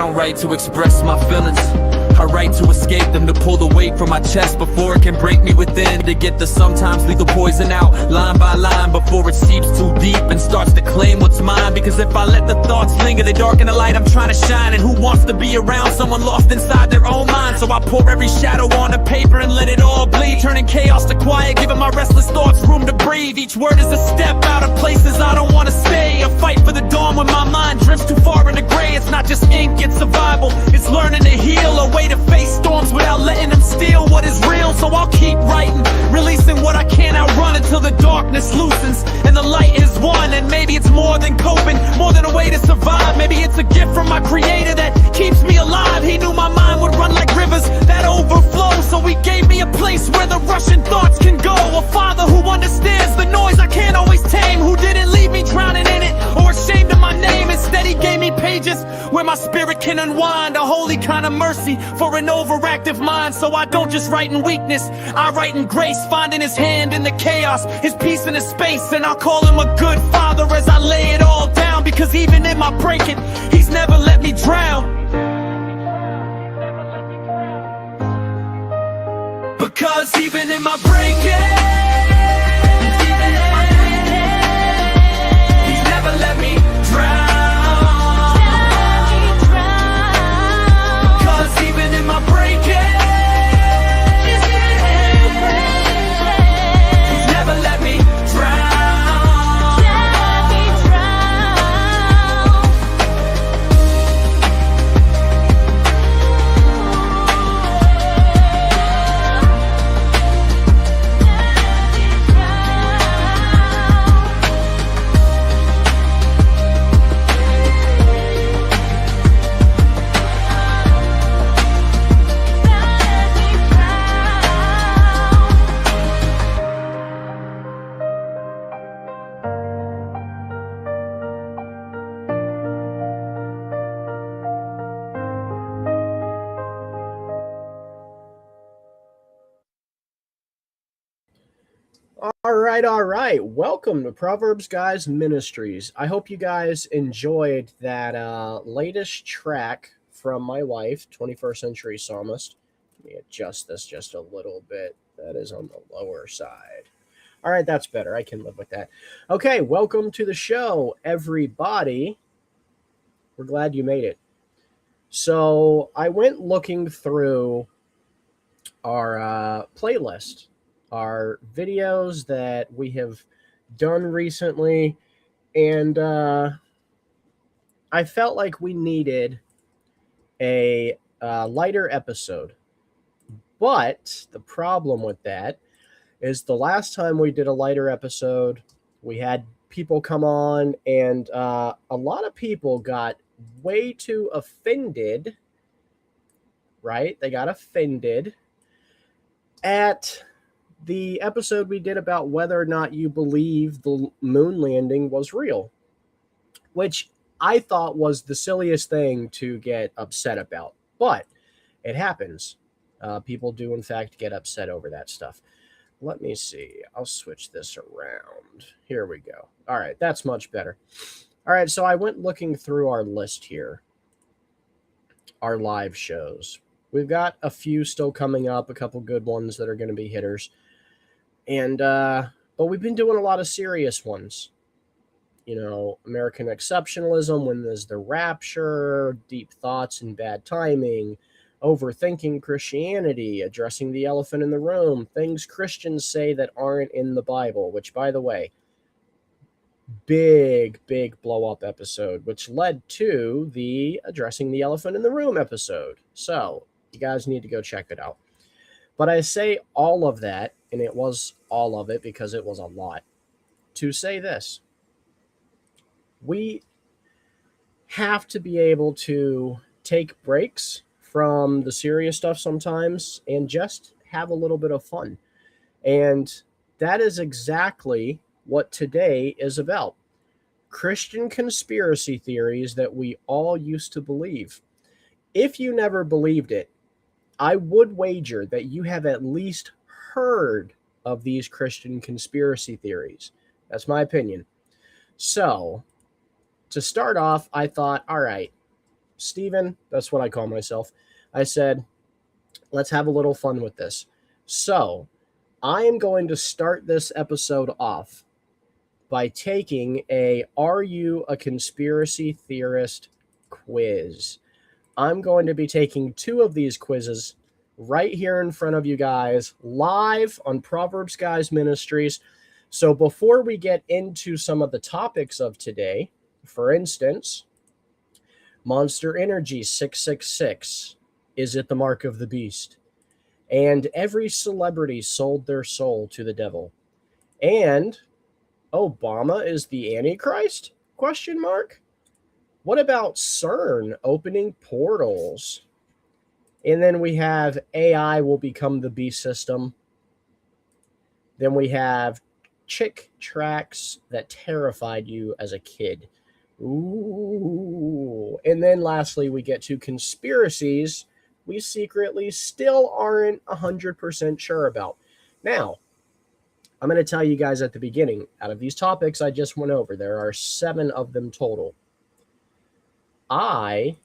don't write to express my feelings, I write to escape them, to pull the weight from my chest before it can break me within, to get the sometimes lethal poison out, line by line, before it seeps too deep and starts to claim what's mine. Because if I let the thoughts linger, they darken the light I'm trying to shine. And who wants to be around someone lost inside their own mind? So I pour every shadow on the paper and let it all bleed, turning chaos to quiet, giving my restless thoughts room to breathe. Each word is a step out of places I don't want to stay, a fight for the dawn when my mind drifts too far into gray. It's not just ink, it's survival, it's learning to heal, a way to face storms without letting them steal what is real. So I'll keep writing, releasing what I can't outrun until the darkness loosens and the light is won. And maybe it's more than coping, more than a way to survive. Maybe it's a gift from my creator that keeps me alive. He knew my mind would run like rivers that overflow, so he gave me a place where the rushing thoughts can go. A father who understands the noise I can't always tame, who didn't leave me drowning in it or ashamed of my name. Instead he gave me pages where my spirit can unwind, a holy kind of mercy for an overactive mind. So I don't just write in weakness, I write in grace, finding his hand in the chaos, his peace in his space. And I'll call him a good father as I lay it all down, because even in my breaking, he's never let me drown. Because even in my breaking, he's never let me drown. Because even in my breaking, he's never let me drown. All right. Welcome to Proverbs Guys Ministries. I hope you guys enjoyed that latest track from my wife, 21st Century Psalmist. Let me adjust this just a little bit. That is on the lower side. All right, that's better. I can live with that. Okay, welcome to the show, everybody. We're glad you made it. So I went looking through our playlist, our videos that we have done recently, and I felt like we needed a lighter episode. But the problem with that is the last time we did a lighter episode, we had people come on, and a lot of people got way too offended, right? They got offended at the episode we did about whether or not you believe the moon landing was real, which I thought was the silliest thing to get upset about. But it happens. People do, in fact, get upset over that stuff. Let me see. I'll switch this around. Here we go. All right, that's much better. All right, so I went looking through our list here, our live shows. We've got a few still coming up, a couple good ones that are going to be hitters. And but we've been doing a lot of serious ones. You know, American exceptionalism, when there's the rapture, deep thoughts and bad timing, overthinking Christianity, addressing the elephant in the room, things Christians say that aren't in the Bible, which, by the way, big blow up episode, which led to the addressing the elephant in the room episode. So you guys need to go check it out. But I say all of that, and it was all of it because it was a lot, to say this. We have to be able to take breaks from the serious stuff sometimes and just have a little bit of fun. And that is exactly what today is about. Christian conspiracy theories that we all used to believe. If you never believed it, I would wager that you have at least heard of these Christian conspiracy theories. That's my opinion. So, to start off, I thought, all right, Steven, that's what I call myself. I said, let's have a little fun with this. So I am going to start this episode off by taking a Are You a Conspiracy Theorist quiz. I'm going to be taking 2 of these quizzes right here in front of you guys, live on Proverbs Guys Ministries. So before we get into some of the topics of today, for instance, Monster Energy 666, is it the mark of the beast? And every celebrity sold their soul to the devil. And Obama is the Antichrist? Question mark. What about CERN opening portals? And then we have AI will become the beast system. Then we have chick tracks that terrified you as a kid. Ooh. And then lastly, we get to conspiracies we secretly still aren't 100% sure about. Now, I'm going to tell you guys at the beginning, out of these topics I just went over, there are 7 of them total. I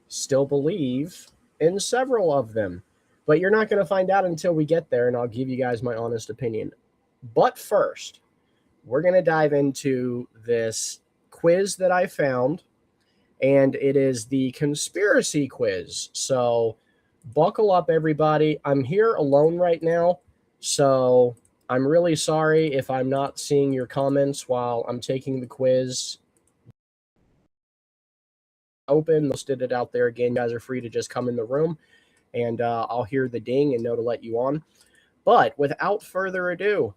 still believe in several of them, but you're not going to find out until we get there, and I'll give you guys my honest opinion. But first, we're going to dive into this quiz that I found, and it is the conspiracy quiz. So buckle up, everybody. I'm here alone right now, so I'm really sorry if I'm not seeing your comments while I'm taking the quiz. Open, listed it out there again. You guys are free to just come in the room, and I'll hear the ding and know to let you on. But without further ado,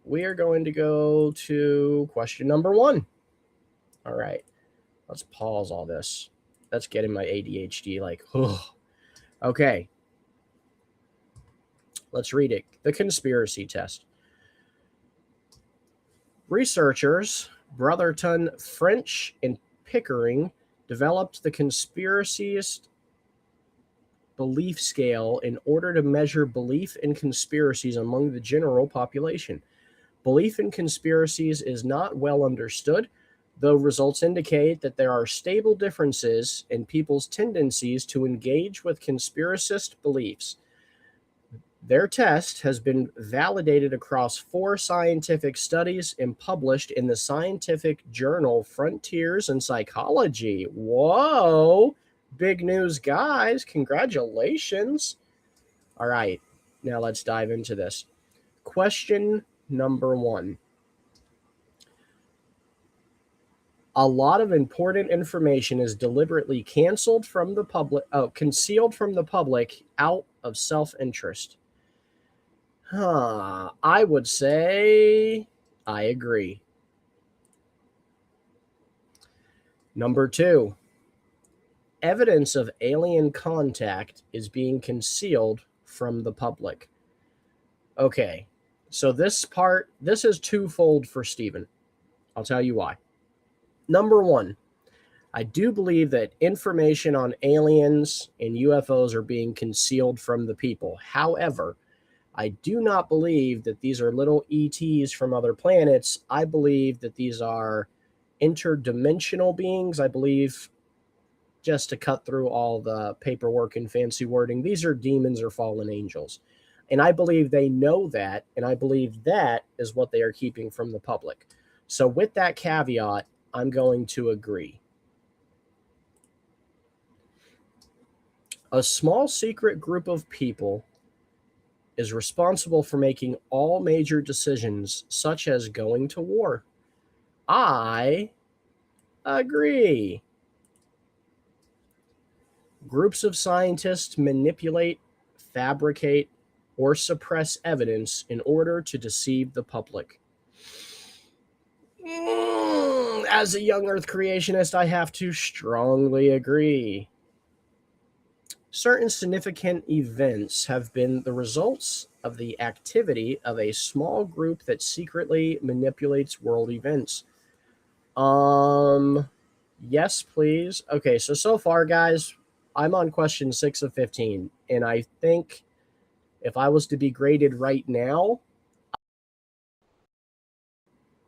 we are going to go to question number 1. All right, let's pause all this. That's getting my ADHD like, ugh. Okay. Let's read it. The conspiracy test. Researchers Brotherton, French, and Pickering developed the conspiracist belief scale in order to measure belief in conspiracies among the general population. Belief in conspiracies is not well understood, though results indicate that there are stable differences in people's tendencies to engage with conspiracist beliefs. Their test has been validated across 4 scientific studies and published in the scientific journal Frontiers in Psychology. Whoa! Big news, guys. Congratulations. All right, now let's dive into this. Question number 1. A lot of important information is deliberately concealed from the public out of self-interest. I would say I agree. Number 2. Evidence of alien contact is being concealed from the public. Okay, so this is twofold for Stephen. I'll tell you why. Number 1, I do believe that information on aliens and UFOs are being concealed from the people. However, I do not believe that these are little ETs from other planets. I believe that these are interdimensional beings. I believe, just to cut through all the paperwork and fancy wording, these are demons or fallen angels. And I believe they know that, and I believe that is what they are keeping from the public. So with that caveat, I'm going to agree. A small secret group of people is responsible for making all major decisions, such as going to war. I agree. Groups of scientists manipulate, fabricate, or suppress evidence in order to deceive the public. As a young Earth creationist, I have to strongly agree. Certain significant events have been the results of the activity of a small group that secretly manipulates world events. Yes, please. Okay, so far, guys, I'm on question 6 of 15, and I think if I was to be graded right now,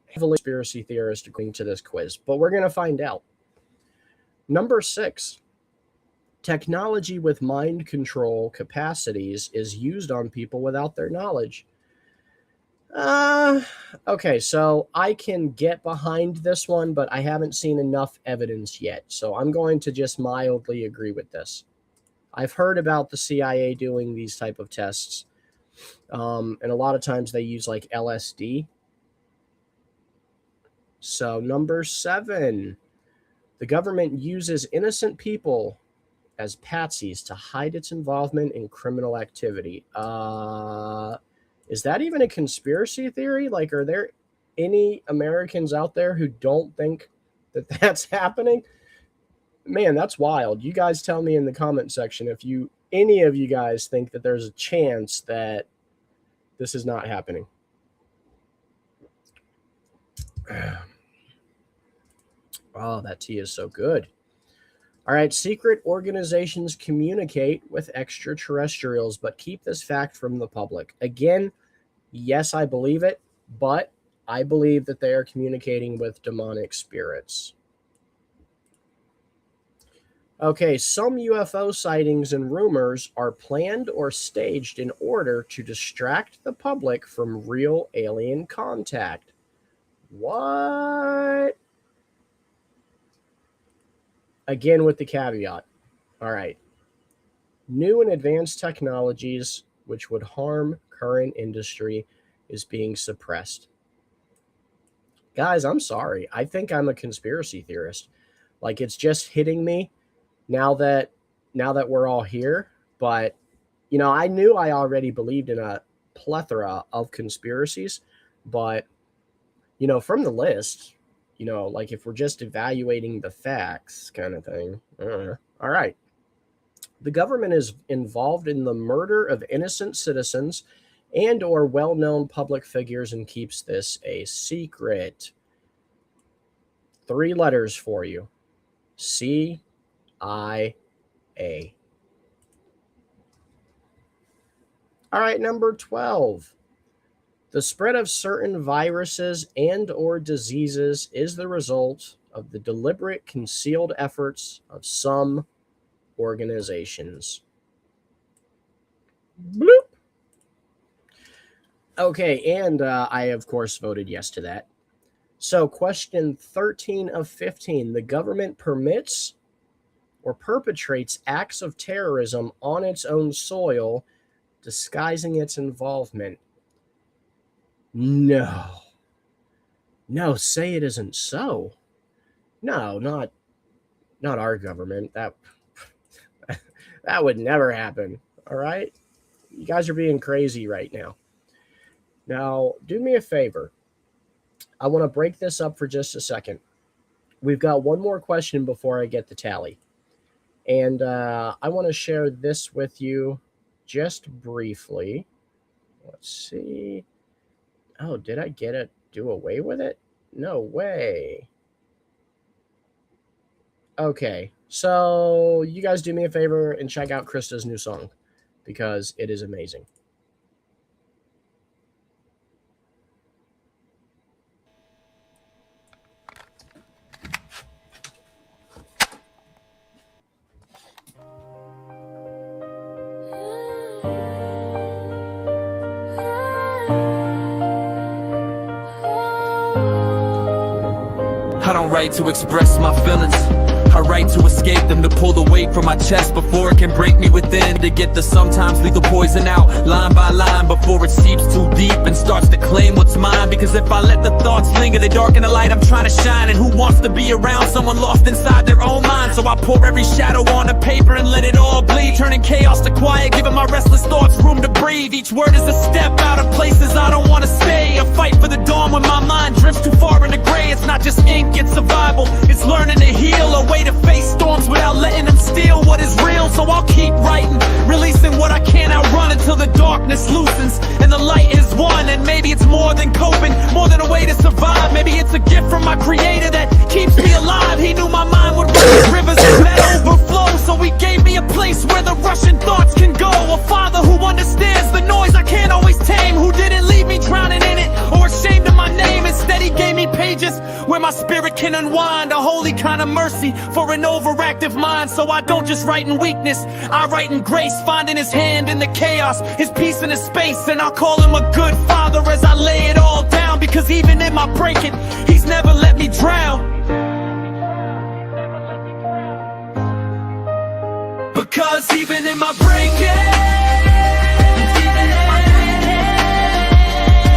heavily conspiracy theorist according to this quiz, but we're going to find out. Number 6, technology with mind control capacities is used on people without their knowledge. Okay, so I can get behind this one, but I haven't seen enough evidence yet. So I'm going to just mildly agree with this. I've heard about the CIA doing these type of tests. And a lot of times they use like LSD. So number 7, the government uses innocent people as patsies to hide its involvement in criminal activity. Is that even a conspiracy theory? Like, are there any Americans out there who don't think that that's happening? Man, that's wild. You guys tell me in the comment section if any of you guys think that there's a chance that this is not happening. Oh, that tea is so good. All right, secret organizations communicate with extraterrestrials, but keep this fact from the public. Again, yes, I believe it, but I believe that they are communicating with demonic spirits. Okay, some UFO sightings and rumors are planned or staged in order to distract the public from real alien contact. What? Again, with the caveat. All right. New and advanced technologies which would harm current industry is being suppressed. Guys, I'm sorry. I think I'm a conspiracy theorist. Like, it's just hitting me now that we're all here. But, you know, I knew I already believed in a plethora of conspiracies. But, you know, from the list, you know, like if we're just evaluating the facts kind of thing. All right. The government is involved in the murder of innocent citizens and or well-known public figures and keeps this a secret. 3 letters for you. CIA. All right, number 12. The spread of certain viruses and or diseases is the result of the deliberate concealed efforts of some organizations. Bloop. Okay, and I, of course, voted yes to that. So question 13 of 15. The government permits or perpetrates acts of terrorism on its own soil, disguising its involvement. No. No, say it isn't so. No, not our government. That would never happen. All right? You guys are being crazy right now. Now, do me a favor. I want to break this up for just a second. We've got one more question before I get the tally. And I want to share this with you just briefly. Let's see. Oh, did I get it? Do away with it? No way. Okay, so you guys do me a favor and check out Krista's new song because it is amazing. I don't write to express my feelings, I write to escape them, to pull the weight from my chest before it can break me within, to get the sometimes lethal poison out, line by line, before it seeps too deep and starts to claim what's mine. Because if I let the thoughts linger, they darken the light I'm trying to shine. And who wants to be around someone lost inside their own mind? So I pour every shadow on the paper and let it all bleed, turning chaos to quiet, giving my restless thoughts room to breathe. Each word is a step out of places I don't want to stay, a fight for the dawn when my mind drifts too far into gray. It's not just ink, it's survival, it's learning to heal, a way to face storms without letting them steal what is real. So I'll keep writing, releasing what I can't outrun until the darkness loosens and the light is won. And maybe it's more than coping, more than a way to survive. Maybe it's a gift from my creator that keeps me alive. He knew my mind would run rivers that overflow, so he gave me a place where the rushing thoughts can go. A father who understands the noise I can't always tame, who didn't leave me drowning in it or ashamed of my name. Instead he gave me pages where where my spirit can unwind. A holy kind of mercy for an overactive mind. So I don't just write in weakness, I write in grace, finding his hand in the chaos, his peace in his space. And I'll call him a good father as I lay it all down, because even in my breaking, he's never let me drown. Because even in my breaking,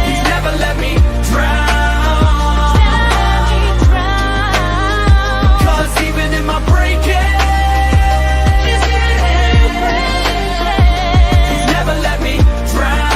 he's never let me drown. Because even in my breaking, he's never let me drown.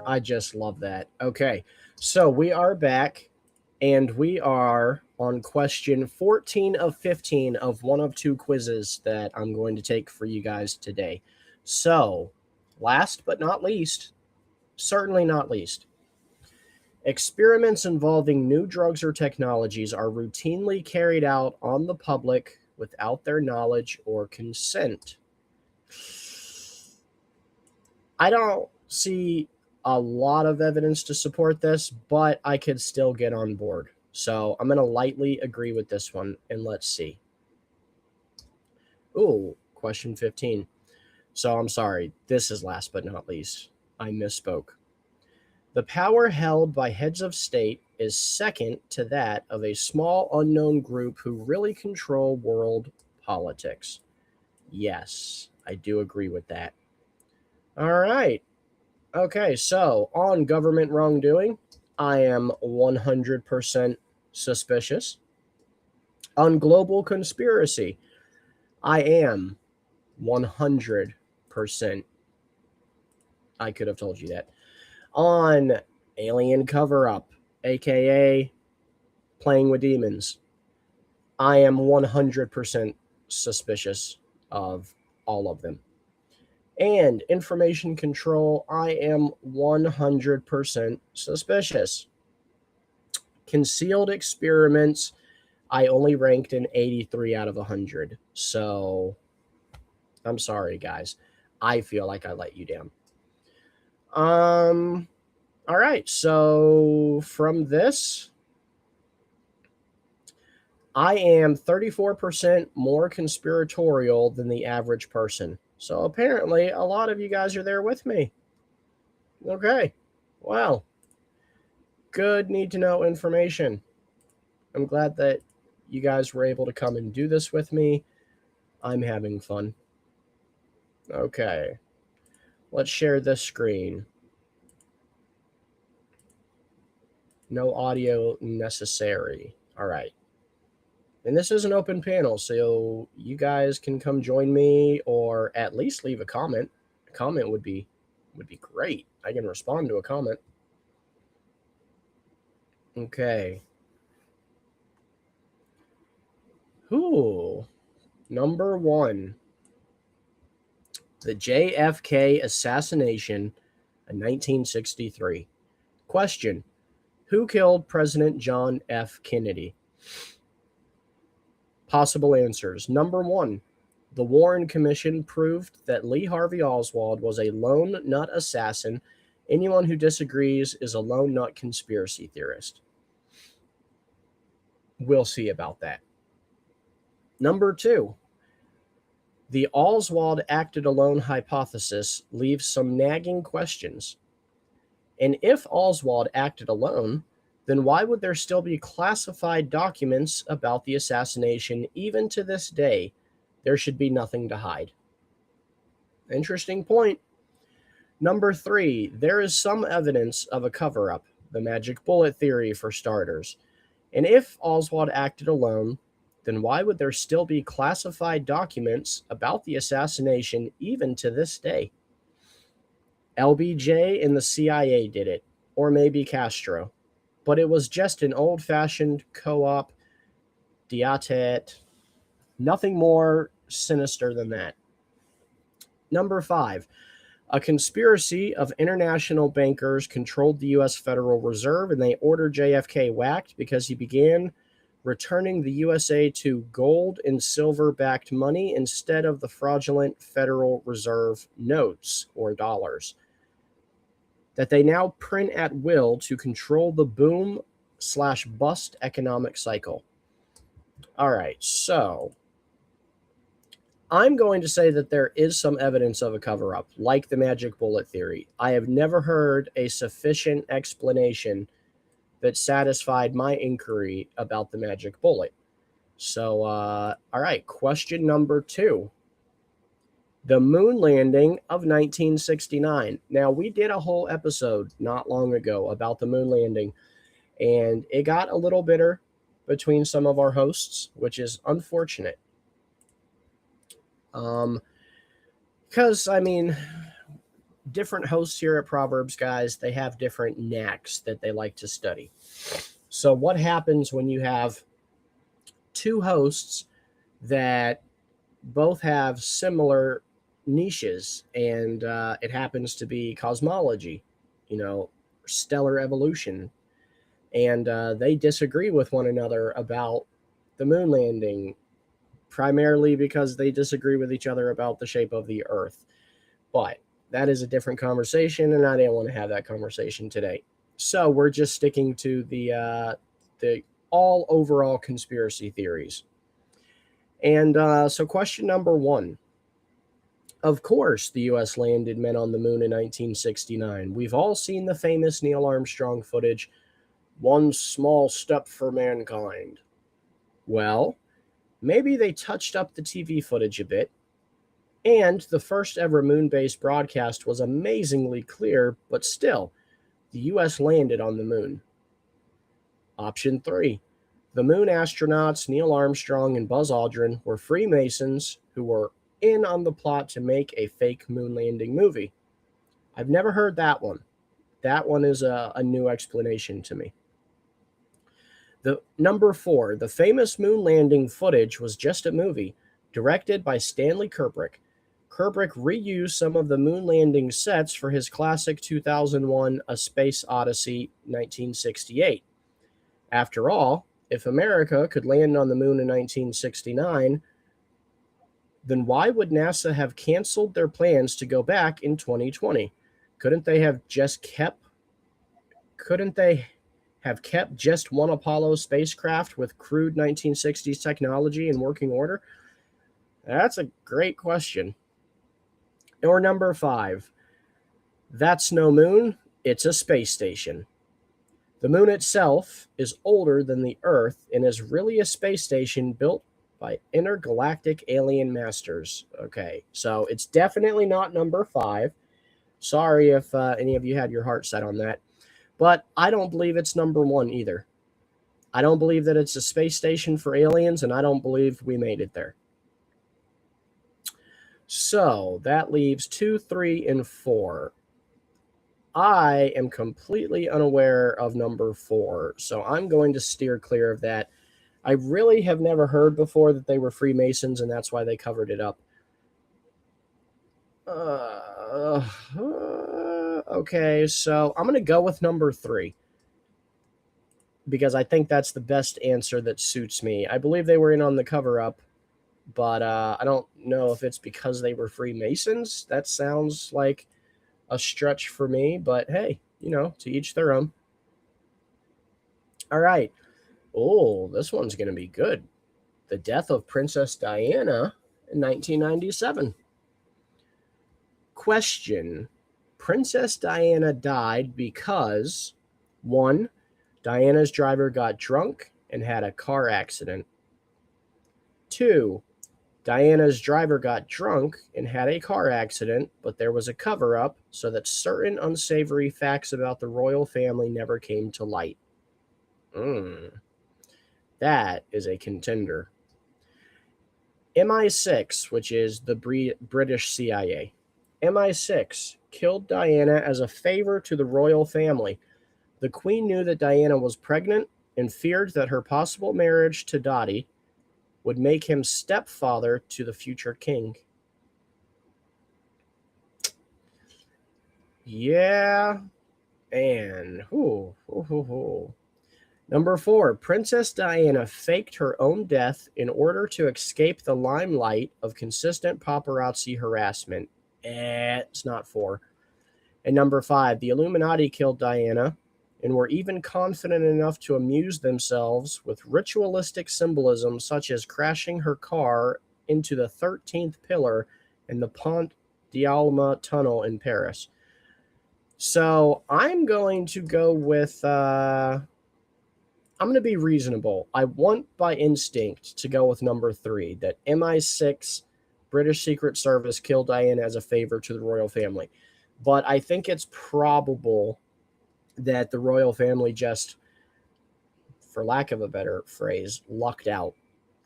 I just love that. Okay, so we are back, and we are on question 14 of 15 of one of two quizzes that I'm going to take for you guys today. So, last but not least, certainly not least, experiments involving new drugs or technologies are routinely carried out on the public without their knowledge or consent. I don't see a lot of evidence to support this, but I could still get on board. So I'm going to lightly agree with this one, and let's see. Ooh, question 15. So I'm sorry, this is last but not least. I misspoke. The power held by heads of state is second to that of a small unknown group who really control world politics. Yes, I do agree with that. All right. Okay, so on government wrongdoing, I am 100% suspicious. On global conspiracy, I am 100%. I could have told you that. On alien cover-up, aka playing with demons, I am 100% suspicious of all of them. And information control, I am 100% suspicious. Concealed experiments, I only ranked an 83 out of 100. So, I'm sorry, guys. I feel like I let you down. All right. So, from this, I am 34% more conspiratorial than the average person. So apparently, a lot of you guys are there with me. Okay. Well, good need to know information. I'm glad that you guys were able to come and do this with me. I'm having fun. Okay. Let's share this screen. No audio necessary. All right. And this is an open panel, so you guys can come join me, or at least leave a comment. A comment would be great. I can respond to a comment. Okay. Ooh. Number 1. The JFK assassination in 1963. Question: who killed President John F. Kennedy? Possible answers. Number 1, the Warren Commission proved that Lee Harvey Oswald was a lone nut assassin. Anyone who disagrees is a lone nut conspiracy theorist. We'll see about that. Number 2, the Oswald acted alone hypothesis leaves some nagging questions. And if Oswald acted alone, then why would there still be classified documents about the assassination even to this day? There should be nothing to hide. Interesting point. Number 3, there is some evidence of a cover-up, the magic bullet theory for starters. And if Oswald acted alone, then why would there still be classified documents about the assassination even to this day? LBJ and the CIA did it, or maybe Castro. But it was just an old-fashioned co-op d'etat. Nothing more sinister than that. Number 5. A conspiracy of international bankers controlled the U.S. Federal Reserve, and they ordered JFK whacked because he began returning the USA to gold and silver-backed money instead of the fraudulent Federal Reserve notes or dollars that they now print at will to control the boom/bust economic cycle. All right, so I'm going to say that there is some evidence of a cover-up, like the magic bullet theory. I have never heard a sufficient explanation that satisfied my inquiry about the magic bullet. So, all right, question number 2. The moon landing of 1969. Now, we did a whole episode not long ago about the moon landing, and it got a little bitter between some of our hosts, which is unfortunate. Because, I mean, different hosts here at Proverbs, guys, they have different knacks that they like to study. So what happens when you have two hosts that both have similar niches, and it happens to be cosmology, stellar evolution, and they disagree with one another about the moon landing, primarily because they disagree with each other about the shape of the Earth. But that is a different conversation, and I didn't want to have that conversation today. So we're just sticking to the all overall conspiracy theories. And so question number 1. Of course, the U.S. landed men on the moon in 1969. We've all seen the famous Neil Armstrong footage, "One small step for mankind." Well, maybe they touched up the TV footage a bit, and the first ever moon-based broadcast was amazingly clear, but still, the U.S. landed on the moon. Option 3. The moon astronauts Neil Armstrong and Buzz Aldrin were Freemasons who were in on the plot to make a fake moon landing movie. I've never heard that one. That one is a new explanation to me. The number 4, the famous moon landing footage was just a movie directed by Stanley Kubrick. Kubrick reused some of the moon landing sets for his classic 2001 A Space Odyssey 1968. After all, if America could land on the moon in 1969, then why would NASA have canceled their plans to go back in 2020? Couldn't they have kept just one Apollo spacecraft with crude 1960s technology in working order? That's a great question. Or number 5, that's no moon, it's a space station. The moon itself is older than the Earth and is really a space station built by intergalactic alien masters. Okay, so it's definitely not number 5. Sorry if any of you had your heart set on that. But I don't believe it's number 1 either. I don't believe that it's a space station for aliens, and I don't believe we made it there. So that leaves 2, 3, and 4. I am completely unaware of number 4, so I'm going to steer clear of that. I really have never heard before that they were Freemasons, and that's why they covered it up. Okay, so I'm going to go with number 3 because I think that's the best answer that suits me. I believe they were in on the cover-up, but I don't know if it's because they were Freemasons. That sounds like a stretch for me, but hey, to each their own. All right. Oh, this one's going to be good. The death of Princess Diana in 1997. Question. Princess Diana died because 1. Diana's driver got drunk and had a car accident. 2. Diana's driver got drunk and had a car accident, but there was a cover-up so that certain unsavory facts about the royal family never came to light. That is a contender. MI6, which is the British CIA. MI6 killed Diana as a favor to the royal family. The Queen knew that Diana was pregnant and feared that her possible marriage to Dottie would make him stepfather to the future king. Yeah, and Number 4, Princess Diana faked her own death in order to escape the limelight of consistent paparazzi harassment. It's not 4. And number 5, the Illuminati killed Diana and were even confident enough to amuse themselves with ritualistic symbolism such as crashing her car into the 13th pillar in the Pont d'Alma tunnel in Paris. So I'm going to go with, I'm going to be reasonable. I want by instinct to go with number 3, that MI6, British Secret Service, killed Diana as a favor to the royal family. But I think it's probable that the royal family just, for lack of a better phrase, lucked out.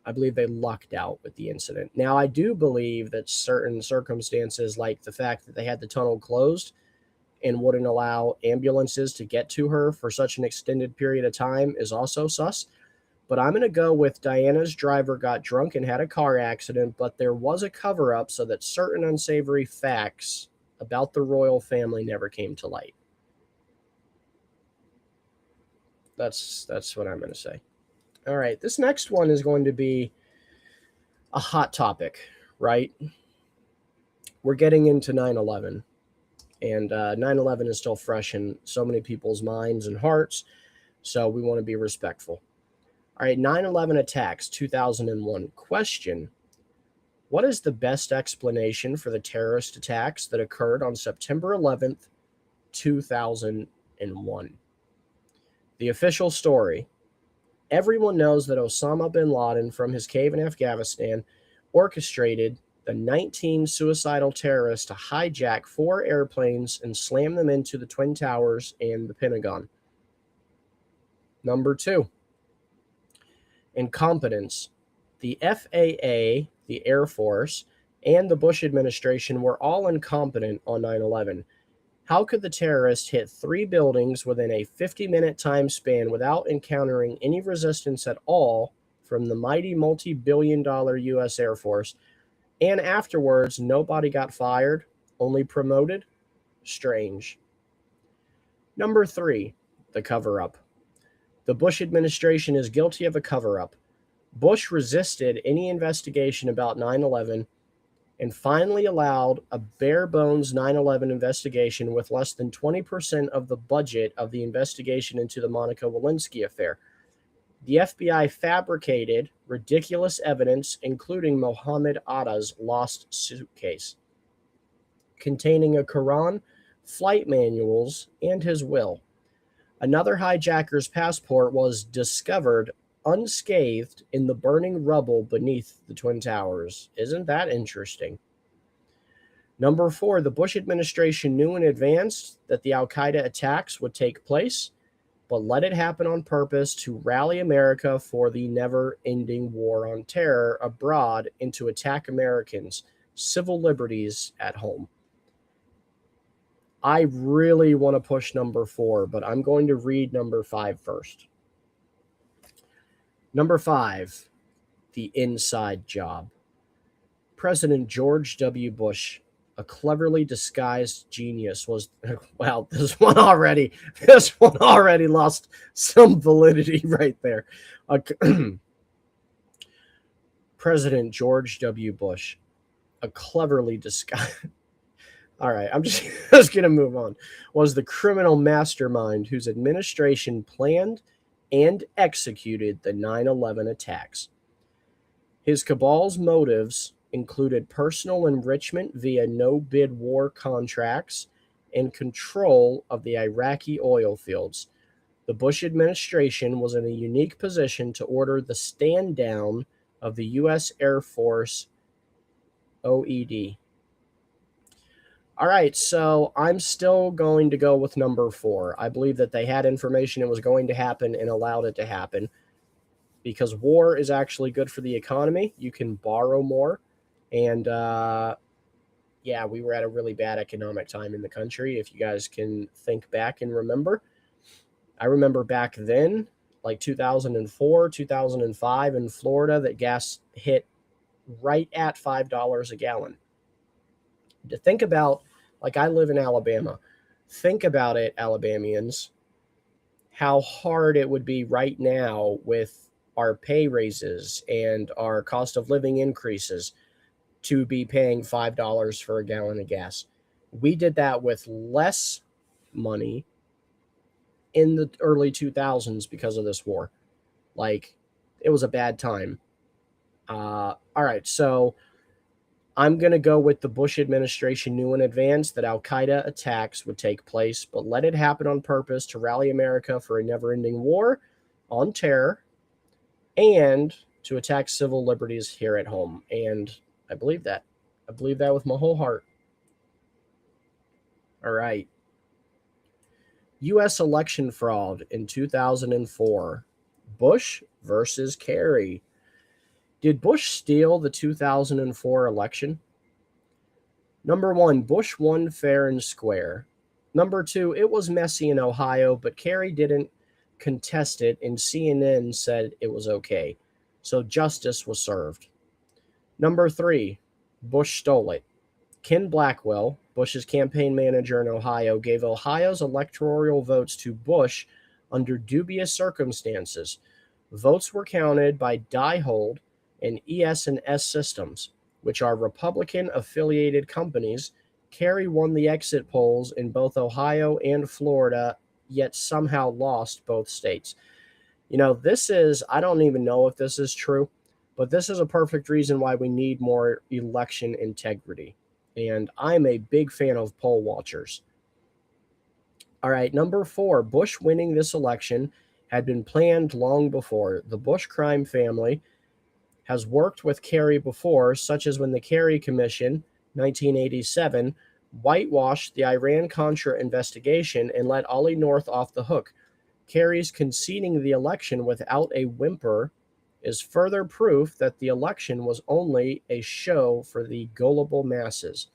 I believe they lucked out with the incident. Now, I do believe that certain circumstances, like the fact that they had the tunnel closed and wouldn't allow ambulances to get to her for such an extended period of time, is also sus. But I'm going to go with Diana's driver got drunk and had a car accident, but there was a cover-up so that certain unsavory facts about the royal family never came to light. That's what I'm going to say. All right, this next one is going to be a hot topic, right? We're getting into 9/11, and 9/11 is still fresh in so many people's minds and hearts, so we want to be respectful. All right, 9/11 attacks, 2001. Question: what is the best explanation for the terrorist attacks that occurred on September 11th, 2001? The official story: everyone knows that Osama bin Laden, from his cave in Afghanistan, orchestrated the 19 suicidal terrorists to hijack 4 airplanes and slam them into the Twin Towers and the Pentagon. Number 2, incompetence. The FAA, the Air Force, and the Bush administration were all incompetent on 9/11. How could the terrorists hit 3 buildings within a 50-minute time span without encountering any resistance at all from the mighty multi-billion-dollar U.S. Air Force, and afterwards nobody got fired, only promoted? Strange. Number 3, the cover-up. The Bush administration is guilty of a cover-up. Bush resisted any investigation about 9/11 and finally allowed a bare-bones 9/11 investigation with less than 20% of the budget of the investigation into the Monica Lewinsky affair. The FBI fabricated ridiculous evidence, including Mohammed Atta's lost suitcase, containing a Quran, flight manuals, and his will. Another hijacker's passport was discovered unscathed in the burning rubble beneath the Twin Towers. Isn't that interesting? Number 4, the Bush administration knew in advance that the Al-Qaeda attacks would take place, but let it happen on purpose to rally America for the never-ending war on terror abroad and to attack Americans' civil liberties at home. I really want to push number 4, but I'm going to read number 5 first. Number 5, the inside job. President George W. Bush, a cleverly disguised genius, was, wow, this one already lost some validity right there. President George W. Bush, a cleverly disguised, all right, I'm just going to move on, was the criminal mastermind whose administration planned and executed the 9/11 attacks. His cabal's motives included personal enrichment via no-bid war contracts and control of the Iraqi oil fields. The Bush administration was in a unique position to order the stand-down of the U.S. Air Force OED. All right, so I'm still going to go with number 4. I believe that they had information it was going to happen and allowed it to happen. because war is actually good for the economy. You can borrow more. And yeah, we were at a really bad economic time in the country. If you guys can think back and remember, I remember back then, like 2004, 2005 in Florida, that gas hit right at $5 a gallon. To think about, like, I live in Alabama. Think about it, Alabamians, how hard it would be right now with our pay raises and our cost of living increases to be paying $5 for a gallon of gas. We did that with less money in the early 2000s because of this war. Like, it was a bad time. All right, so I'm going to go with the Bush administration knew in advance that al-Qaeda attacks would take place, but let it happen on purpose to rally America for a never-ending war on terror and to attack civil liberties here at home. And I believe that. I believe that with my whole heart. All right. U.S. election fraud in 2004. Bush versus Kerry. Did Bush steal the 2004 election? Number one, Bush won fair and square. Number two, it was messy in Ohio, but Kerry didn't contest it, and CNN said it was okay. So justice was served. Number three, Bush stole it. Ken Blackwell, Bush's campaign manager in Ohio, gave Ohio's electoral votes to Bush under dubious circumstances. Votes were counted by Diebold and ES&S Systems, which are Republican-affiliated companies. Kerry won the exit polls in both Ohio and Florida, yet somehow lost both states. You know, this is, I don't even know if this is true, but this is a perfect reason why we need more election integrity. And I'm a big fan of poll watchers. All right, number four, Bush winning this election had been planned long before. The Bush crime family has worked with Kerry before, such as when the Kerry Commission, 1987, whitewashed the Iran-Contra investigation and let Ollie North off the hook. Kerry's conceding the election without a whimper is further proof that the election was only a show for the gullible masses.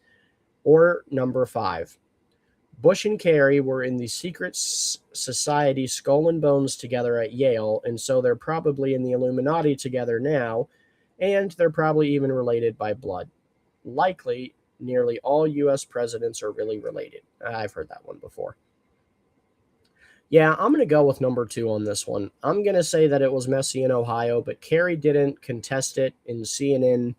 Or number five, Bush and Kerry were in the secret society Skull and Bones together at Yale, and so they're probably in the Illuminati together now, and they're probably even related by blood. Likely, nearly all U.S. presidents are really related. I've heard that one before. Yeah, I'm going to go with number two on this one. I'm going to say that it was messy in Ohio, but Kerry didn't contest it, and CNN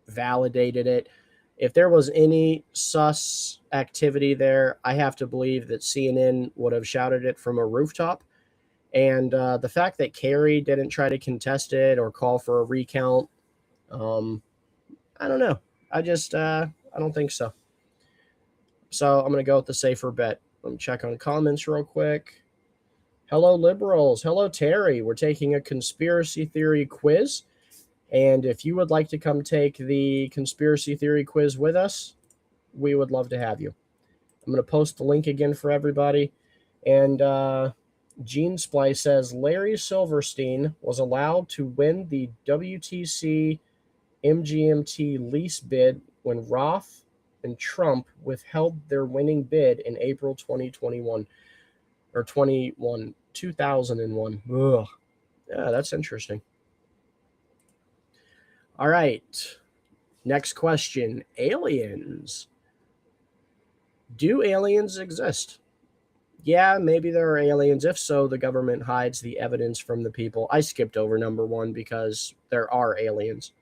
validated it. If there was any sus activity there, I have to believe that CNN would have shouted it from a rooftop. And the fact that Kerry didn't try to contest it or call for a recount, I don't know. I don't think so. So I'm going to go with the safer bet. Let me check on comments real quick. Hello, liberals. Hello, Terry. We're taking a conspiracy theory quiz. And if you would like to come take the conspiracy theory quiz with us, we would love to have you. I'm going to post the link again for everybody. And Gene Splice says Larry Silverstein was allowed to win the WTC MGMT lease bid when Roth and Trump withheld their winning bid in April 2021 or 2001. Ugh. Yeah, that's interesting. All right. Next question. Aliens. Do aliens exist? Yeah, maybe there are aliens. If so, the government hides the evidence from the people. I skipped over number one because there are aliens.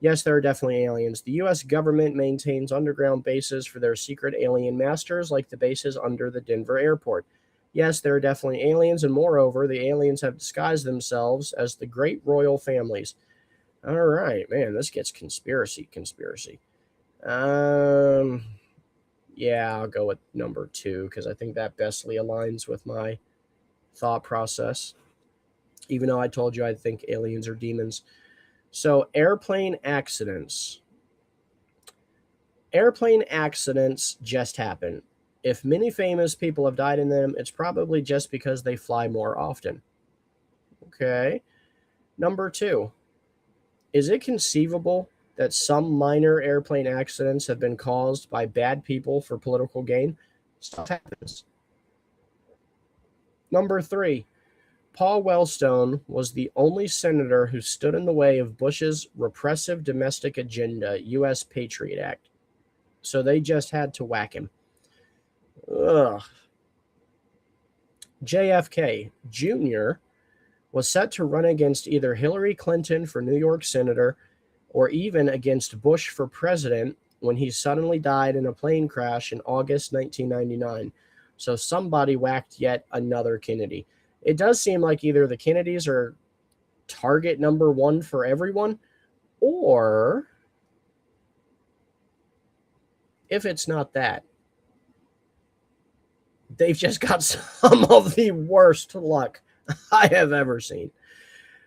Yes, there are definitely aliens. The U.S. government maintains underground bases for their secret alien masters, like the bases under the Denver airport. Yes, there are definitely aliens, and moreover, the aliens have disguised themselves as the great royal families. All right, man, this gets conspiracy. Yeah, I'll go with number two because I think that bestly aligns with my thought process, even though I told you I think aliens are demons. So airplane accidents. Airplane accidents just happen. If many famous people have died in them, it's probably just because they fly more often. Okay. Number 2, is it conceivable that some minor airplane accidents have been caused by bad people for political gain? Stuff happens. Number 3, Paul Wellstone was the only senator who stood in the way of Bush's repressive domestic agenda, U.S. Patriot Act. So they just had to whack him. Ugh. JFK Jr. was set to run against either Hillary Clinton for New York Senator or even against Bush for president when he suddenly died in a plane crash in August 1999. So somebody whacked yet another Kennedy. It does seem like either the Kennedys are target number 1 for everyone, or if it's not that, they've just got some of the worst luck I have ever seen.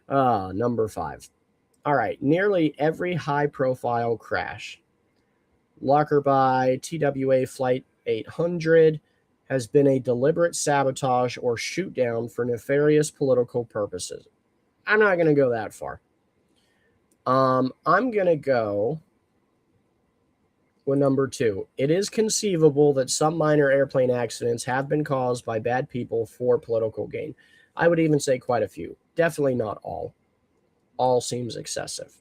Number 5. All right, nearly every high-profile crash, Lockerbie, TWA Flight 800, has been a deliberate sabotage or shoot down for nefarious political purposes. I'm not going to go that far. I'm going to go with number 2. It is conceivable that some minor airplane accidents have been caused by bad people for political gain. I would even say quite a few. Definitely not all. All seems excessive.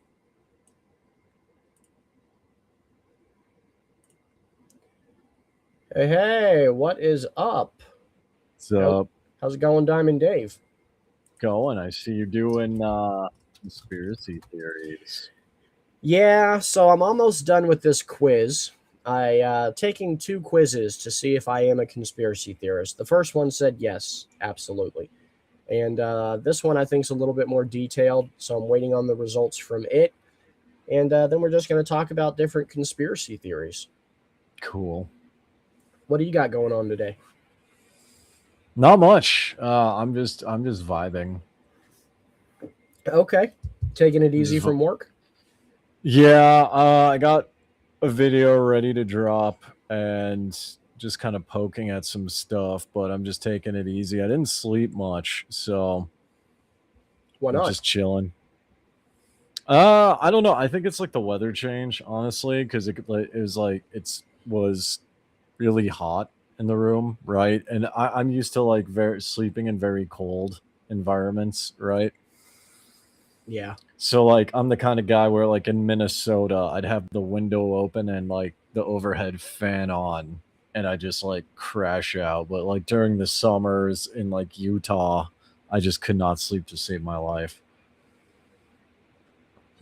Hey, what is up? What's up? How's it going, Diamond Dave? Going. I see you're doing conspiracy theories. Yeah, so I'm almost done with this quiz. Taking 2 quizzes to see if I am a conspiracy theorist. The first one said yes, absolutely. And this one I think is a little bit more detailed, so I'm waiting on the results from it. And then we're just going to talk about different conspiracy theories. Cool. What do you got going on today? Not much. I'm just vibing. Okay. Taking it easy from work? Yeah, I got a video ready to drop and just kind of poking at some stuff, but I'm just taking it easy. I didn't sleep much, so Why not? I'm just chilling. I don't know. I think it's like the weather change, honestly, because it was really hot in the room, right? And I'm used to like sleeping in very cold environments, right? Yeah. So like I'm the kind of guy where like in Minnesota, I'd have the window open and like the overhead fan on, and I just like crash out. But like during the summers in like Utah, I just could not sleep to save my life.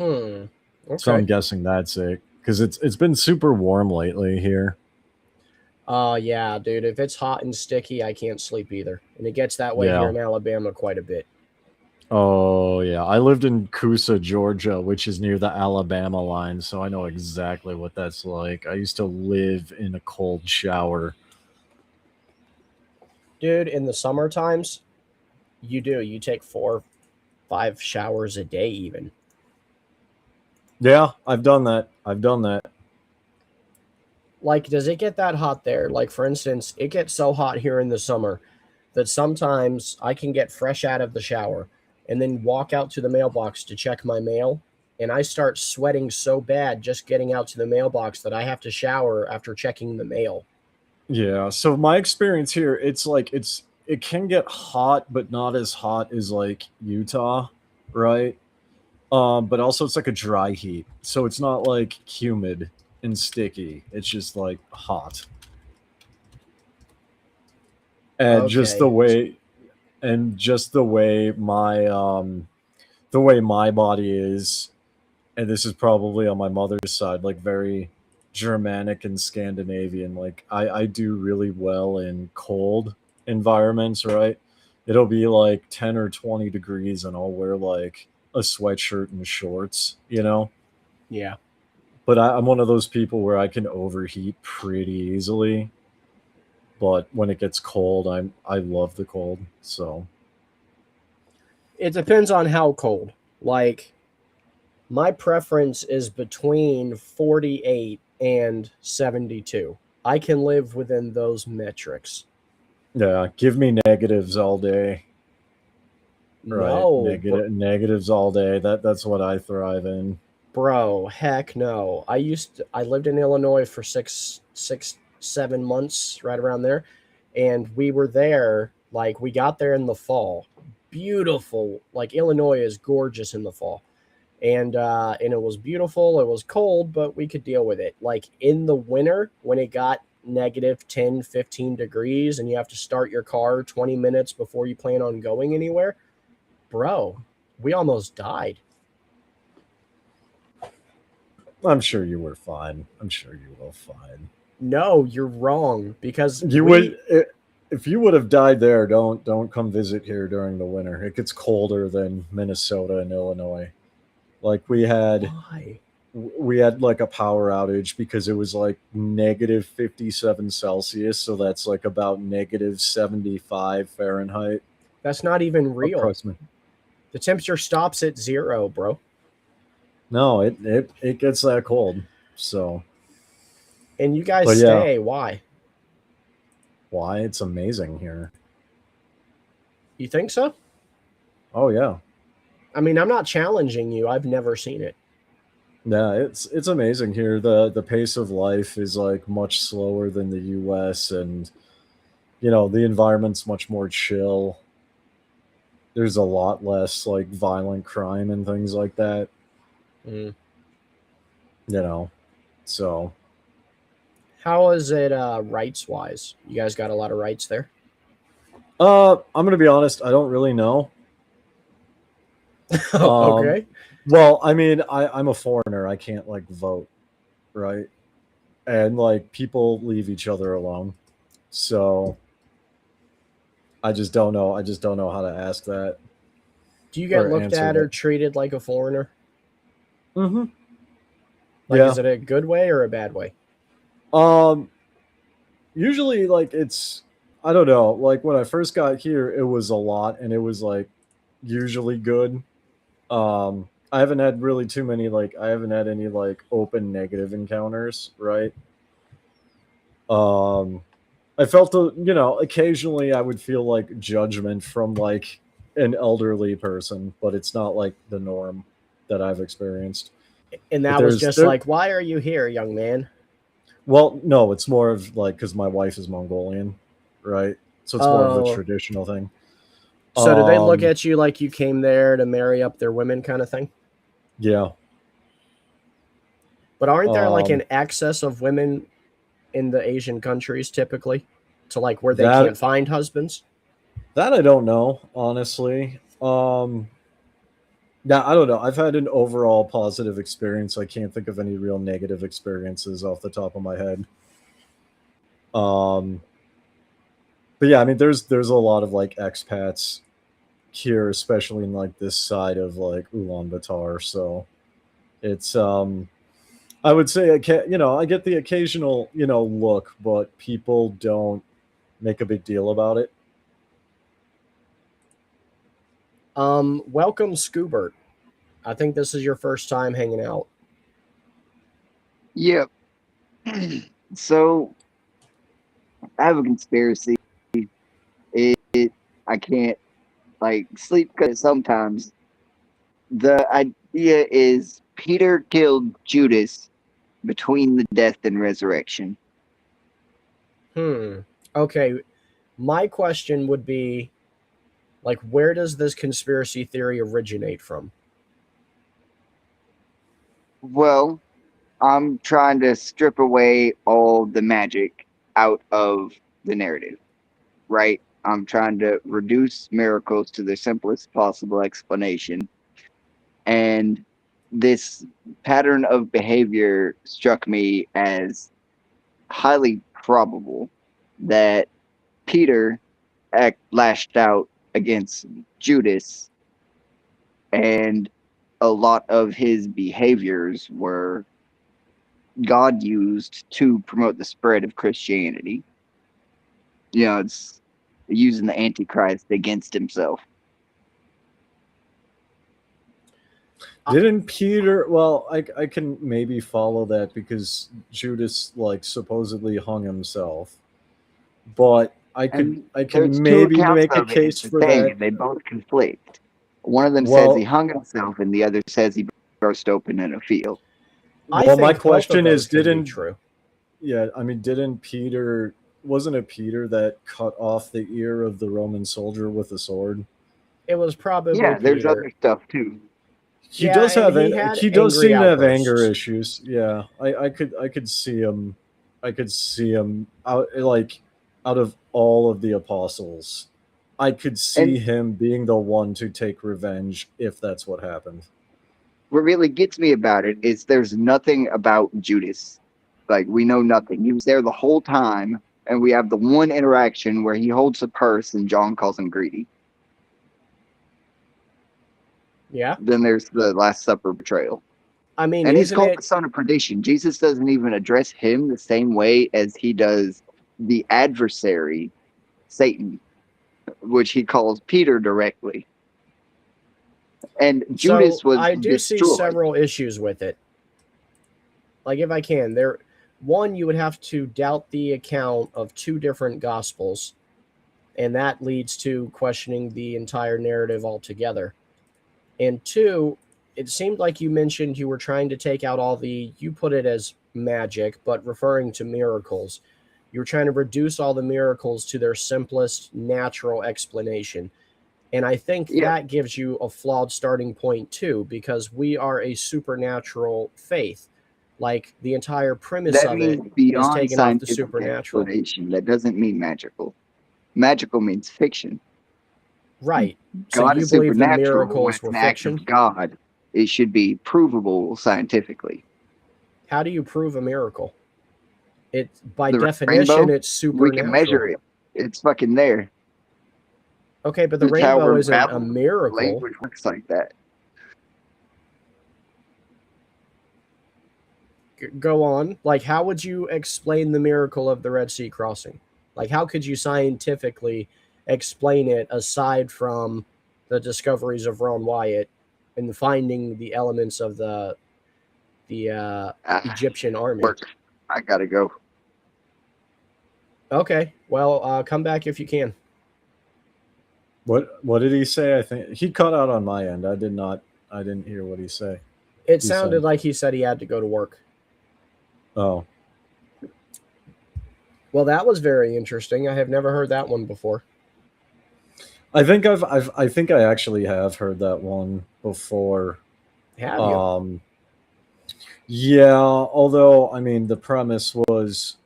Okay. So I'm guessing that's it, because it's been super warm lately here. Yeah, dude. If it's hot and sticky, I can't sleep either. And it gets that way here in Alabama quite a bit. Oh, yeah. I lived in Coosa, Georgia, which is near the Alabama line, so I know exactly what that's like. I used to live in a cold shower. Dude, in the summer times, you take 4, 5 showers a day even. Yeah, I've done that. Like, does it get that hot there? Like, for instance, it gets so hot here in the summer that sometimes I can get fresh out of the shower and then walk out to the mailbox to check my mail, and I start sweating so bad just getting out to the mailbox that I have to shower after checking the mail. Yeah, so my experience here, it's like it can get hot, but not as hot as like Utah, right? But also it's like a dry heat, so it's not like humid and sticky. It's just like hot, and Okay. just the way the way my body is, and this is probably on my mother's side, like very Germanic and Scandinavian. Like I do really well in cold environments, right? It'll be like 10 or 20 degrees and I'll wear like a sweatshirt and shorts, you know? Yeah. But I'm one of those people where I can overheat pretty easily. But when it gets cold, I love the cold. So It depends on how cold. Like, my preference is between 48 and 72. I can live within those metrics. yeah, give me negatives all day. right? No, Negatives all day. That's what I thrive in. bro, heck no. I lived in Illinois for 7 months, right around there, and we were there. Like we got there in the fall, beautiful. Like Illinois is gorgeous in the fall, and it was beautiful. It was cold, but we could deal with it. Like in the winter, when it got negative 10, 15 degrees, and you have to start your car 20 minutes before you plan on going anywhere, bro, we almost died. I'm sure you were fine. I'm sure you were fine. No, you're wrong because You would if you would have died there. Don't come visit here during the winter. It gets colder than Minnesota and Illinois. Like Why? we had like a power outage because it was like negative 57 Celsius, so that's like about negative 75 Fahrenheit. That's not even real. Approximately. The temperature stops at 0, bro. No, it gets that cold. So And you guys But yeah. stay. Why? why? It's amazing here. You think so? Oh yeah. I mean, I'm not challenging you. I've never seen it. Yeah, it's amazing here. The pace of life is like much slower than the US, and the environment's much more chill. There's a lot less like violent crime and things like that, Mm. So How is it rights wise? You guys got a lot of rights there? I'm gonna be honest, I don't really know. Okay. Well, I mean, I'm a foreigner. I can't like vote, right? And like people leave each other alone. So I just don't know. I just don't know how to ask that Do you get or looked answer at or that. treated like a foreigner? Mm-hmm. Like, Yeah. is it a good way or a bad way? Usually like I don't know. Like when I first got here, it was a lot, and it was like usually good. I haven't had really too many I haven't had any like open negative encounters, right? Um, I felt occasionally I would feel like judgment from like an elderly person, but it's not like the norm that I've experienced. And But that was just like, why are you here, young man? well, no, it's more of like because my wife is Mongolian, right? So it's more of the Oh, traditional thing. so do they look Um, at you like you came there to marry up their women kind of thing? yeah. But aren't there like Um, an excess of women in the Asian countries typically to like where they that can't find husbands? that I don't know, honestly. Yeah, I don't know. I've had an overall positive experience. I can't think of any real negative experiences off the top of my head. Um, but yeah, I mean, there's a lot of like expats here, especially in like this side of like Ulaanbaatar. So it's I would say I get the occasional look, but people don't make a big deal about it. Welcome, Scoobert. I think this is your first time hanging out. Yep. So I have a conspiracy. I can't like sleep because sometimes the idea is Peter killed Judas between the death and resurrection. Okay. My question would be like, where does this conspiracy theory originate from? Well, I'm trying to strip away all the magic out of the narrative, right? I'm trying to reduce miracles to the simplest possible explanation. And this pattern of behavior struck me as highly probable that Peter lashed out against Judas, and a lot of his behaviors were God used to promote the spread of Christianity. It's using the Antichrist against himself. Didn't Peter? Well, I can maybe follow that because Judas like supposedly hung himself, but I And I there's can two maybe accounts make a of it. It's case the for thing, that. and they both conflict. One of them says he hung himself, and the other says he burst open in a field. I Well, think my both of question those is, can be didn't true. yeah, I mean, didn't Peter? Wasn't it Peter that cut off the ear of the Roman soldier with a sword? It was probably Yeah, there's Peter. other stuff too. He Yeah, does and have he had he does angry seem to have anger outbursts. issues. Yeah, I could see him. I could see him out out of all of the apostles. I could see And him being the one to take revenge if that's what happened. what really gets me about it is there's nothing about Judas. Like, we know nothing. He was there the whole time, and we have the one interaction where he holds the purse and John calls him greedy. Yeah. Then there's the Last Supper betrayal. I mean, And he's isn't called it? the son of perdition. Jesus doesn't even address him the same way as he does the adversary, Satan, which he calls Peter directly. And Judas So was I do see destroyed. several issues with it. Like, if I can, one, you would have to doubt the account of two different gospels, and that leads to questioning the entire narrative altogether. And two, it seemed like you mentioned you were trying to take out you put it as magic, but referring to miracles. You were trying to reduce all the miracles to their simplest natural explanation. And I think Yeah. that gives you a flawed starting point too, because we are a supernatural faith. Like, the entire premise That of it means is beyond taken off the scientific supernatural. explanation. That doesn't mean magical. Magical means fiction. Right. So God you is believe the supernatural. When miracles it's were an act fiction? of God, it should be provable scientifically. How do you prove a miracle? It, by The definition, rainbow, it's supernatural. we can measure it. It's fucking there. Okay, but the The Tower rainbow of isn't a Babel, miracle. language works like that. Go on. Like, how would you explain the miracle of the Red Sea crossing? Like, how could you scientifically explain it aside from the discoveries of Ron Wyatt and finding the elements of the Egyptian army? Work. I gotta go. Okay, well, come back if you can. What did he say? I think he cut out on my end. I didn't hear what he said. It sounded like he said he had to go to work. Oh. Well, that was very interesting. I have never heard that one before. I think I think I actually have heard that one before. Have you? Yeah, although I mean the premise was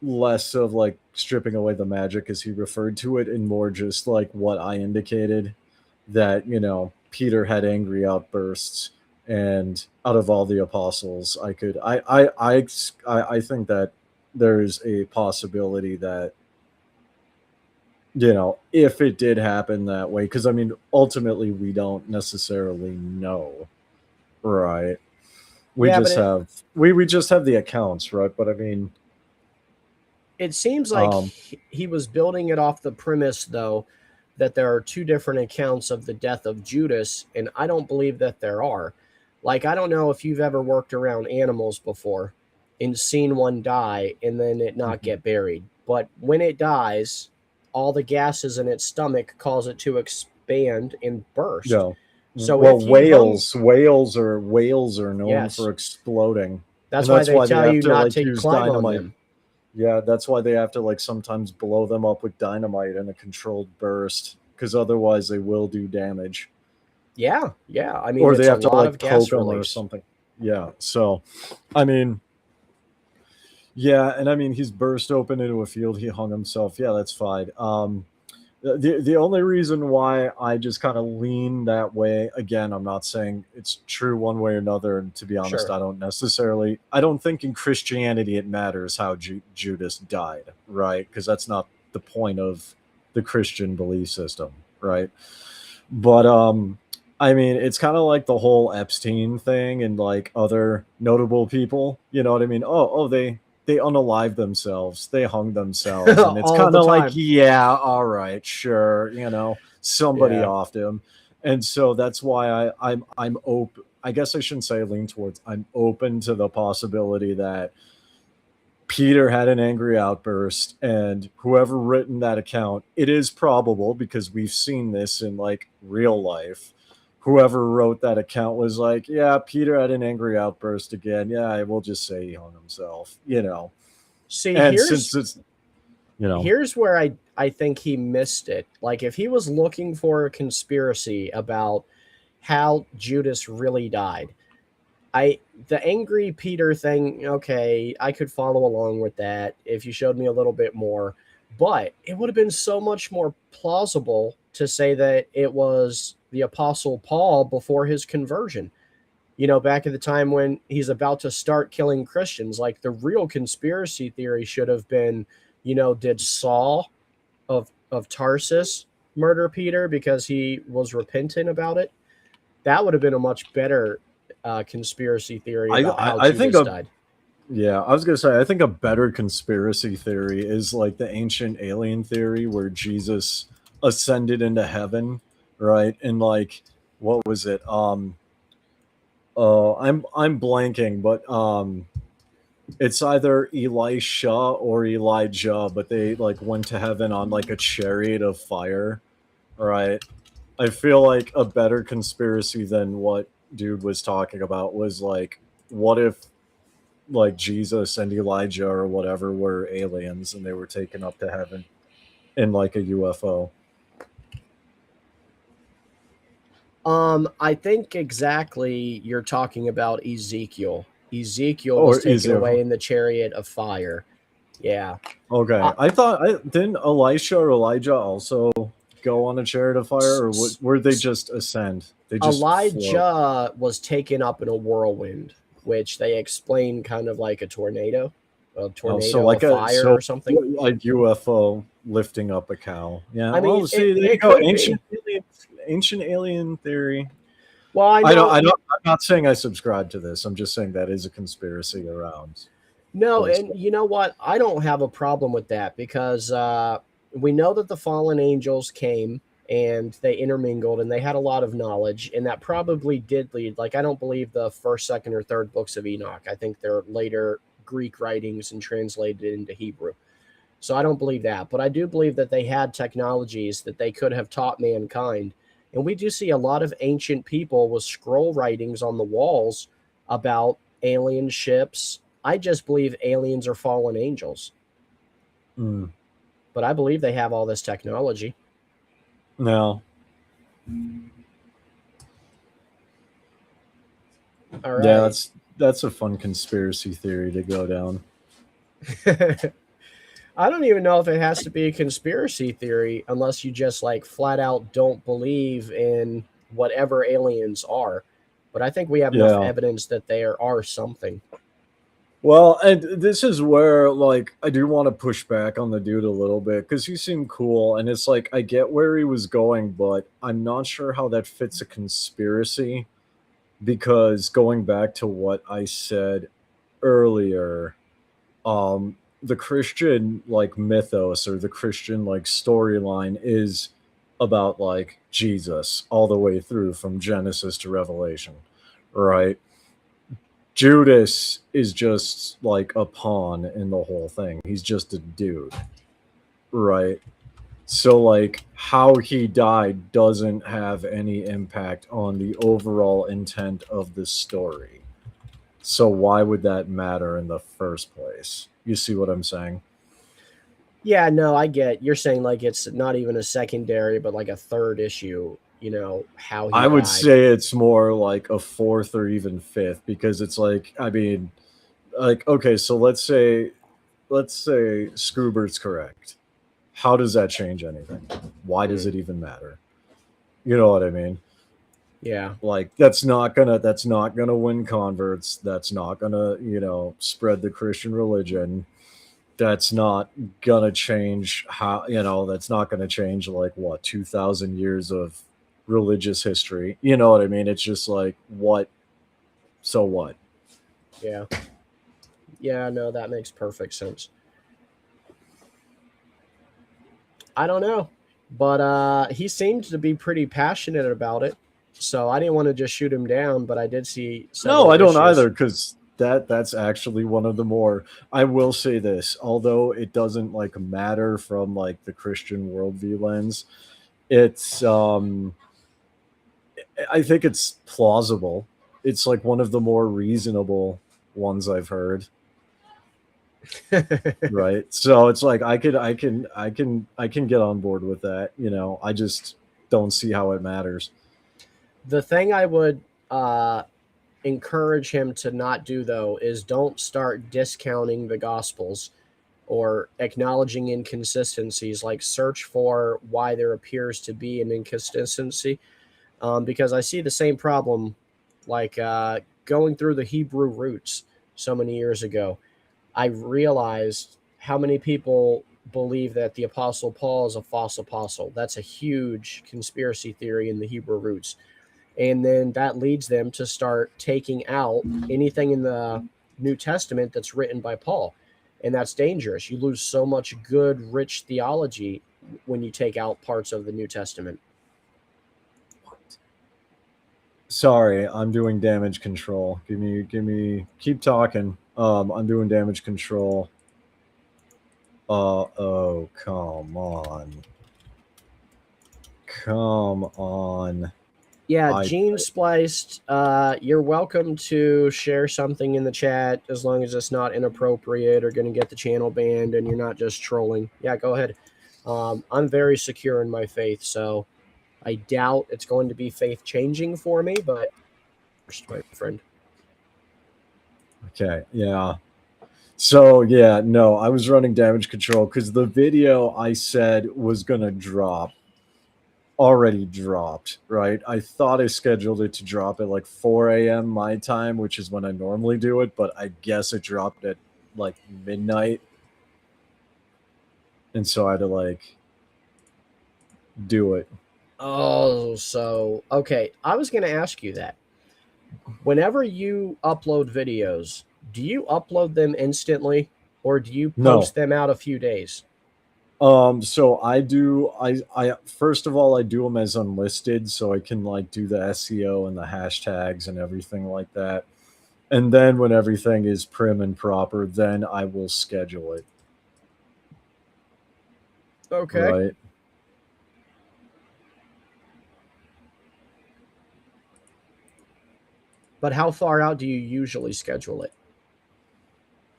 less of like stripping away the magic as he referred to it, and more just like what I indicated, that Peter had angry outbursts, and out of all the apostles, I think that there's a possibility that if it did happen that way, because I mean ultimately we don't necessarily know, right? We just have the accounts, right? But I mean, it seems like he was building it off the premise, though, that there are two different accounts of the death of Judas, and I don't believe that there are. Like, I don't know if you've ever worked around animals before and seen one die and then it not get buried. But when it dies, all the gases in its stomach cause it to expand and burst. Yeah. So well, whales are known for exploding. That's why they tell you not to use climb dynamite. on them. Yeah, that's why they have to like sometimes blow them up with dynamite in a controlled burst, because otherwise they will do damage. Yeah. I mean, or they have to like poke them or something. Yeah. So, I mean, yeah, and I mean he's burst open into a field. He hung himself. Yeah, that's fine. The only reason why I just kind of lean that way, again, I'm not saying it's true one way or another. And to be honest, I don't think in Christianity it matters how Judas died, right? Because that's not the point of the Christian belief system, right? But I mean, it's kind of like the whole Epstein thing and like other notable people. You know what I mean? Oh, they unalive themselves, they hung themselves, and it's kind of like, yeah, all right, sure, somebody offed him. And so that's why I'm open. I guess I shouldn't say lean towards, I'm open to the possibility that Peter had an angry outburst, and whoever written that account, it is probable because we've seen this in like real life, whoever wrote that account was like, yeah, Peter had an angry outburst again. Yeah, I will just say he hung himself, See, And since it's, here's where I think he missed it. Like, if he was looking for a conspiracy about how Judas really died, the angry Peter thing, okay, I could follow along with that if you showed me a little bit more, but it would have been so much more plausible to say that it was the Apostle Paul before his conversion. Back at the time when he's about to start killing Christians. Like, the real conspiracy theory should have been, did Saul of Tarsus murder Peter because he was repentant about it? That would have been a much better conspiracy theory about how I think Judas died. Yeah, I was gonna say I think a better conspiracy theory is like the ancient alien theory where Jesus ascended into heaven, right? And like, what was it? I'm blanking, but it's either Elisha or Elijah, but they like went to heaven on like a chariot of fire, right? I feel like a better conspiracy than what dude was talking about was like, what if like Jesus and Elijah or whatever were aliens and they were taken up to heaven in like a UFO? I think exactly you're talking about Ezekiel. Ezekiel Or was taken Ezekiel. away in the chariot of fire. Yeah. Okay, I thought didn't Elisha or Elijah also go on a chariot of fire, or were they just ascend? They just Elijah was taken up in a whirlwind, which they explain kind of like a tornado so like of fire or something. like UFO lifting up a cow. Yeah, I mean, see, there you go. Ancient alien theory. Well, I know. I'm not saying I subscribe to this. I'm just saying that is a conspiracy around. No, and you know what? I don't have a problem with that because we know that the fallen angels came and they intermingled and they had a lot of knowledge, and that probably did lead. Like, I don't believe the first, second, or third books of Enoch. I think they're later Greek writings and translated into Hebrew. So I don't believe that, but I do believe that they had technologies that they could have taught mankind. And we do see a lot of ancient people with scroll writings on the walls about alien ships. I just believe aliens are fallen angels. But I believe they have all this technology. No. All right. Yeah, that's a fun conspiracy theory to go down. I don't even know if it has to be a conspiracy theory unless you just like flat out don't believe in whatever aliens are. But I think we have enough evidence that there are something. Well, and this is where like I do want to push back on the dude a little bit because he seemed cool, and it's like I get where he was going, but I'm not sure how that fits a conspiracy. Because going back to what I said earlier, the Christian like mythos or the Christian like storyline is about like Jesus all the way through from Genesis to Revelation, right? Judas is just like a pawn in the whole thing. He's just a dude, right? So like how he died doesn't have any impact on the overall intent of the story. So why would that matter in the first place? You see what I'm saying? Yeah, no, I get. You're saying like it's not even a secondary, but like a third issue, how he I would died. say it's more like a fourth or even fifth because it's like, I mean, like, okay, so let's say Scroobert's correct. How does that change anything? Why does it even matter? You know what I mean? Yeah. Like that's not gonna win converts. That's not gonna, spread the Christian religion. That's not gonna change that's not gonna change like what 2,000 years of religious history. You know what I mean? It's just like what so what? Yeah. Yeah, no, that makes perfect sense. I don't know, but he seemed to be pretty passionate about it, so I didn't want to just shoot him down. But I did see. No, I don't either, because that's actually one of the more. I will say this, although it doesn't like matter from like the Christian worldview lens, it's I think it's plausible. It's like one of the more reasonable ones I've heard. Right. So it's like I can get on board with that. You know, I just don't see how it matters. The thing I would encourage him to not do, though, is don't start discounting the Gospels or acknowledging inconsistencies. Like, search for why there appears to be an inconsistency, because I see the same problem, like going through the Hebrew roots so many years ago. I realized how many people believe that the Apostle Paul is a false apostle. That's a huge conspiracy theory in the Hebrew roots. And then that leads them to start taking out anything in the New Testament that's written by Paul. And that's dangerous. You lose so much good, rich theology when you take out parts of the New Testament. Sorry, I'm doing damage control. Keep talking. I'm doing damage control. Oh, come on. Come on. Yeah, Gene Spliced, you're welcome to share something in the chat as long as it's not inappropriate or going to get the channel banned and you're not just trolling. Yeah, go ahead. I'm very secure in my faith, so I doubt it's going to be faith changing for me, but my friend. Okay, yeah. So, yeah, no, I was running damage control because the video I said was going to drop already dropped, right? I thought I scheduled it to drop at like 4 a.m. my time, which is when I normally do it, but I guess it dropped at like midnight. And so I had to like do it. Oh, so, okay. I was going to ask you that. Whenever you upload videos, do you upload them instantly or do you post them out a few days? So I first of all, I do them as unlisted so I can like do the SEO and the hashtags and everything like that. And then when everything is prim and proper, then I will schedule it. Okay. Right. But how far out do you usually schedule it?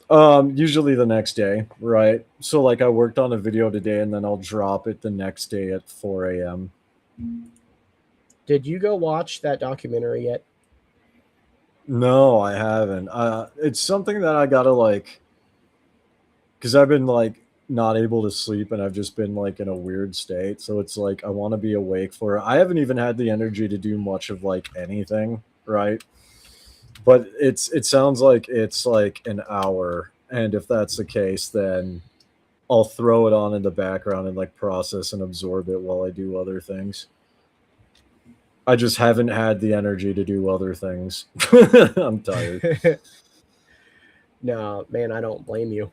Usually the next day, right? So like I worked on a video today and then I'll drop it the next day at 4 a.m. Did you go watch that documentary yet? No, I haven't. It's something that I gotta like, because I've been like not able to sleep and I've just been like in a weird state. So it's like I want to be awake for it. I haven't even had the energy to do much of like anything, right? But it sounds like it's like an hour, and if that's the case, then I'll throw it on in the background and like process and absorb it while I do other things. I just haven't had the energy to do other things. I'm tired. No, man, I don't blame you.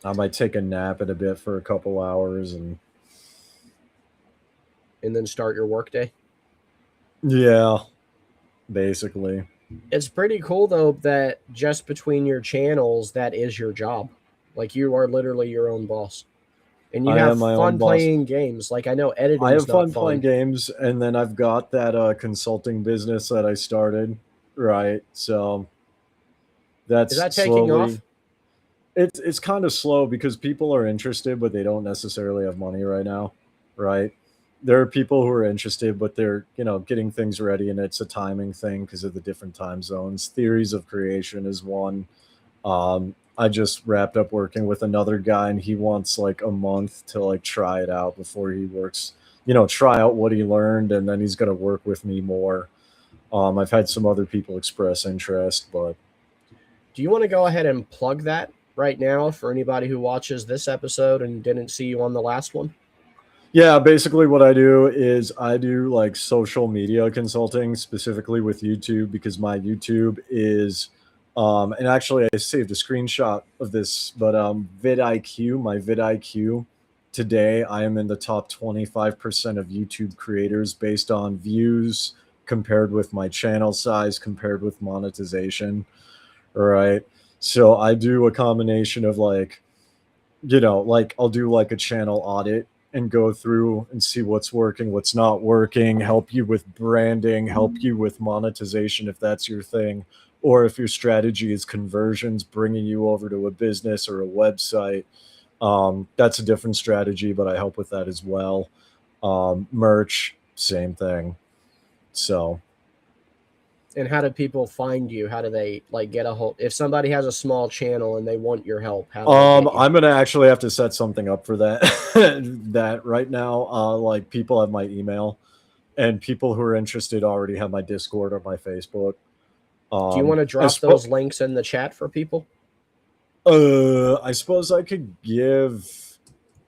I might take a nap in a bit for a couple hours and then start your workday. Yeah, basically. It's pretty cool though that just between your channels, that is your job. Like you are literally your own boss, and you have fun playing games. Like I know editing. I have fun playing games, and then I've got that consulting business that I started. Right, so that's is that taking off? It's kind of slow because people are interested, but they don't necessarily have money right now. Right. There are people who are interested, but they're, getting things ready, and it's a timing thing because of the different time zones. Theories of creation is one. I just wrapped up working with another guy, and he wants like a month to like try it out before he works, try out what he learned, and then he's going to work with me more. I've had some other people express interest, but. Do you want to go ahead and plug that right now for anybody who watches this episode and didn't see you on the last one? Yeah, basically what I do is I do like social media consulting, specifically with YouTube, because my YouTube is, and actually I saved a screenshot of this, but vidIQ, my vidIQ, today I am in the top 25% of YouTube creators based on views compared with my channel size, compared with monetization, right? So I do a combination of like, like I'll do like a channel audit, and go through and see what's working, what's not working, help you with branding, help you with monetization if that's your thing, or if your strategy is conversions, bringing you over to a business or a website. That's a different strategy, but I help with that as well. Merch, same thing. So. And how do people find you? How do they like get a hold? If somebody has a small channel and they want your help, how do they get you? I'm gonna actually have to set something up for that. That right now, like people have my email, and people who are interested already have my Discord or my Facebook. Do you want to drop those links in the chat for people? I suppose I could give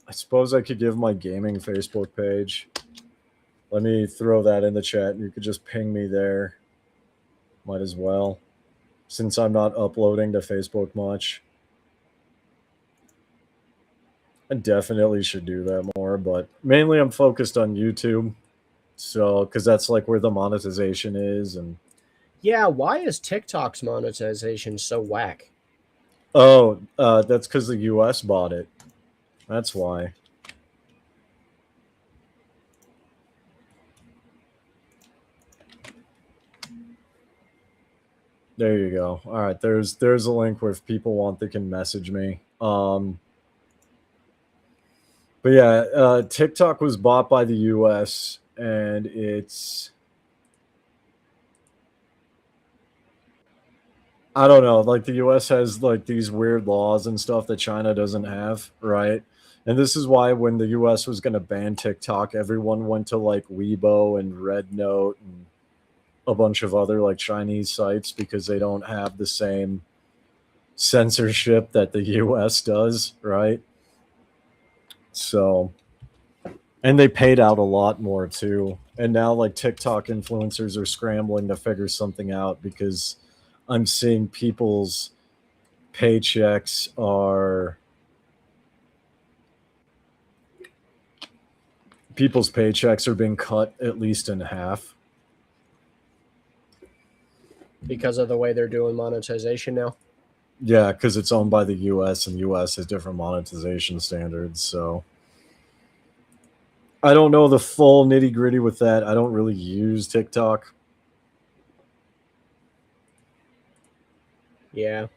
my gaming Facebook page. Let me throw that in the chat, and you could just ping me there. Might as well, since I'm not uploading to Facebook much. I definitely should do that more, but mainly I'm focused on YouTube. So, because that's like where the monetization is. And yeah, why is TikTok's monetization so whack? Oh, that's because the US bought it. That's why. There you go. All right, there's a link where if people want, they can message me. But yeah, TikTok was bought by the US, and it's, I don't know, like the US has like these weird laws and stuff that China doesn't have, right? And this is why when the US was going to ban TikTok, everyone went to like Weibo and Red Note and a bunch of other like Chinese sites, because they don't have the same censorship that the US does, right? So, and they paid out a lot more too. And now like TikTok influencers are scrambling to figure something out, because I'm seeing people's paychecks are being cut at least in half. Because of the way they're doing monetization now? Yeah, because it's owned by the US, and US has different monetization standards. So I don't know the full nitty gritty with that. I don't really use TikTok. Yeah,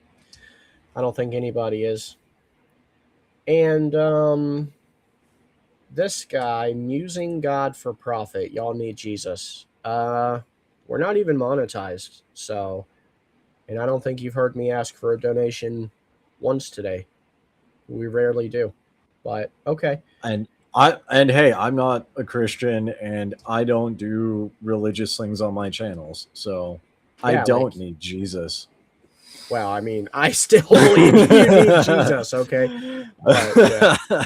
I don't think anybody is. And this guy, musing God for profit. Y'all need Jesus. We're not even monetized, so, and I don't think you've heard me ask for a donation once today. We rarely do, but okay. And hey, I'm not a Christian, and I don't do religious things on my channels, so Yeah, I don't need Jesus. Well, I mean, I still believe you need Jesus, okay? But, yeah.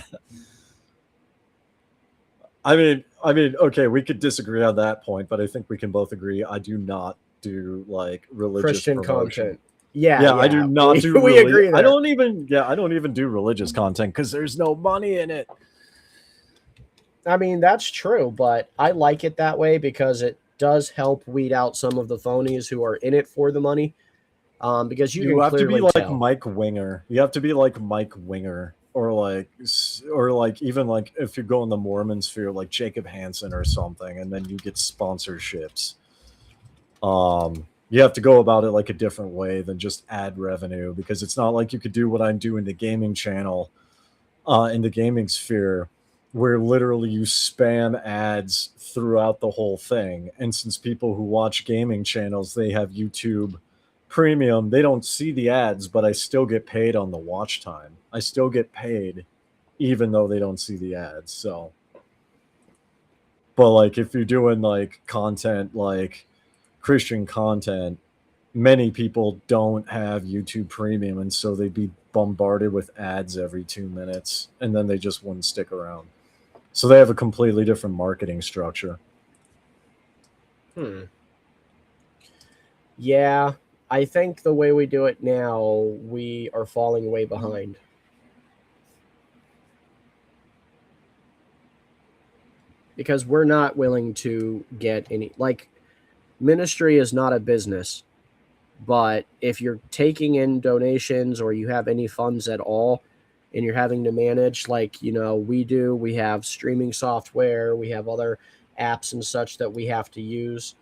I mean, okay, we could disagree on that point, but I think we can both agree I do not do like religious Christian promotion. content. Yeah, I do not do. We agree there. I don't even do religious content because there's no money in it. I mean, that's true, but I like it that way because it does help weed out some of the phonies who are in it for the money. Because you have to be like tell. Mike Winger. You have to be like Mike Winger, or like even like if you go in the Mormon sphere, like Jacob Hansen or something, and then you get sponsorships. You have to go about it like a different way than just ad revenue, because it's not like you could do what I'm doing the gaming channel, in the gaming sphere, where literally you spam ads throughout the whole thing. And since people who watch gaming channels, they have YouTube Premium, they don't see the ads, but I still get paid on the watch time. I still get paid even though they don't see the ads. So, but like if you're doing like content, like Christian content, many people don't have YouTube Premium, and so they'd be bombarded with ads every 2 minutes, and then they just wouldn't stick around. So they have a completely different marketing structure. Yeah, I think the way we do it now, we are falling way behind. Because we're not willing to get any, like, ministry is not a business. But if you're taking in donations or you have any funds at all, and you're having to manage, like, you know, we have streaming software, we have other apps and such that we have to use.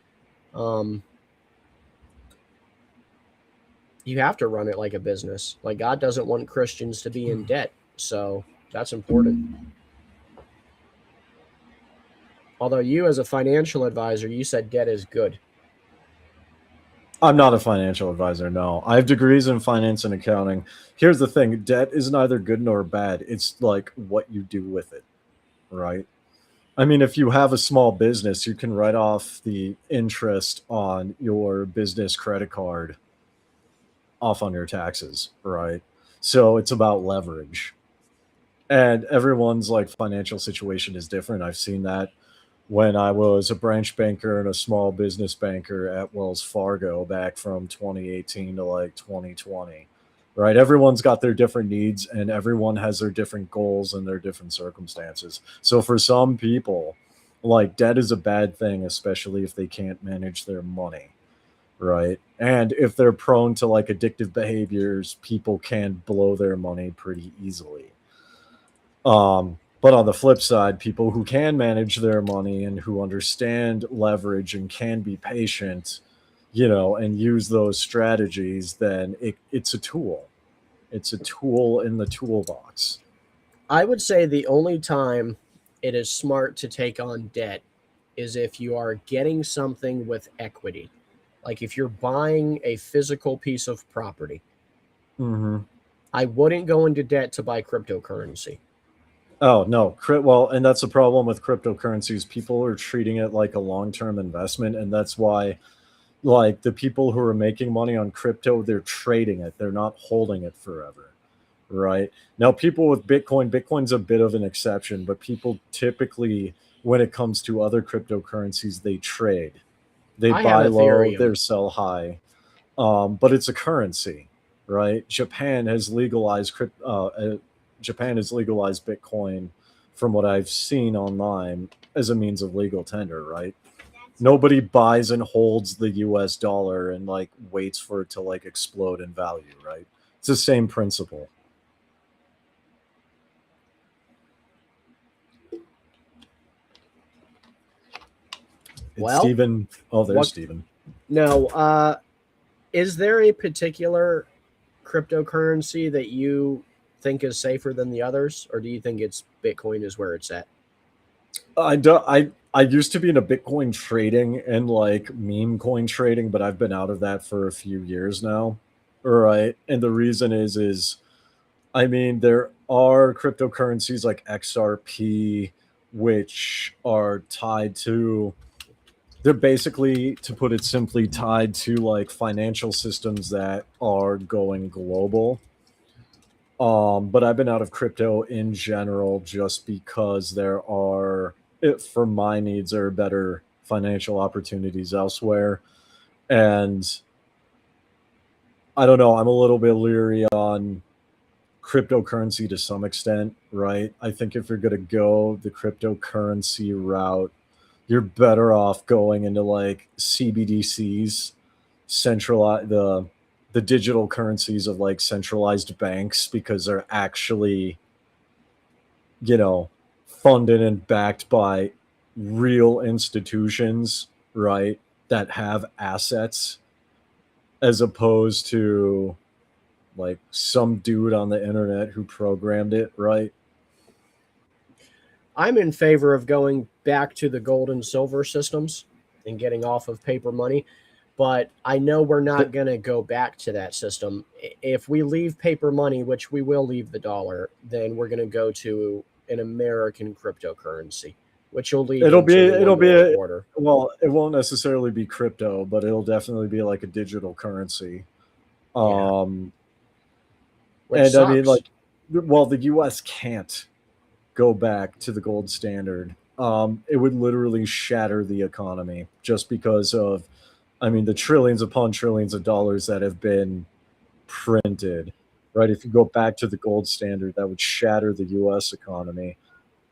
You have to run it like a business. Like, God doesn't want Christians to be in debt, so that's important. Although you, as a financial advisor, you said debt is good. I'm not a financial advisor, no. I have degrees in finance and accounting. Here's the thing, debt is neither good nor bad. It's like what you do with it, right? I mean, if you have a small business, you can write off the interest on your business credit card off on your taxes, right? So it's about leverage. And everyone's like financial situation is different. I've seen that when I was a branch banker and a small business banker at Wells Fargo back from 2018 to like 2020. Right? Everyone's got their different needs and everyone has their different goals and their different circumstances. So for some people, like debt is a bad thing, especially if they can't manage their money. Right? And if they're prone to like addictive behaviors, people can blow their money pretty easily. But on the flip side, people who can manage their money and who understand leverage and can be patient, you know, and use those strategies, then it's a tool. It's a tool in the toolbox. I would say the only time it is smart to take on debt is if you are getting something with equity. Like if you're buying a physical piece of property. Mm-hmm. I wouldn't go into debt to buy cryptocurrency. Oh, no. Well, and that's the problem with cryptocurrencies. People are treating it like a long-term investment, and that's why, like, the people who are making money on crypto, they're trading it. They're not holding it forever, right? Now, people with Bitcoin's a bit of an exception, but people typically, when it comes to other cryptocurrencies, they trade. They I have buy low, Ethereum. they sell high. But it's a currency, right? Japan has legalized Bitcoin, from what I've seen online, as a means of legal tender, right? Nobody buys and holds the US dollar and like waits for it to like explode in value, right? It's the same principle. Well, Stephen. Oh, there's what- Stephen. No, is there a particular cryptocurrency that you think is safer than the others, or do you think it's Bitcoin is where it's at? I used to be into Bitcoin trading and like meme coin trading, but I've been out of that for a few years now. Right. And the reason is I mean, there are cryptocurrencies like XRP, which are tied to, they're basically, to put it simply, tied to like financial systems that are going global. But I've been out of crypto in general just because there are, for my needs, there are better financial opportunities elsewhere. And I don't know, I'm a little bit leery on cryptocurrency to some extent, right? I think if you're going to go the cryptocurrency route, you're better off going into like CBDCs, centralized the digital currencies of like centralized banks, because they're actually, you know, funded and backed by real institutions, right? That have assets, as opposed to like some dude on the internet who programmed it, right? I'm in favor of going back to the gold and silver systems and getting off of paper money, but I know we're not going to go back to that system. If we leave paper money, which we will leave the dollar, then we're going to go to an American cryptocurrency, which will lead It'll be a order. Well, it won't necessarily be crypto, but it'll definitely be like a digital currency. Yeah. And Sucks. I mean, like, well, the US can't go back to the gold standard. It would literally shatter the economy just because of, I mean, the trillions upon trillions of dollars that have been printed, right? If you go back to the gold standard, that would shatter the US economy.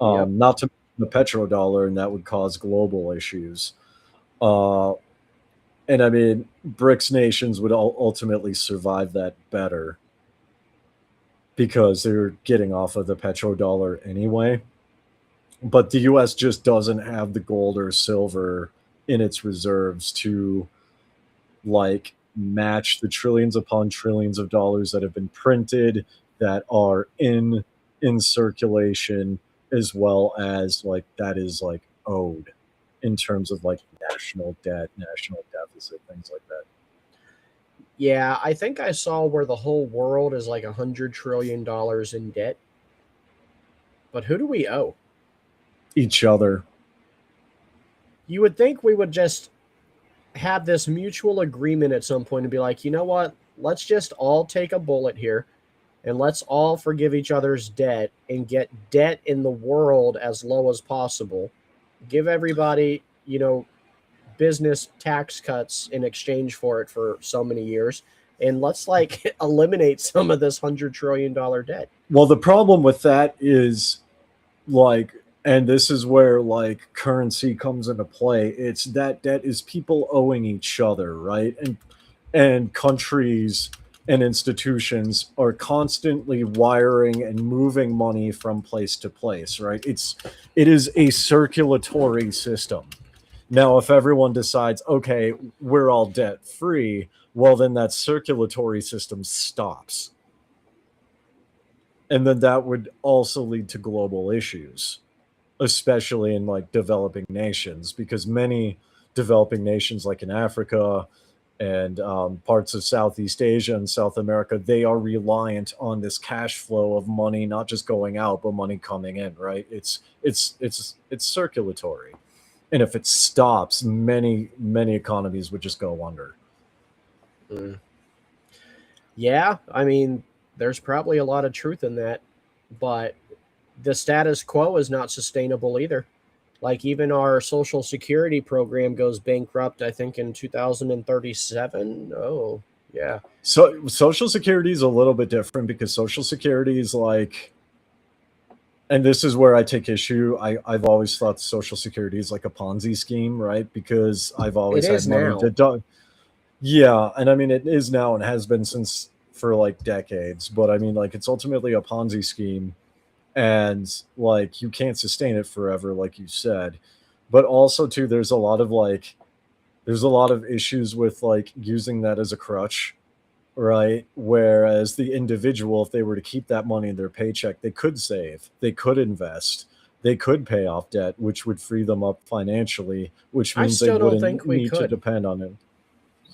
Yep. Not to the petrodollar, and that would cause global issues. And I mean, BRICS nations would ultimately survive that better. because they're getting off of the petrodollar anyway. But the US just doesn't have the gold or silver in its reserves to like match the trillions upon trillions of dollars that have been printed, that are in circulation, as well as like that is like owed in terms of like national debt, national deficit, things like that. Yeah, I think I saw where the whole world is like $100 trillion in debt. But who do we owe? Each other. You would think we would just have this mutual agreement at some point and be like, you know what? Let's just all take a bullet here and let's all forgive each other's debt and get debt in the world as low as possible. Give everybody, business tax cuts in exchange for it for so many years. And let's like eliminate some of this $100 trillion debt. Well, the problem with that is like, and this is where like currency comes into play. It's that debt is people owing each other, right? And countries and institutions are constantly wiring and moving money from place to place, right? It is a circulatory system. Now, if everyone decides, okay, we're all debt free, well, then that circulatory system stops. And then that would also lead to global issues, especially in like developing nations, because many developing nations like in Africa and parts of Southeast Asia and South America, they are reliant on this cash flow of money, not just going out, but money coming in, right? It's circulatory. And if it stops, many economies would just go under. Yeah, I mean, there's probably a lot of truth in that, but the status quo is not sustainable either. Like even our Social Security program goes bankrupt, I think, in 2037. Oh, yeah. So Social Security is a little bit different because Social Security is like, and this is where I take issue. I've always thought Social Security is like a Ponzi scheme, right? Because I've always It had is money now. to do. Yeah, and I mean it is now and has been since for like decades. But I mean, like it's ultimately a Ponzi scheme, and like you can't sustain it forever, like you said. But also too, there's a lot of issues with like using that as a crutch, right? Whereas the individual, if they were to keep that money in their paycheck, they could save, they could invest, they could pay off debt, which would free them up financially, which means they wouldn't need to depend on it.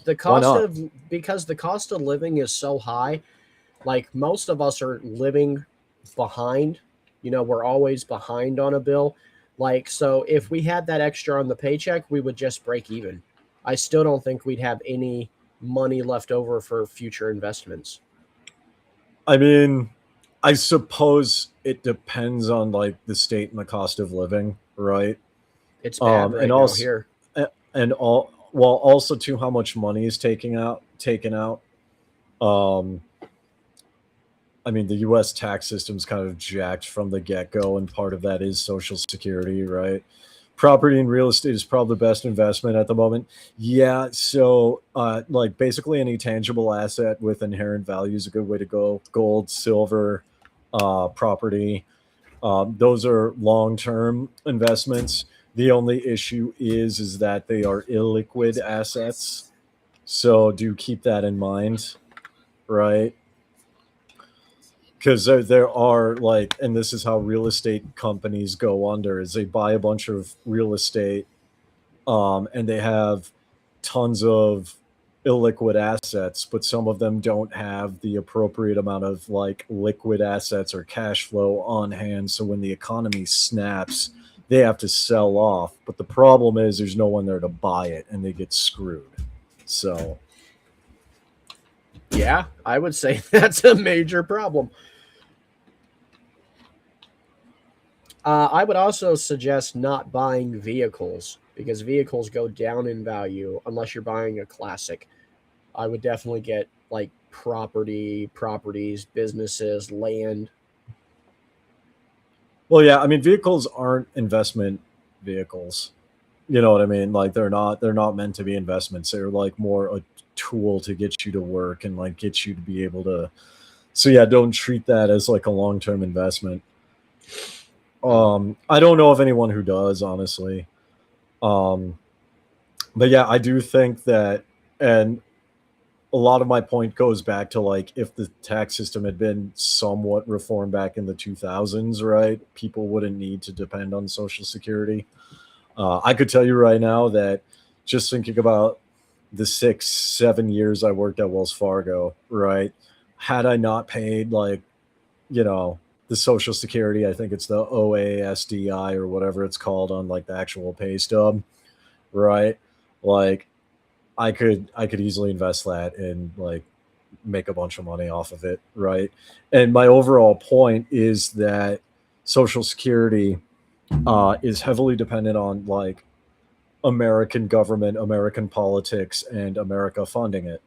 Because the cost of living is so high, like most of us are living behind, we're always behind on a bill. Like, so if we had that extra on the paycheck, we would just break even. I still don't think we'd have any money left over for future investments. I mean, I suppose it depends on like the state and the cost of living, right? It's bad right now here. And also too, how much money is taken out. I mean, the U.S. tax system's kind of jacked from the get-go, and part of that is Social Security, right? Property and real estate is probably the best investment at the moment. Yeah, so like basically any tangible asset with inherent value is a good way to go. Gold, silver, property. Those are long-term investments. The only issue is that they are illiquid assets. So do keep that in mind, right? Because there are like, and this is how real estate companies go under, is they buy a bunch of real estate and they have tons of illiquid assets, but some of them don't have the appropriate amount of like liquid assets or cash flow on hand. So when the economy snaps, they have to sell off. But the problem is there's no one there to buy it and they get screwed. So yeah, I would say that's a major problem. I would also suggest not buying vehicles because vehicles go down in value unless you're buying a classic. I would definitely get like properties, businesses, land. Well, yeah, I mean, vehicles aren't investment vehicles. You know what I mean? Like they're not meant to be investments. They're like more a tool to get you to work and like get you to be able to So yeah, don't treat that as like a long-term investment. I don't know of anyone who does, honestly. Um, but yeah, I do think that, and a lot of my point goes back to like if the tax system had been somewhat reformed back in the 2000s, right? People wouldn't need to depend on Social Security. I could tell you right now that just thinking about the 6, 7 years I worked at Wells Fargo, right? Had I not paid like, you know, the Social Security, I think it's the OASDI or whatever it's called on like the actual pay stub, right? Like I could easily invest that and like make a bunch of money off of it, right? And my overall point is that Social Security is heavily dependent on like American government, American politics, and America funding it,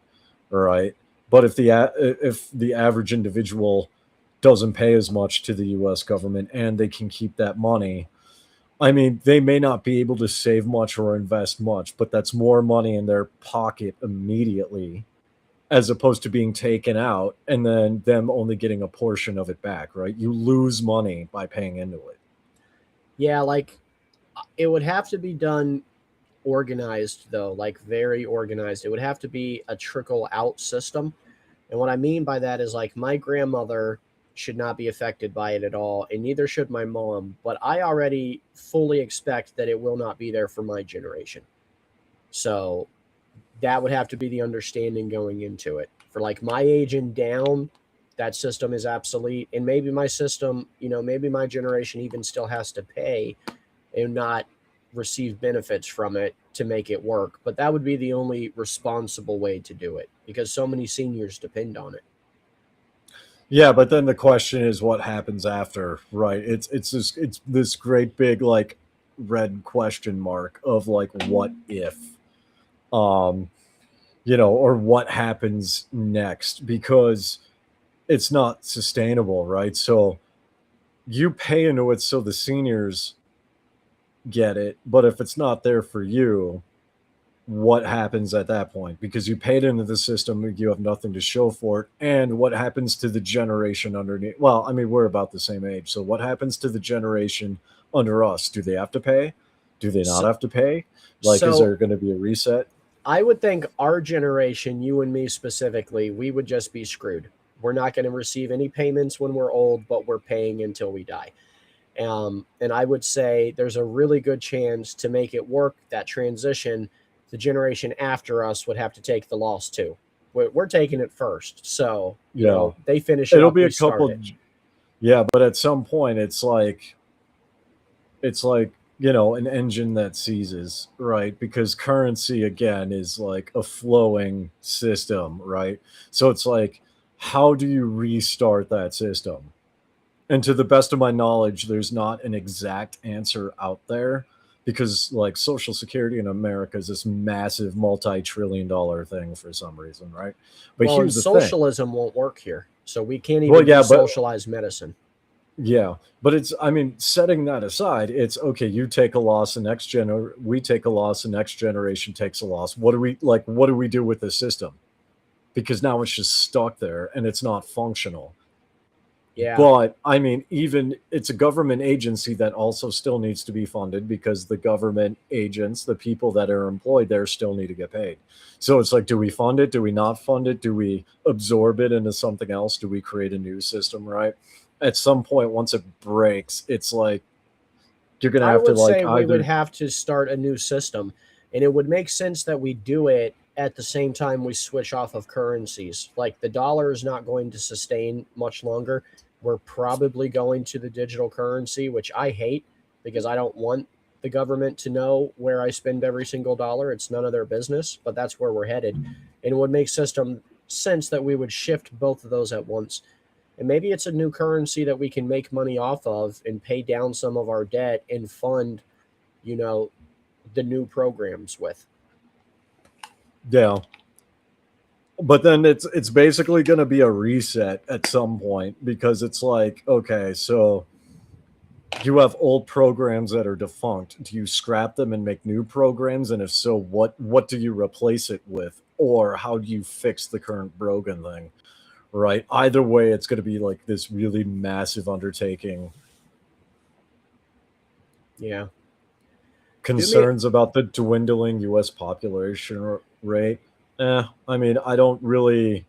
right? But if the average individual doesn't pay as much to the U.S. government and they can keep that money, I mean, they may not be able to save much or invest much, but that's more money in their pocket immediately as opposed to being taken out and then them only getting a portion of it back, right? You lose money by paying into it. Yeah, like it would have to be done organized though, like very organized. It would have to be a trickle out system. And what I mean by that is like my grandmother should not be affected by it at all, and neither should my mom. But I already fully expect that it will not be there for my generation. So that would have to be the understanding going into it. For like my age and down, that system is obsolete. And maybe my system, maybe my generation even still has to pay and not receive benefits from it to make it work. But that would be the only responsible way to do it because so many seniors depend on it. Yeah, but then the question is what happens after, right? It's this great big like red question mark of like what if, um, or what happens next because it's not sustainable, right? So you pay into it so the seniors get it, but if it's not there for you, what happens at that point? Because you paid into the system, you have nothing to show for it. And what happens to the generation underneath? Well, I mean, we're about the same age. So what happens to the generation under us? Do they have to pay? Do they not So, have to pay? Like, is so there going to be a reset? I would think our generation, you and me specifically, we would just be screwed. We're not going to receive any payments when we're old, but we're paying until we die. And I would say there's a really good chance to make it work, that transition, the generation after us would have to take the loss too. We're taking it first. So, Yeah. they finish it It'll up, be we a start couple. it. Yeah, but at some point, it's like an engine that seizes, right? Because currency again is like a flowing system, right? So it's like, how do you restart that system? And to the best of my knowledge, there's not an exact answer out there because like Social Security in America is this massive multi-trillion-dollar thing for some reason, right? But Well, and here's the thing. socialism won't work here. So we can't Well, even do yeah, but socialized medicine. yeah, but I mean, setting that aside, it's okay. You take a loss, we take a loss, the next generation takes a loss. What do we do with the system? Because now it's just stuck there and it's not functional. Yeah. But I mean, even it's a government agency that also still needs to be funded because the government agents, the people that are employed there, still need to get paid. So it's like, do we fund it? Do we not fund it? Do we absorb it into something else? Do we create a new system, right? At some point, once it breaks, it's like you're gonna I have to would like say we would either. have to start a new system, and it would make sense that we do it at the same time we switch off of currencies. Like the dollar is not going to sustain much longer. We're probably going to the digital currency, which I hate because I don't want the government to know where I spend every single dollar. It's none of their business, but that's where we're headed. And it would make system sense that we would shift both of those at once. And maybe it's a new currency that we can make money off of and pay down some of our debt and fund, you know, the new programs with. Yeah, but then it's basically gonna be a reset at some point because it's like, okay, so you have old programs that are defunct. Do you scrap them and make new programs? And if so, what do you replace it with? Or how do you fix the current broken thing? right? Either way, it's going to be like this really massive undertaking. Yeah. Concerns about the dwindling U.S. population rate. I mean, I don't really.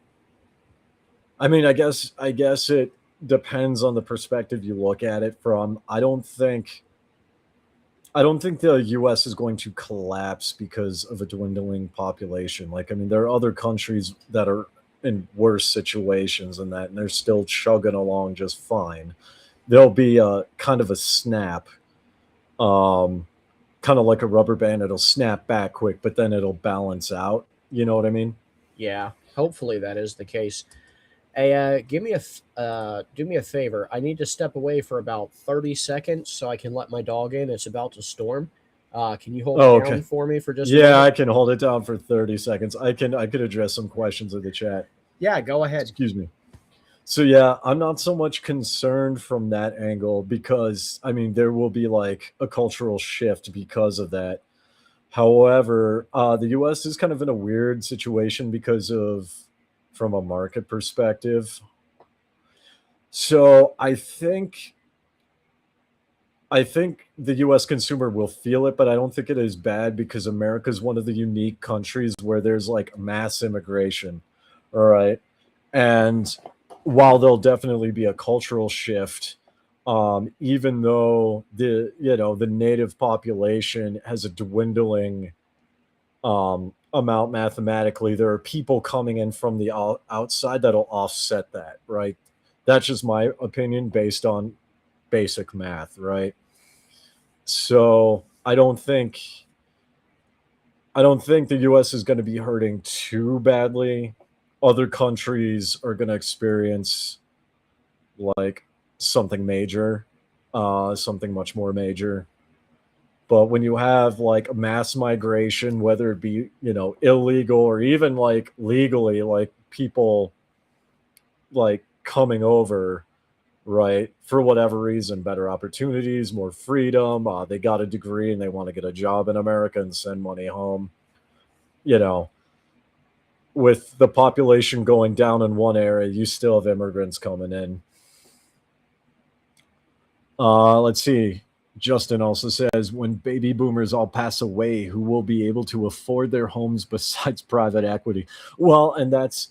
I mean, I guess it depends on the perspective you look at it from. I don't think the U.S. is going to collapse because of a dwindling population. Like, I mean, there are other countries that are in worse situations than that, and they're still chugging along just fine. There'll be a kind of a snap, kind of like a rubber band. It'll snap back quick, but then it'll balance out. You know what I mean? Yeah. Hopefully that is the case. Hey, do me a favor. I need to step away for about 30 seconds so I can let my dog in. It's about to storm. Can you hold Oh, it okay. down for me for just a Yeah, I moment? can hold it down for 30 seconds. I could address some questions in the chat. Yeah, go ahead. Excuse me. So yeah, I'm not so much concerned from that angle because I mean there will be like a cultural shift because of that. However, the U.S. is kind of in a weird situation because of from a market perspective. So I think the US consumer will feel it, but I don't think it is bad because America is one of the unique countries where there's like mass immigration. All right. And while there'll definitely be a cultural shift, even though the native population has a dwindling amount mathematically, there are people coming in from the outside that'll offset that, right? That's just my opinion based on basic math, right? So I don't think the US is going to be hurting too badly. Other countries are going to experience like something major, something much more major. But when you have like mass migration, whether it be, illegal or even like legally, like people like coming over, right, for whatever reason, better opportunities, more freedom, they got a degree and they want to get a job in America and send money home, you know, with the population going down in one area, you still have immigrants coming in. Let's see. Justin also says, when baby boomers all pass away, who will be able to afford their homes besides private equity? Well, and that's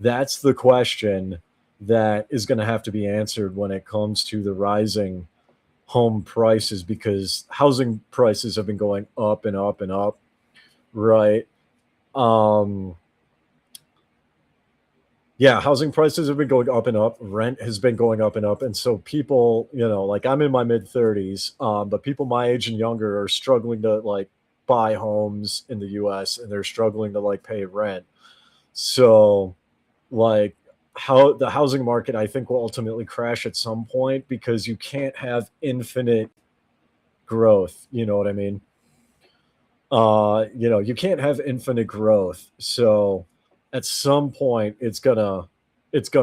the question that is going to have to be answered when it comes to the rising home prices, because housing prices have been going up and up and up, right? Yeah, housing prices have been going up and up. Rent has been going up and up. And so people, like I'm in my mid 30s, but people my age and younger are struggling to like buy homes in the US and they're struggling to like pay rent. So like how the housing market, I think, will ultimately crash at some point because you can't have infinite growth. You know what I mean? You can't have infinite growth. So at some point it's gonna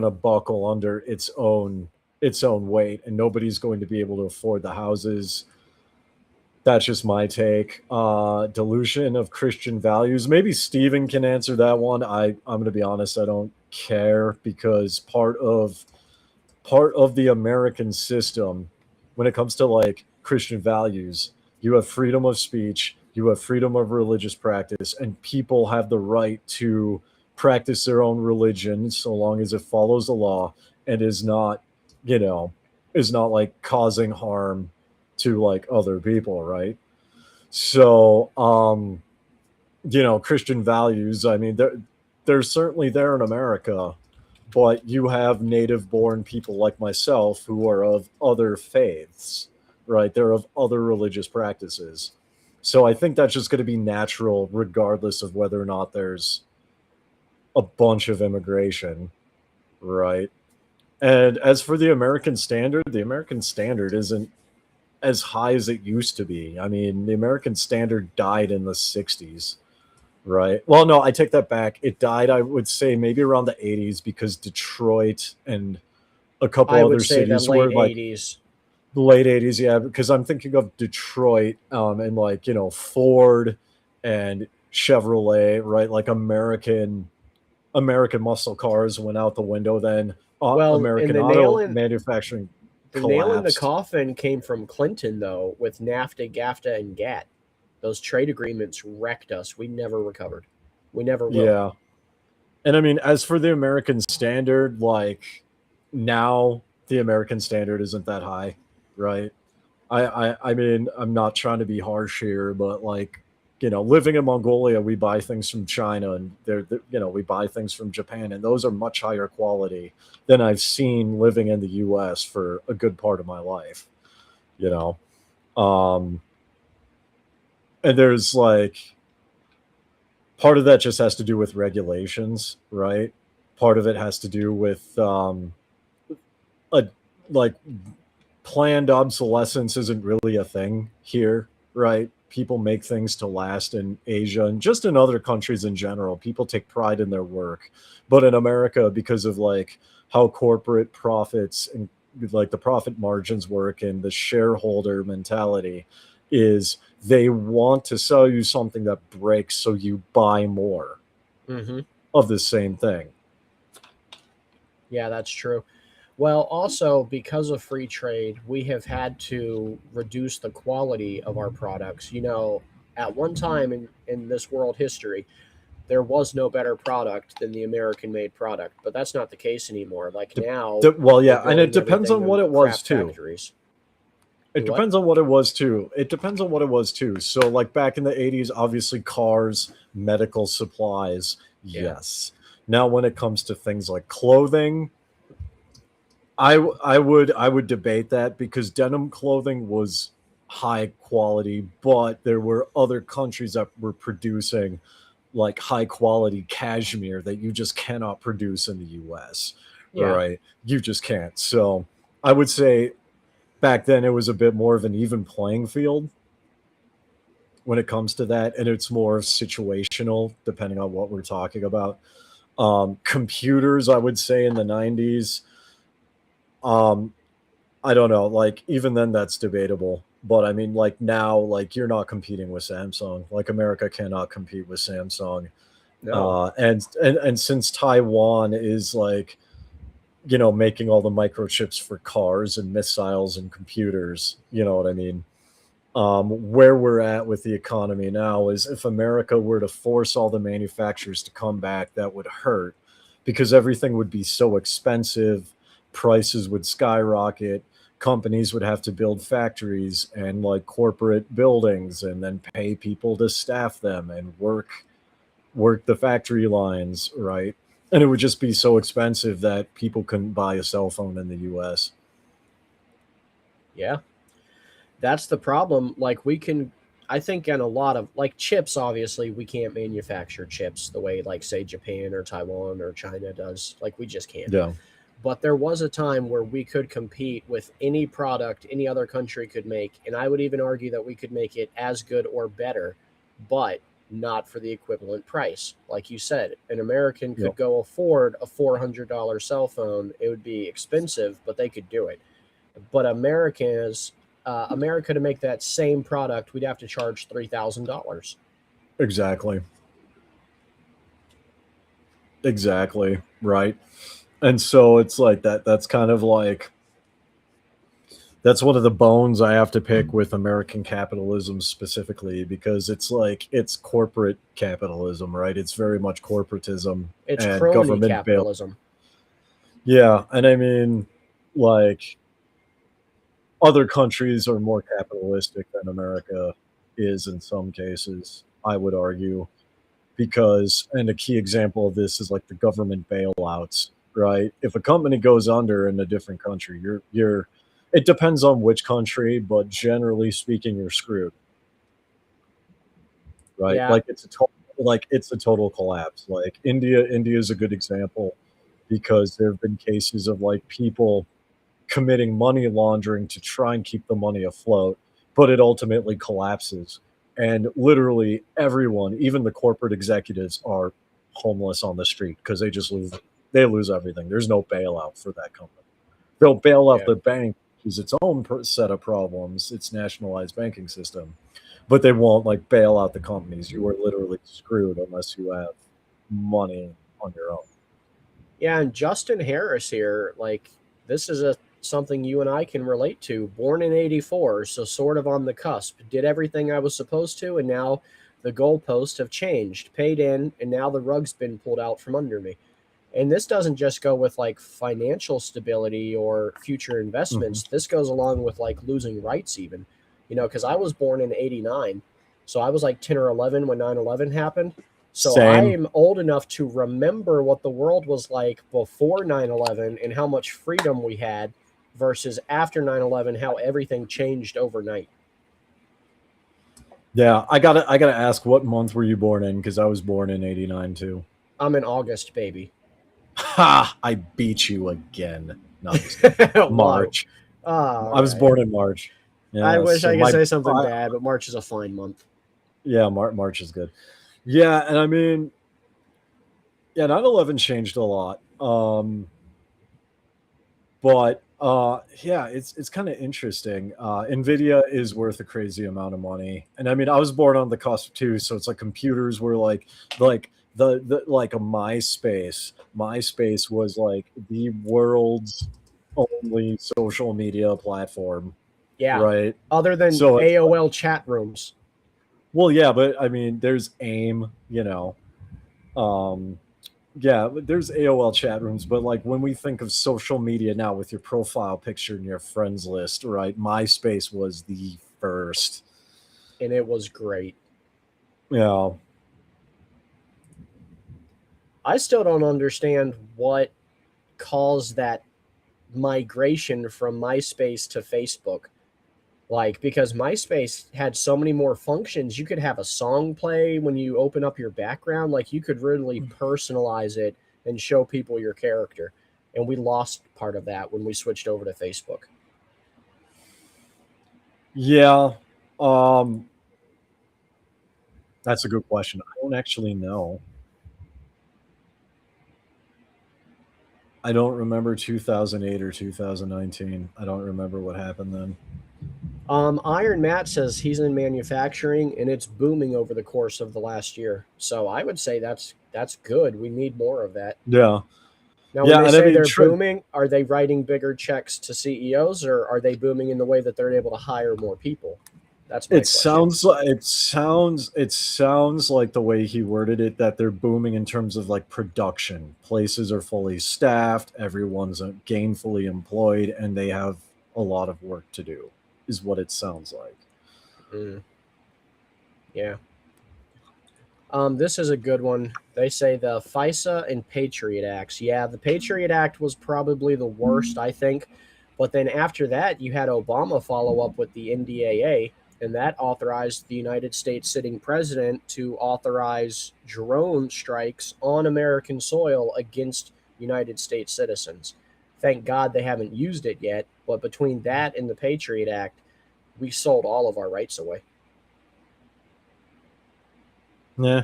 buckle under its own weight and nobody's going to be able to afford the houses. That's just my take. Dilution of Christian values. Maybe Steven can answer that one. I'm gonna be honest, I don't care, because part of the American system when it comes to like Christian values, you have freedom of speech, you have freedom of religious practice, and people have the right to practice their own religion so long as it follows the law and is not like causing harm to like other people, right? So Christian values, I mean, they're certainly there in America, but you have native born people like myself who are of other faiths, right? They're of other religious practices. So I think that's just going to be natural regardless of whether or not there's a bunch of immigration, right? And as for the American standard isn't as high as it used to be. I mean, the American standard died in the 60s, right? Well, no, I take that back. It died, I would say, maybe around the 80s because Detroit and a couple I other would say the cities were late like 80s. the late 80s, yeah, because I'm thinking of Detroit and like, Ford and Chevrolet, right? Like American American muscle cars went out the window, then Well, American and the auto nail in manufacturing the nail in the collapsed. coffin came from Clinton, though, with NAFTA, GAFTA, and GATT. Those trade agreements wrecked us. We never recovered. We never will. Yeah. And I mean, as for the American standard, like now the American standard isn't that high, right? I mean, I'm not trying to be harsh here, but like, living in Mongolia, we buy things from China, and we buy things from Japan, and those are much higher quality than I've seen living in the U.S. for a good part of my life, you know. And there's like, part of that just has to do with regulations, right? Part of it has to do with like planned obsolescence isn't really a thing here, right? People make things to last in Asia and just in other countries in general. People take pride in their work. But in America, because of like how corporate profits and like the profit margins work and the shareholder mentality is, they want to sell you something that breaks so you buy more of the same thing. Yeah, that's true. Well, also because of free trade, we have had to reduce the quality of our products. At one time in this world history, there was no better product than the American made product, but that's not the case anymore. Like now, Well, yeah, we're and it building depends on everything what in it was crap too. factories. It Do what? depends on what it was too. It depends on what it was too. So, like back in the 80s, obviously cars, medical supplies, Yeah. yes. Now, when it comes to things like clothing, I would debate that, because denim clothing was high quality, but there were other countries that were producing like high quality cashmere that you just cannot produce in the US. Yeah. Right? You just can't. So, I would say back then it was a bit more of an even playing field when it comes to that, and it's more situational depending on what we're talking about. Computers, I would say in the 90s, I don't know, like even then that's debatable, but I mean, like now, like you're not competing with Samsung. Like America cannot compete with Samsung. No. And since Taiwan is like, making all the microchips for cars and missiles and computers, you know what I mean? Where we're at with the economy now is, if America were to force all the manufacturers to come back, that would hurt, because everything would be so expensive, prices would skyrocket, companies would have to build factories and like corporate buildings and then pay people to staff them and work the factory lines, right? And it would just be so expensive that people couldn't buy a cell phone in the US. Yeah. That's the problem. Like I think in a lot of like chips, obviously we can't manufacture chips the way like say Japan or Taiwan or China does. Like we just can't. Yeah. But there was a time where we could compete with any product any other country could make, and I would even argue that we could make it as good or better, but not for the equivalent price. Like you said, an American could Yep. go afford a $400 cell phone. It would be expensive, but they could do it. But America to make that same product, we'd have to charge $3,000. Exactly. Exactly. Right. And so it's like that's kind of like, that's one of the bones I have to pick with American capitalism specifically, because it's like, it's corporate capitalism, right? It's very much corporatism It's and crony government bail. capitalism. Yeah, and I mean, like, other countries are more capitalistic than America is in some cases, I would argue, because, and a key example of this is like the government bailouts, right? If a company goes under in a different country, you're it depends on which country, but generally speaking, you're screwed, right? Yeah. Like it's a total collapse. Like India is a good example, because there have been cases of like people committing money laundering to try and keep the money afloat, but it ultimately collapses. And literally everyone, even the corporate executives, are homeless on the street because they lose everything. There's no bailout for that company. They'll bail out Yeah. the bank, which is its own set of problems, its nationalized banking system, but they won't like bail out the companies. You are literally screwed unless you have money on your own. Yeah, and Justin Harris here, like, this is something you and I can relate to. Born in 84, so sort of on the cusp. Did everything I was supposed to, and now the goalposts have changed. Paid in, and now the rug's been pulled out from under me. And this doesn't just go with like financial stability or future investments. This goes along with like losing rights even. You know, because I was born in 89. So I was like 10 or 11 when 9/11 happened. So Same. I'm old enough to remember what the world was like before 9/11 and how much freedom we had versus after 9/11, how everything changed overnight. Yeah, I gotta ask, what month were you born in? Because I was born in 89 too. I'm an August baby. Ha! I beat you again. No, I'm just kidding. March. I was born in March. Yeah, I wish so I could say something bad, but March is a fine month. Yeah, March is good. Yeah, and I mean, yeah, 9/11 changed a lot. But yeah, it's kind of interesting. Nvidia is worth a crazy amount of money, and I mean, I was born on the cusp too, so it's like computers were like the like a MySpace. MySpace was like the world's only social media platform. Yeah, right. Other than So AOL chat rooms. Well, yeah, but I mean, there's AIM, you know. Yeah, there's AOL chat rooms, but like when we think of social media now with your profile picture and your friends list, right? MySpace was the first. And it was great. Yeah. I still don't understand what caused that migration from MySpace to Facebook. Like, because MySpace had so many more functions. You could have a song play when you open up your background. Like, you could really personalize it and show people your character. And we lost part of that when we switched over to Facebook. Yeah. That's a good question. I don't actually know. I don't remember 2008 or 2019. I don't remember what happened then. Iron Matt says he's in manufacturing and it's booming over the course of the last year. So I would say that's good. We need more of that. Yeah. Now, when they say they're booming, are they writing bigger checks to CEOs, or are they booming in the way that they're able to hire more people? That's my question. It sounds like the way he worded it, that they're booming in terms of like production. Places are fully staffed, everyone's gainfully employed, and they have a lot of work to do, is what it sounds like. Yeah. This is a good one. They say the FISA and Patriot Acts. Yeah, the Patriot Act was probably the worst, I think. But then after that, you had Obama follow up with the NDAA, and that authorized the United States sitting president to authorize drone strikes on American soil against United States citizens. Thank God they haven't used it yet, but between that and the Patriot Act, we sold all of our rights away. Yeah.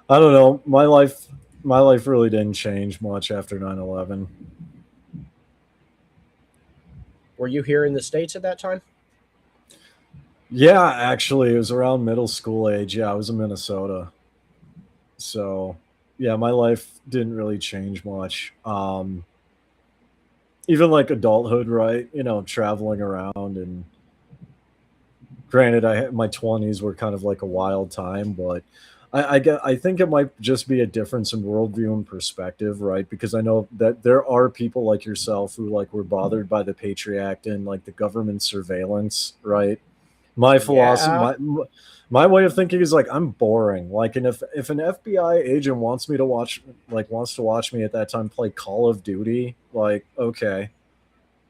I don't know. My life really didn't change much after 9/11. Were you here in the States at that time? Yeah, actually, it was around middle school age. Yeah, I was in Minnesota. So, yeah, my life didn't really change much. Even like adulthood, right? You know, traveling around, and granted, my 20s were kind of like a wild time, but I think it might just be a difference in worldview and perspective, right? Because I know that there are people like yourself who like were bothered by the Patriot Act and like the government surveillance, right? My philosophy, my way of thinking is like, I'm boring. Like, and if an FBI agent wants to watch me at that time play Call of Duty, like, okay,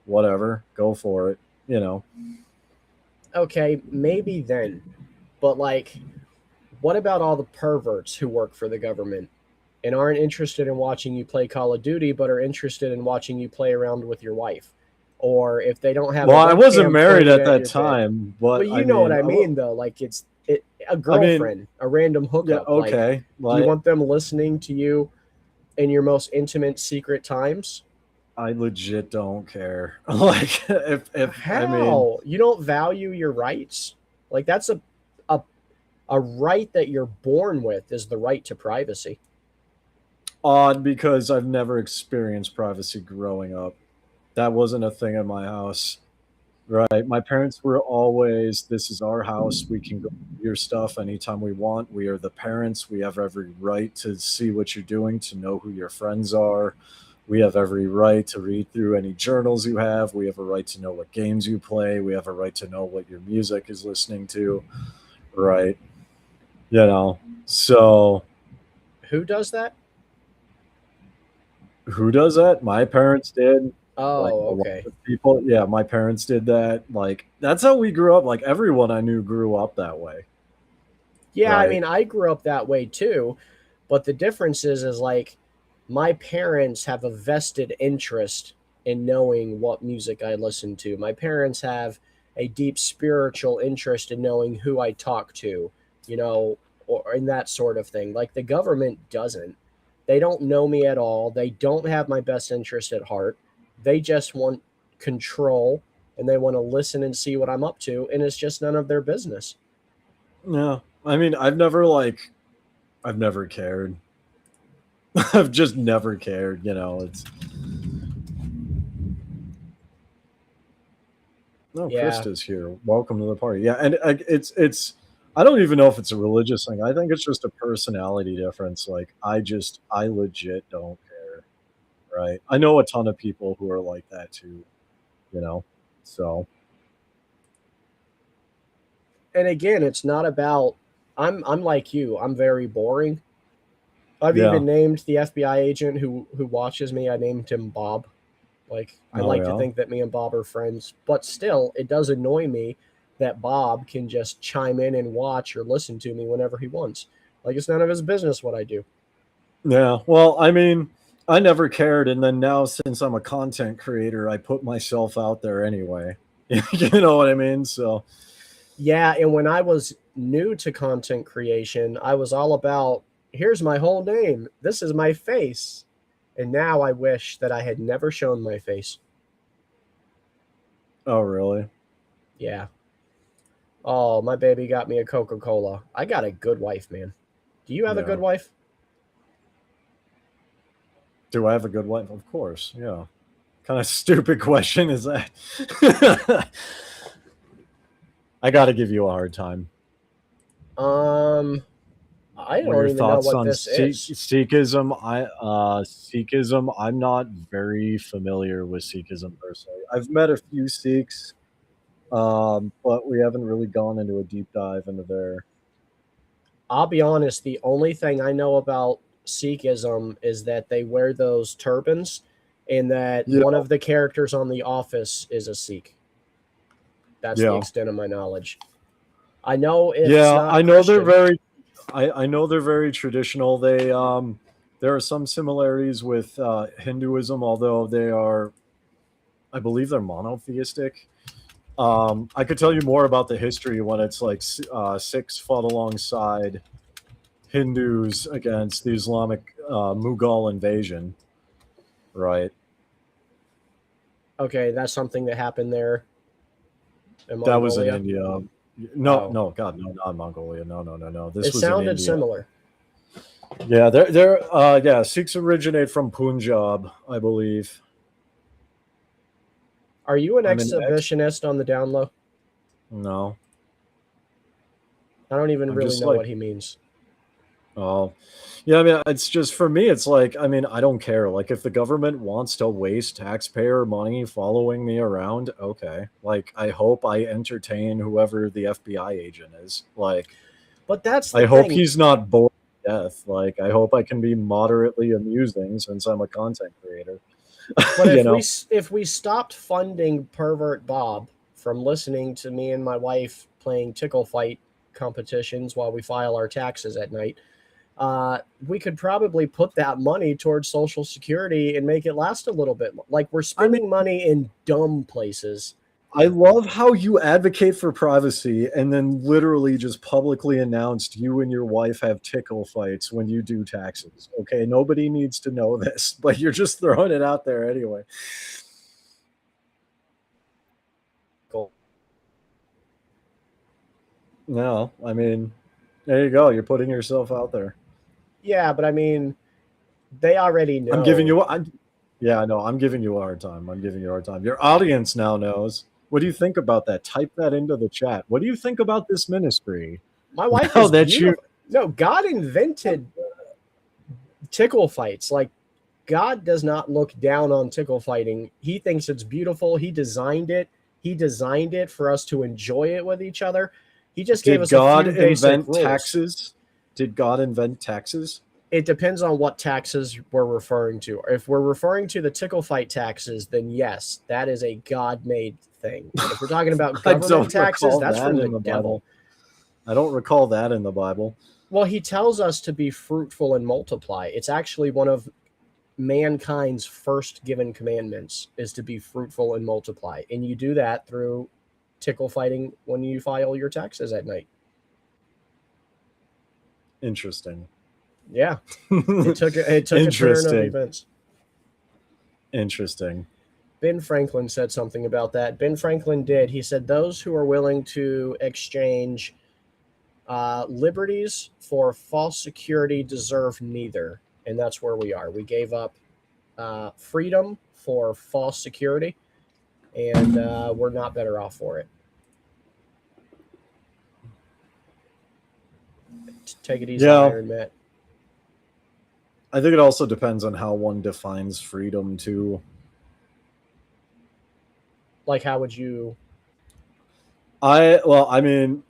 whatever, go for it, you know. Okay, maybe then. But like, what about all the perverts who work for the government and aren't interested in watching you play Call of Duty, but are interested in watching you play around with your wife? Or if they don't have I wasn't married at that time, but you know what I mean, though. Like, it's a girlfriend, a random hookup. Yeah, okay. Like, do you want them listening to you in your most intimate secret times? I legit don't care. Like, if how? I mean, you don't value your rights? Like, that's a right that you're born with, is the right to privacy. odd because I've never experienced privacy growing up. That wasn't a thing in my house. Right. My parents were always, this is our house. We can go do your stuff anytime we want. We are the parents. We have every right to see what you're doing, to know who your friends are. We have every right to read through any journals you have. We have a right to know what games you play. We have a right to know what your music is listening to. Right. You know, so Who does that? who does that? My parents did. Like Oh, a lot okay. of people. Yeah, my parents did that. Like that's how we grew up. Like everyone I knew grew up that way. Yeah, I Right. mean, I grew up that way too, but the difference is like my parents have a vested interest in knowing what music I listen to. My parents have a deep spiritual interest in knowing who I talk to, you know, or in that sort of thing. Like the government doesn't. They don't know me at all. They don't have my best interest at heart. They just want control and they want to listen and see what I'm up to, and it's just none of their business. Yeah. I mean, I've never cared. I've just never cared, you know. It's no, Yeah. Krista's here. Welcome to the party. Yeah, and it's I don't even know if it's a religious thing. I think it's just a personality difference. Like I legit don't care. Right. I know a ton of people who are like that too, you know. So, And again, it's not about I'm like you. I'm very boring. I've yeah. even named the FBI agent who watches me. I named him Bob. Like I Oh like to yeah. think that me and Bob are friends, but still, it does annoy me that Bob can just chime in and watch or listen to me whenever he wants. Like it's none of his business what I do. Yeah. Well, I mean, I never cared, and then now since I'm a content creator, I put myself out there anyway. You know what I mean? So, Yeah, and when I was new to content creation, I was all about here's my whole name. This is my face. And now I wish that I had never shown my face. oh really? Yeah. Oh, my baby got me a Coca-Cola. I got a good wife, man. Do you have a Yeah. good wife? Do I have a good wife? Of course. Yeah. Kind of stupid question is that? I got to give you a hard time. Um, I What are your don't even know thoughts what on this is. Sikhism? Sikhism. I'm not very familiar with Sikhism personally. I've met a few Sikhs, but we haven't really gone into a deep dive into their. I'll be honest, the only thing I know about Sikhism is that they wear those turbans and that Yeah, one of the characters on The Office is a Sikh. That's the yeah, extent of my knowledge. I know it's yeah. not I know they're Christian. very. I know they're very traditional. There are some similarities with Hinduism, although they are, I believe, they're monotheistic. I could tell you more about the history when it's like Sikhs fought alongside Hindus against the Islamic Mughal invasion, right? Okay, that's something that happened there in That was in Mongolia. India. No, Oh, no, God, no, not Mongolia. No, no, no, no. This it was in sounded India. similar. Yeah, yeah, Sikhs originate from Punjab, I believe. Are you an I'm an ex. exhibitionist on the down low? No, I don't even I'm really just know like, what he means. oh, yeah. I mean, it's just for me. It's like, I mean, I don't care. Like, if the government wants to waste taxpayer money following me around, okay. Like, I hope I entertain whoever the FBI agent is. Like, But that's the I hope thing. he's not bored to death. Like, I hope I can be moderately amusing since I'm a content creator. But You know? if we stopped funding pervert Bob from listening to me and my wife playing tickle fight competitions while we file our taxes at night, we could probably put that money towards Social Security and make it last a little bit. Like we're I mean, spending money in dumb places. I love how you advocate for privacy and then literally just publicly announced you and your wife have tickle fights when you do taxes. Okay, nobody needs to know this, but you're just throwing it out there anyway. Cool. No, I mean, there you go. You're putting yourself out there. Yeah, but I mean, They already know. I'm giving you. Yeah, I know. I'm giving you a hard time. I'm giving you a hard time. Your audience now knows. What do you think about that? Type that into the chat. What do you think about this ministry? My wife Now is that beautiful. No, God invented tickle fights. Like, God does not look down on tickle fighting. He thinks it's beautiful. He designed it. He designed it for us to enjoy it with each other. He just gave us a few basic rules. Taxes? Did God invent taxes? It depends on what taxes we're referring to. If we're referring to the tickle fight taxes, then yes, that is a God-made thing. But if we're talking about government taxes, that's from the devil. I don't recall that in the Bible. Well, he tells us to be fruitful and multiply. It's actually one of mankind's first given commandments is to be fruitful and multiply. And you do that through tickle fighting when you file your taxes at night. Interesting. Yeah. It took a turn of events. Interesting. Ben Franklin said something about that. Ben Franklin did. He said those who are willing to exchange liberties for false security deserve neither. And that's where we are. We gave up freedom for false security, and we're not better off for it. Take it easy, Iron Matt. I think it also depends on how one defines freedom, too. Like, how would you... I mean,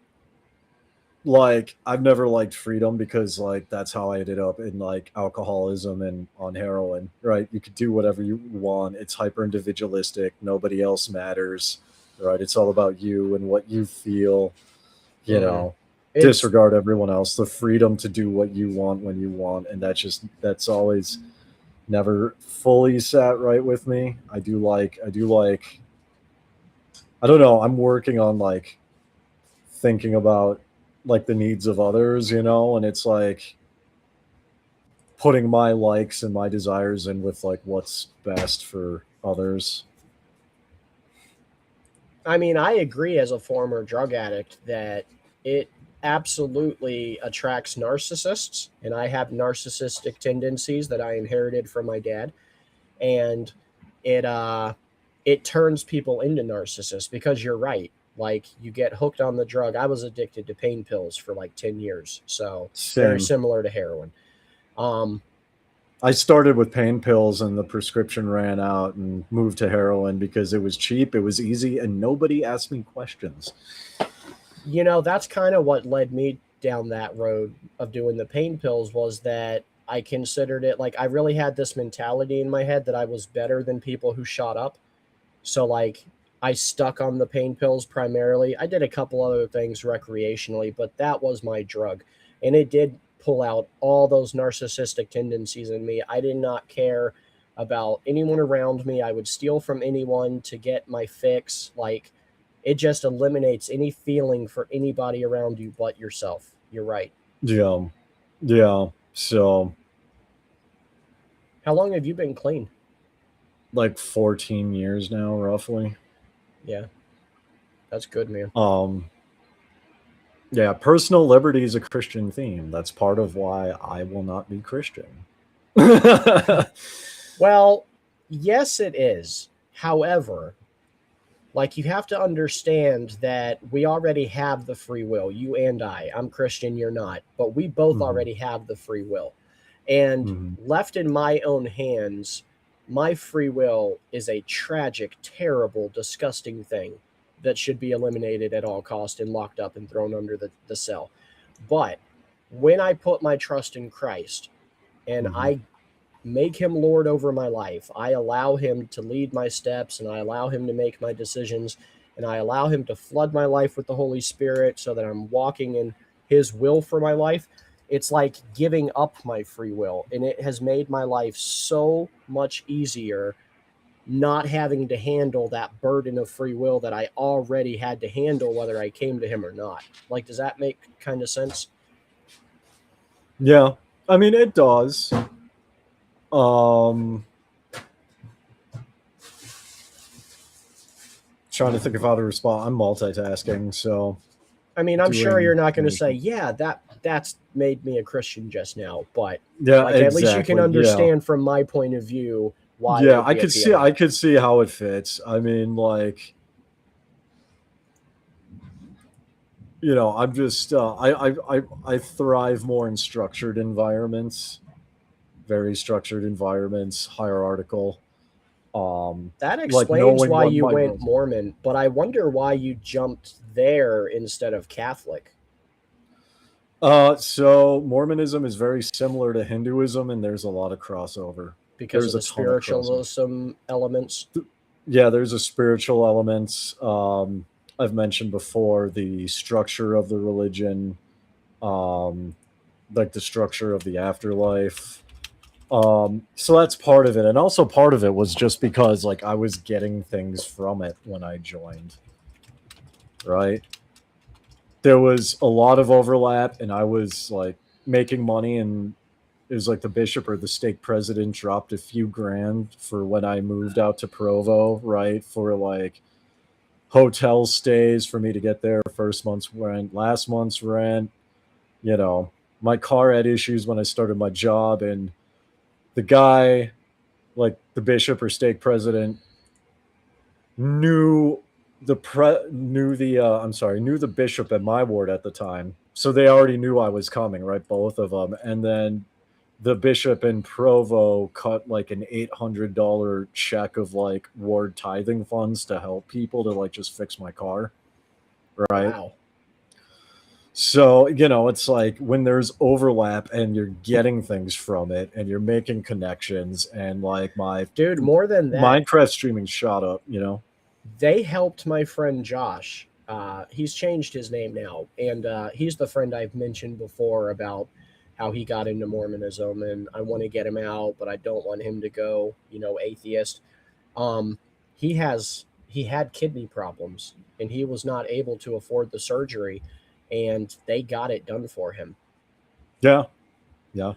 like, I've never liked freedom because, like, that's how I ended up in, like, alcoholism and on heroin, right? You could do whatever you want. It's hyper individualistic. Nobody else matters, right? It's all about you and what you feel, you know. Disregard everyone else. The freedom to do what you want when you want, and that's always never fully sat right with me. I do like I don't know, I'm working on like thinking about like the needs of others, you know, and it's like putting my likes and my desires in with like what's best for others. I mean, I agree as a former drug addict that it absolutely attracts narcissists, and I have narcissistic tendencies that I inherited from my dad, and it turns people into narcissists because you're right. Like, you get hooked on the drug. I was addicted to pain pills for like 10 years, so very similar to heroin. I started with pain pills and the prescription ran out and moved to heroin because it was cheap, it was easy, and nobody asked me questions. You know, that's kind of what led me down that road of doing the pain pills, was that I considered it like I really had this mentality in my head that I was better than people who shot up. So like I stuck on the pain pills primarily. I did a couple other things recreationally, but that was my drug. And it did pull out all those narcissistic tendencies in me. I did not care about anyone around me. I would steal from anyone to get my fix. Like, it just eliminates any feeling for anybody around you but yourself. You're right. Yeah. Yeah. So. How long have you been clean? Like 14 years now, roughly. Yeah. That's good, man. Yeah, personal liberty is a Christian theme. That's part of why I will not be Christian. Well, yes, it is. However, like, you have to understand that we already have the free will, you and I. I'm Christian, you're not, but we both already have the free will. And left in my own hands, my free will is a tragic, terrible, disgusting thing that should be eliminated at all cost and locked up and thrown under the cell. But when I put my trust in Christ and I make him Lord over my life, I allow him to lead my steps, and I allow him to make my decisions, and I allow him to flood my life with the Holy Spirit so that I'm walking in his will for my life. It's like giving up my free will, and it has made my life so much easier not having to handle that burden of free will that I already had to handle whether I came to him or not. Like, does that make kind of sense? Yeah, I mean, it does. Trying to think of how to respond. I'm multitasking, so. I mean, I'm sure you're not going to say, yeah, that that's made me a Christian just now. But Yeah, like at least you can exactly, understand from my point of view why. Yeah, it would be appealing. I could see how it fits. I mean, like, you know, I'm just I thrive more in structured environments, very structured environments, hierarchical. That Like explains knowing why what you my went roles. Mormon, but I wonder why you jumped there instead of Catholic. So Mormonism is very similar to Hinduism, and there's a lot of crossover. Because of There's a the ton of crossover. spiritualism elements. Yeah, there's a spiritual elements. I've mentioned before the structure of the religion, um, like the structure of the afterlife. So that's part of it, and also part of it was just because like I was getting things from it when I joined. Right, there was a lot of overlap, and I was like making money, and it was like the bishop or the stake president dropped a few grand for when I moved out to Provo, right, for like hotel stays for me to get there, first month's rent, last month's rent. You know, my car had issues when I started my job, and the guy, like the bishop or stake president, knew knew the bishop at my ward at the time, so they already knew I was coming, right, both of them. And then the bishop in Provo cut like an $800 check of like ward tithing funds to help people to like just fix my car, right? Wow. So, you know, it's like when there's overlap and you're getting things from it and you're making connections, and like my Dude, more than that, Minecraft streaming shot up, you know. they helped my friend Josh. He's changed his name now, and he's the friend I've mentioned before about how he got into Mormonism, and I want to get him out, but I don't want him to go, atheist. Um, he had kidney problems, and he was not able to afford the surgery, and they got it done for him. Yeah. Yeah.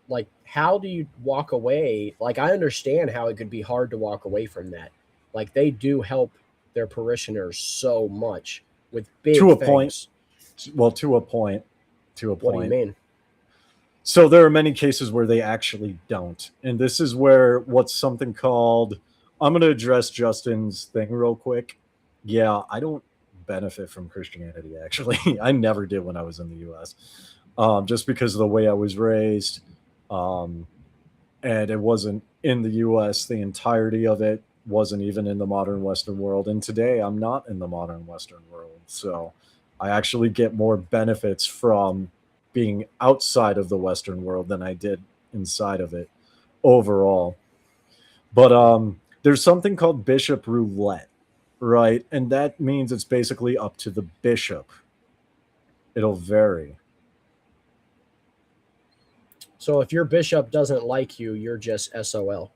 Like, how do you walk away? Like, I understand how it could be hard to walk away from that. Like, they do help their parishioners so much with big To a things. point. Well, to a point. To a What do you point. mean? So there are many cases where they actually don't. And this is where what's something called, I'm going to address Justin's thing real quick. Yeah, I don't benefit from Christianity, actually. I never did when I was in the US. Just because of the way I was raised. And it wasn't in the US, the entirety of it wasn't even in the modern Western world. And today I'm not in the modern Western world. So I actually get more benefits from being outside of the Western world than I did inside of it overall. But there's something called bishop roulette, right? And that means it's basically up to the bishop. It'll vary. So if your bishop doesn't like you, you're just SOL.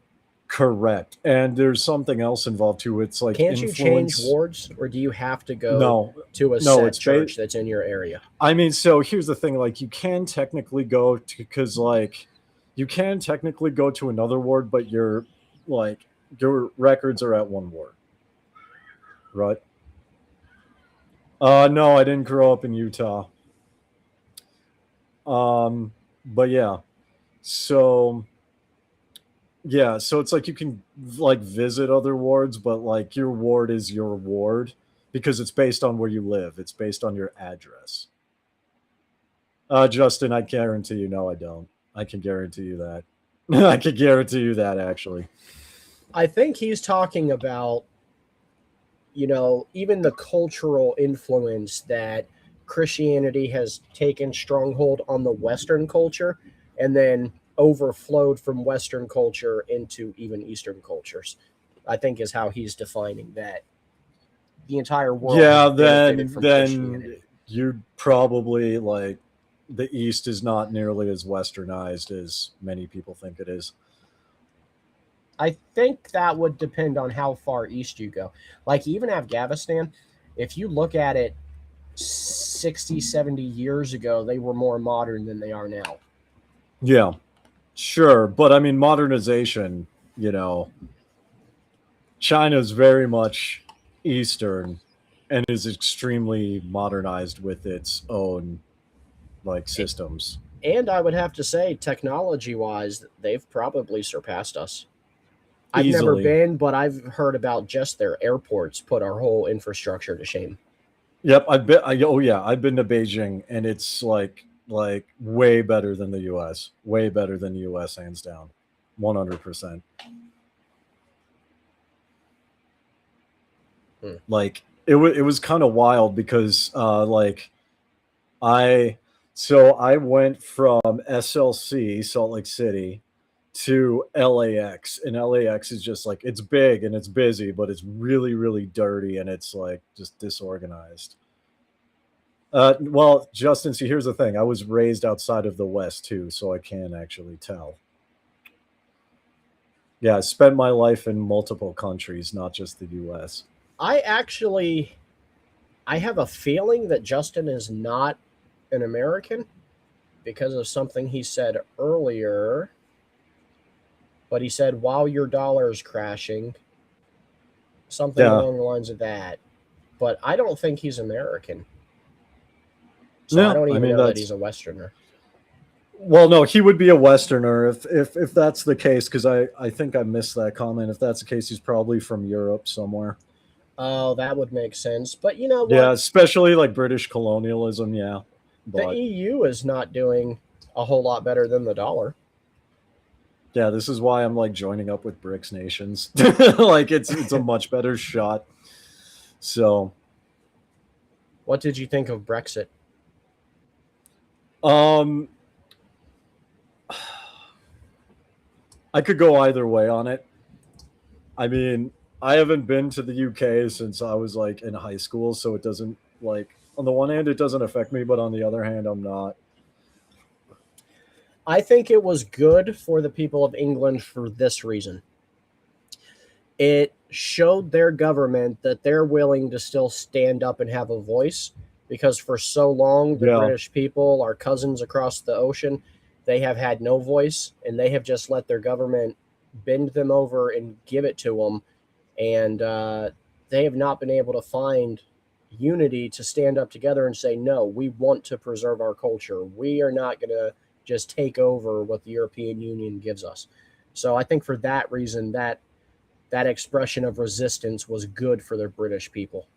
Correct. And there's something else involved too. It's like Can't you change influence. wards, or do you have to go No, to a no, set it's church that's in your area? I mean, so here's the thing, like you can technically go to, because like you can technically go to another ward, but your records are at one ward. Right? No, I didn't grow up in Utah. But yeah. So yeah, so it's like you can like visit other wards, but like your ward is your ward because it's based on where you live. It's based on your address. Justin, I guarantee you, no, I don't. I can guarantee you that. I can guarantee you that, actually. I think he's talking about, even the cultural influence that Christianity has taken stronghold on the Western culture and then overflowed from Western culture into even Eastern cultures, I think is how he's defining that. The entire world Yeah, has benefited from then Christianity. you'd probably like the East is not nearly as westernized as many people think it is. I think that would depend on how far east you go. Like even Afghanistan, if you look at it 60, 70 years ago, they were more modern than they are now. Yeah, sure. But I mean, modernization, China's very much Eastern and is extremely modernized with its own like systems. And I would have to say, technology-wise, they've probably surpassed us. I've never Easily. been, but I've heard about just their airports put our whole infrastructure to shame. Yep, I've been. Oh yeah, I've been to Beijing, and it's like way better than the U.S. Way better than the U.S. hands down, 100%. Like it was kind of wild because I I went from SLC, Salt Lake City, to LAX, and LAX is just like, it's big and it's busy, but it's really really dirty and it's like just disorganized. Well, Justin, see, here's the thing. I was raised outside of the West too, so I can actually tell. Yeah, I spent my life in multiple countries, not just the US. I have a feeling that Justin is not an American because of something he said earlier. But he said, while your dollar is crashing, something Yeah. along the lines of that. But I don't think he's American. So No, I don't I even mean, know that that's- he's a Westerner. Well, no, he would be a Westerner if that's the case, because I think I missed that comment. If that's the case, he's probably from Europe somewhere. Oh, that would make sense. But you know what? Yeah, especially like British colonialism. Yeah, The but EU is not doing a whole lot better than the dollar. yeah, this is why I'm like joining up with BRICS nations. Like it's a much better shot. So, What did you think of Brexit? I could go either way on it. I mean, I haven't been to the UK since I was like in high school, so it doesn't like, on the one hand it doesn't affect me, but on the other hand I'm not. I think it was good for the people of England for this reason. It showed their government that they're willing to still stand up and have a voice, because for so long the Yeah. British people, our cousins across the ocean, they have had no voice, and they have just let their government bend them over and give it to them, and they have not been able to find unity to stand up together and say, no, we want to preserve our culture. We are not going to just take over what the European Union gives us. So I think for that reason, that expression of resistance was good for the British people.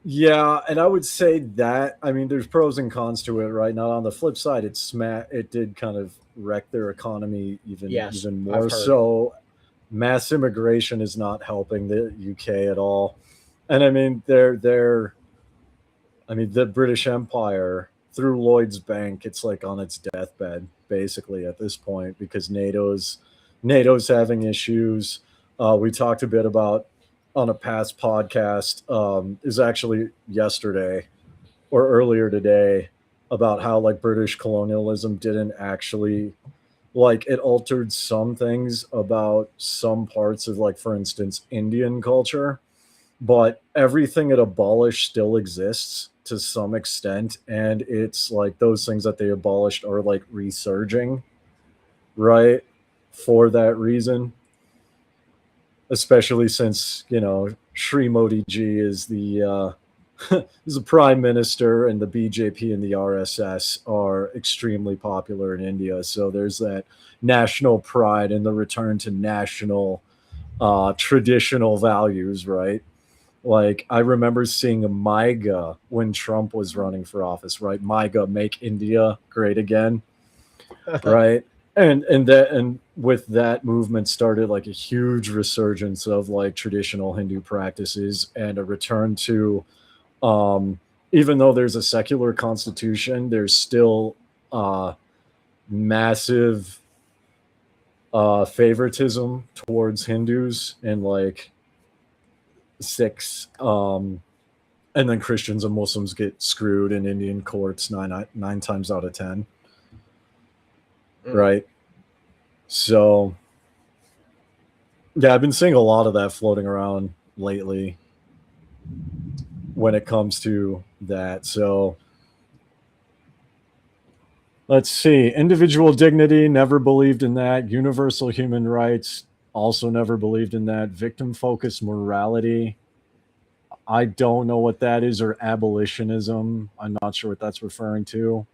Yeah, and I would say that, I mean, there's pros and cons to it, right? Now on the flip side, it did kind of wreck their economy Yes, even I've more. heard. So mass immigration is not helping the UK at all. And I mean, the British Empire through Lloyd's Bank, it's like on its deathbed basically at this point, because NATO's having issues. We talked a bit about on a past podcast, is actually yesterday or earlier today, about how like British colonialism didn't actually, like, it altered some things about some parts of, like, for instance, Indian culture, but everything it abolished still exists to some extent, and it's like those things that they abolished are like resurging, right, for that reason, especially since, you know, Sri Modi ji is the is the prime minister, and the BJP and the RSS are extremely popular in India. So there's that national pride and the return to national traditional values, right? Like, I remember seeing a MIGA when Trump was running for office, right? MIGA, make India great again, right? And with that movement started like a huge resurgence of like traditional Hindu practices and a return to, even though there's a secular constitution, there's still massive favoritism towards Hindus and like Sikhs, and then Christians and Muslims get screwed in Indian courts nine times out of 10. Right. So yeah, I've been seeing a lot of that floating around lately when it comes to that. So let's see. Individual dignity, never believed in that. Universal human rights, also never believed in that. Victim focused morality, I don't know what that is. Or abolitionism, I'm not sure what that's referring to.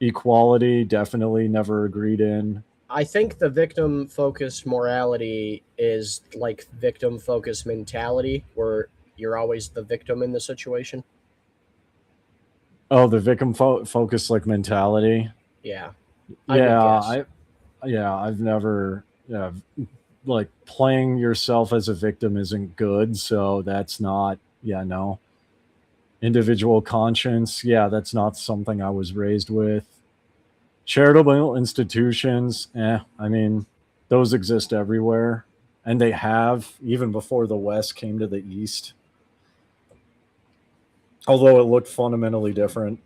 Equality, definitely never agreed in. I think the victim focused morality is like victim focused mentality, where you're always the victim in the situation. Oh, the victim focus like mentality. Yeah, I would Yeah, guess. I've never, yeah, like playing yourself as a victim isn't good, so that's not, yeah, no. Individual conscience, yeah, that's not something I was raised with. Charitable institutions, I mean, those exist everywhere, and they have even before the West came to the East, although it looked fundamentally different.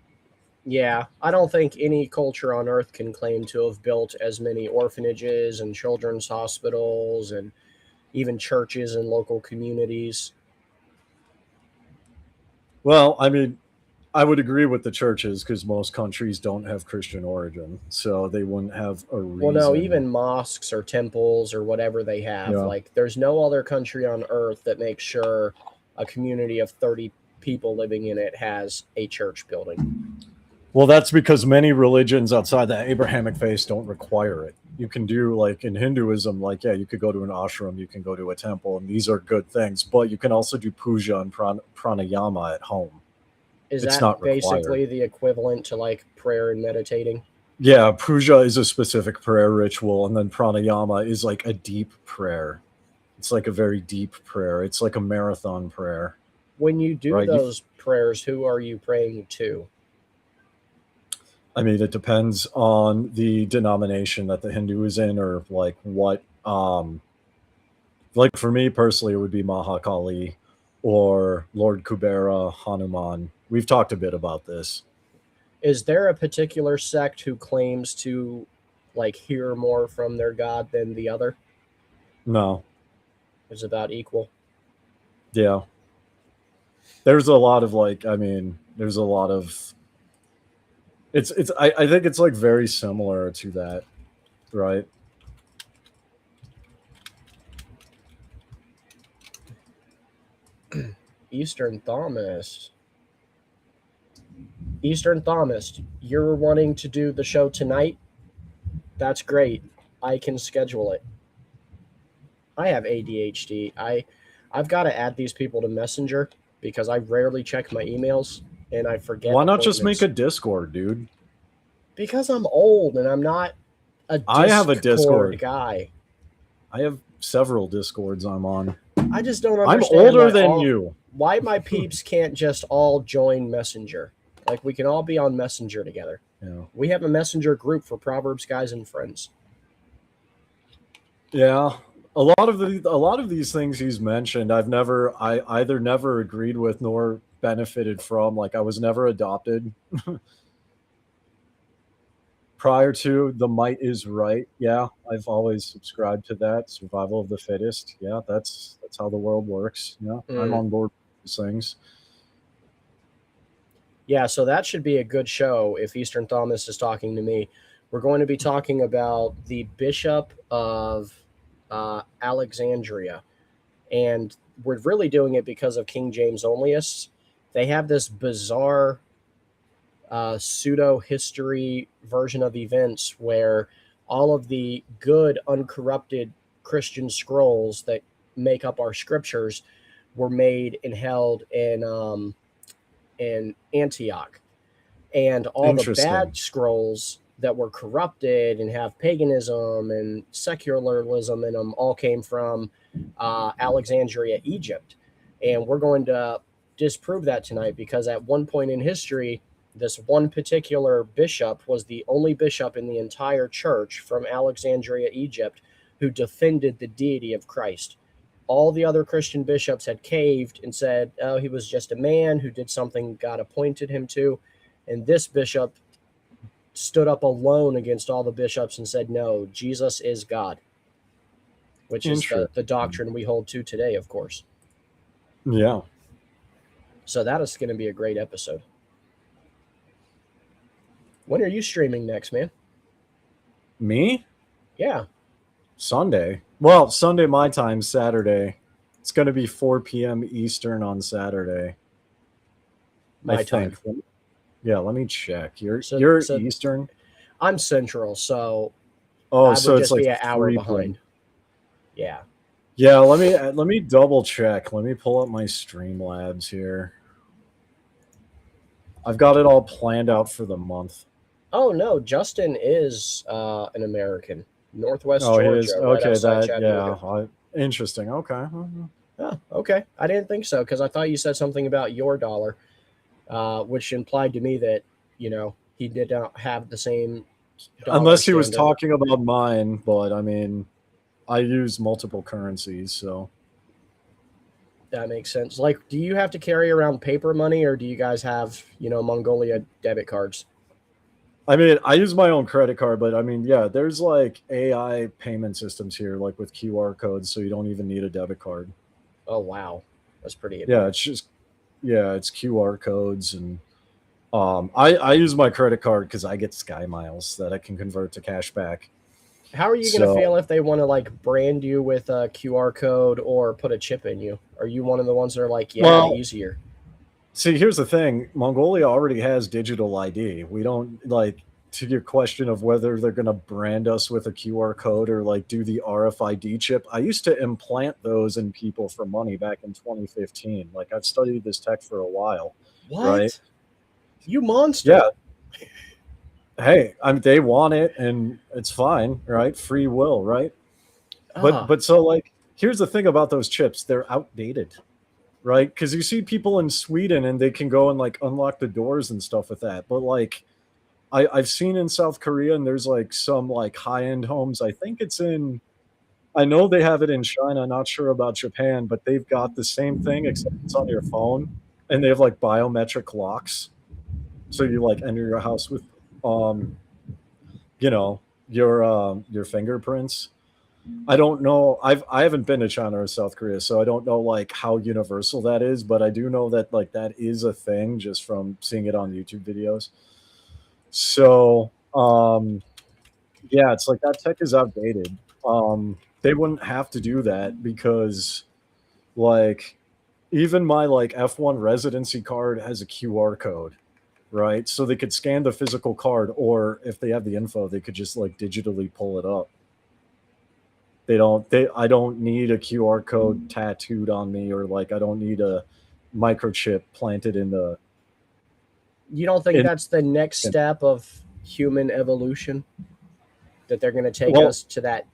Yeah, I don't think any culture on earth can claim to have built as many orphanages and children's hospitals and even churches and local communities. Well, I mean, I would agree with the churches because most countries don't have Christian origin, so they wouldn't have a Well, no, reason. even mosques or temples or whatever they have. Yeah. Like, there's no other country on earth that makes sure a community of 30 people living in it has a church building. Well, that's because many religions outside the Abrahamic faith don't require it. You can do, like in Hinduism, like, yeah, you could go to an ashram, you can go to a temple, and these are good things, but you can also do puja and pranayama at home. Is It's that not basically required. the equivalent to like prayer and meditating? Yeah, puja is a specific prayer ritual, and then pranayama is like a deep prayer. It's like a very deep prayer. It's like a marathon prayer, When you do right? those prayers, who are you praying to? I mean, it depends on the denomination that the Hindu is in, or like what. Like for me personally, it would be Mahakali or Lord Kubera, Hanuman. We've talked a bit about this. Is there a particular sect who claims to like hear more from their god than the other? No, Is about equal? yeah, there's a lot of like. I mean, there's a lot of. It's. I think it's like very similar to that, right? Eastern Thomas. Eastern Thomas, you're wanting to do the show tonight? That's great. I can schedule it. I have ADHD. I've got to add these people to Messenger because I rarely check my emails and I forget Why not just make appointments. a Discord, dude? Because I'm old and I'm not a I have a Discord Discord. guy. I have several Discords I'm on. I just don't I'm understand older than you. why my peeps can't just all join Messenger. Like we can all be on Messenger together. Yeah. We have a Messenger group for Proverbs guys and friends. Yeah. A lot of these things he's mentioned, I either never agreed with nor benefited from. Like I was never adopted. Prior to the might is right. Yeah, I've always subscribed to that. Survival of the fittest. Yeah, that's how the world works. Yeah, I'm on board with these things. Yeah, so that should be a good show if Eastern Thomas is talking to me. We're going to be talking about the Bishop of Alexandria. And we're really doing it because of King James Onlyists. They have this bizarre pseudo history version of events where all of the good, uncorrupted Christian scrolls that make up our scriptures were made and held in Antioch. And all the bad scrolls that were corrupted and have paganism and secularism in them all came from Alexandria, Egypt. And we're going to disprove that tonight because at one point in history, this one particular bishop was the only bishop in the entire church from Alexandria, Egypt, who defended the deity of Christ. All the other Christian bishops had caved and said, oh, he was just a man who did something God appointed him to. And this bishop stood up alone against all the bishops and said, no, Jesus is God, which is the doctrine we hold to today, of course. Yeah. So that is going to be a great episode. When are you streaming next, man? Me? Yeah. Sunday. Well, Sunday my time, Saturday. It's going to be 4 p.m. Eastern on Saturday. My time. Yeah, let me check. You're So Eastern. I'm Central, so Oh, I so would it's just like be an hour 3 behind. p.m. Yeah. Yeah, let me double check. Let me pull up my Streamlabs here. I've got it all planned out for the month. Oh no, Justin is an American, Northwest Oh, he is. Georgia, right Okay, outside that yeah. Chattanooga. Interesting. Okay. Mhm. Oh, okay. I didn't think so because I thought you said something about your dollar, which implied to me that he did not have the same dollar Unless he was standard. talking about mine, but I mean, I use multiple currencies, so That makes sense. Like, do you have to carry around paper money, or do you guys have Mongolia debit cards? I mean, I use my own credit card, but I mean, yeah, there's like AI payment systems here, like with QR codes, so you don't even need a debit card. Oh wow, that's pretty Yeah, advanced. it's just it's QR codes and I use my credit card because I get Sky Miles that I can convert to cash back. How are you going to So feel if they want to like brand you with a QR code or put a chip in you? Are you one of the ones that are like, yeah, well, easier? see, here's the thing. Mongolia already has digital ID. We don't like to your question of whether they're going to brand us with a QR code or like do the RFID chip. I used to implant those in people for money back in 2015. Like I've studied this tech for a while, right? What? You monster. Yeah. Hey, they want it and it's fine, right? Free will, right? But Ah, so like here's the thing about those chips, they're outdated, right? Because you see people in Sweden and they can go and like unlock the doors and stuff with that. But like I've seen in South Korea and there's like some like high-end homes. I think it's in I know they have it in China, not sure about Japan, but they've got the same thing except it's on your phone and they have like biometric locks. So you like enter your house with um you know your fingerprints. I don't know. I haven't been to China or South Korea, so I don't know like how universal that is, but I do know that like that is a thing just from seeing it on YouTube videos. So, yeah, it's like that tech is outdated. They wouldn't have to do that because like even my like F1 residency card has a QR code, right? So they could scan the physical card or if they have the info, they could just like digitally pull it up. I don't need a QR code tattooed on me or like I don't need a microchip planted in the you don't think in that's the next step of human evolution? That they're going to take well us to that?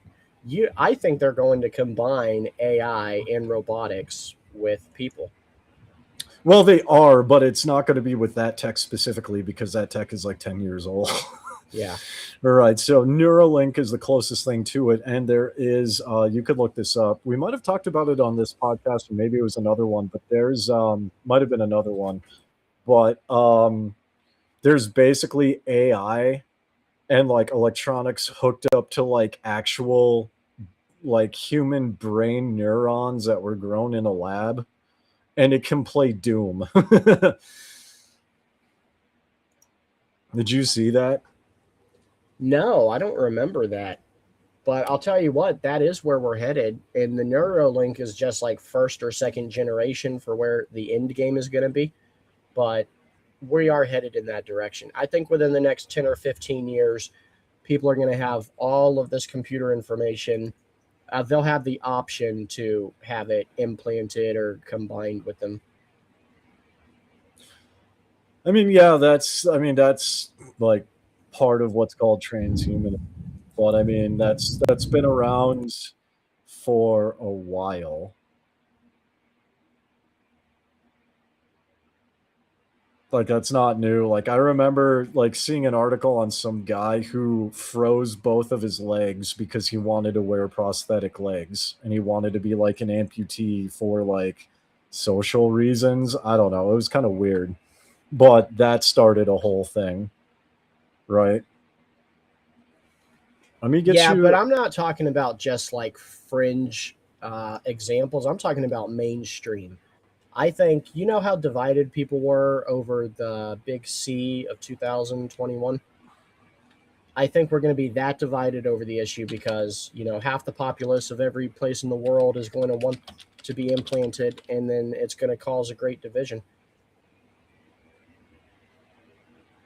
I think they're going to combine AI and robotics with people. well they are, but it's not going to be with that tech specifically because that tech is like 10 years old. Yeah. All right, so Neuralink is the closest thing to it, and there is you could look this up. We might have talked about it on this podcast, or maybe it was another one, but there's might have been another one. But there's basically AI and like electronics hooked up to like actual like human brain neurons that were grown in a lab, and it can play Doom. Did you see that? No, I don't remember that. But I'll tell you what, that is where we're headed. And the Neuralink is just like first or second generation for where the end game is going to be. But we are headed in that direction. I think within the next 10 or 15 years, people are going to have all of this computer information. They'll have the option to have it implanted or combined with them. I mean, yeah, that's like part of what's called transhumanism. But I mean, that's been around for a while. Like that's not new. Like I remember like seeing an article on some guy who froze both of his legs because he wanted to wear prosthetic legs and he wanted to be like an amputee for like social reasons. I don't know. It was kind of weird. But that started a whole thing, right? Let me get Yeah, but you I'm not talking about just like fringe examples. I'm talking about mainstream. I think you know how divided people were over the big C of 2021. I think we're going to be that divided over the issue because half the populace of every place in the world is going to want to be implanted, and then it's going to cause a great division.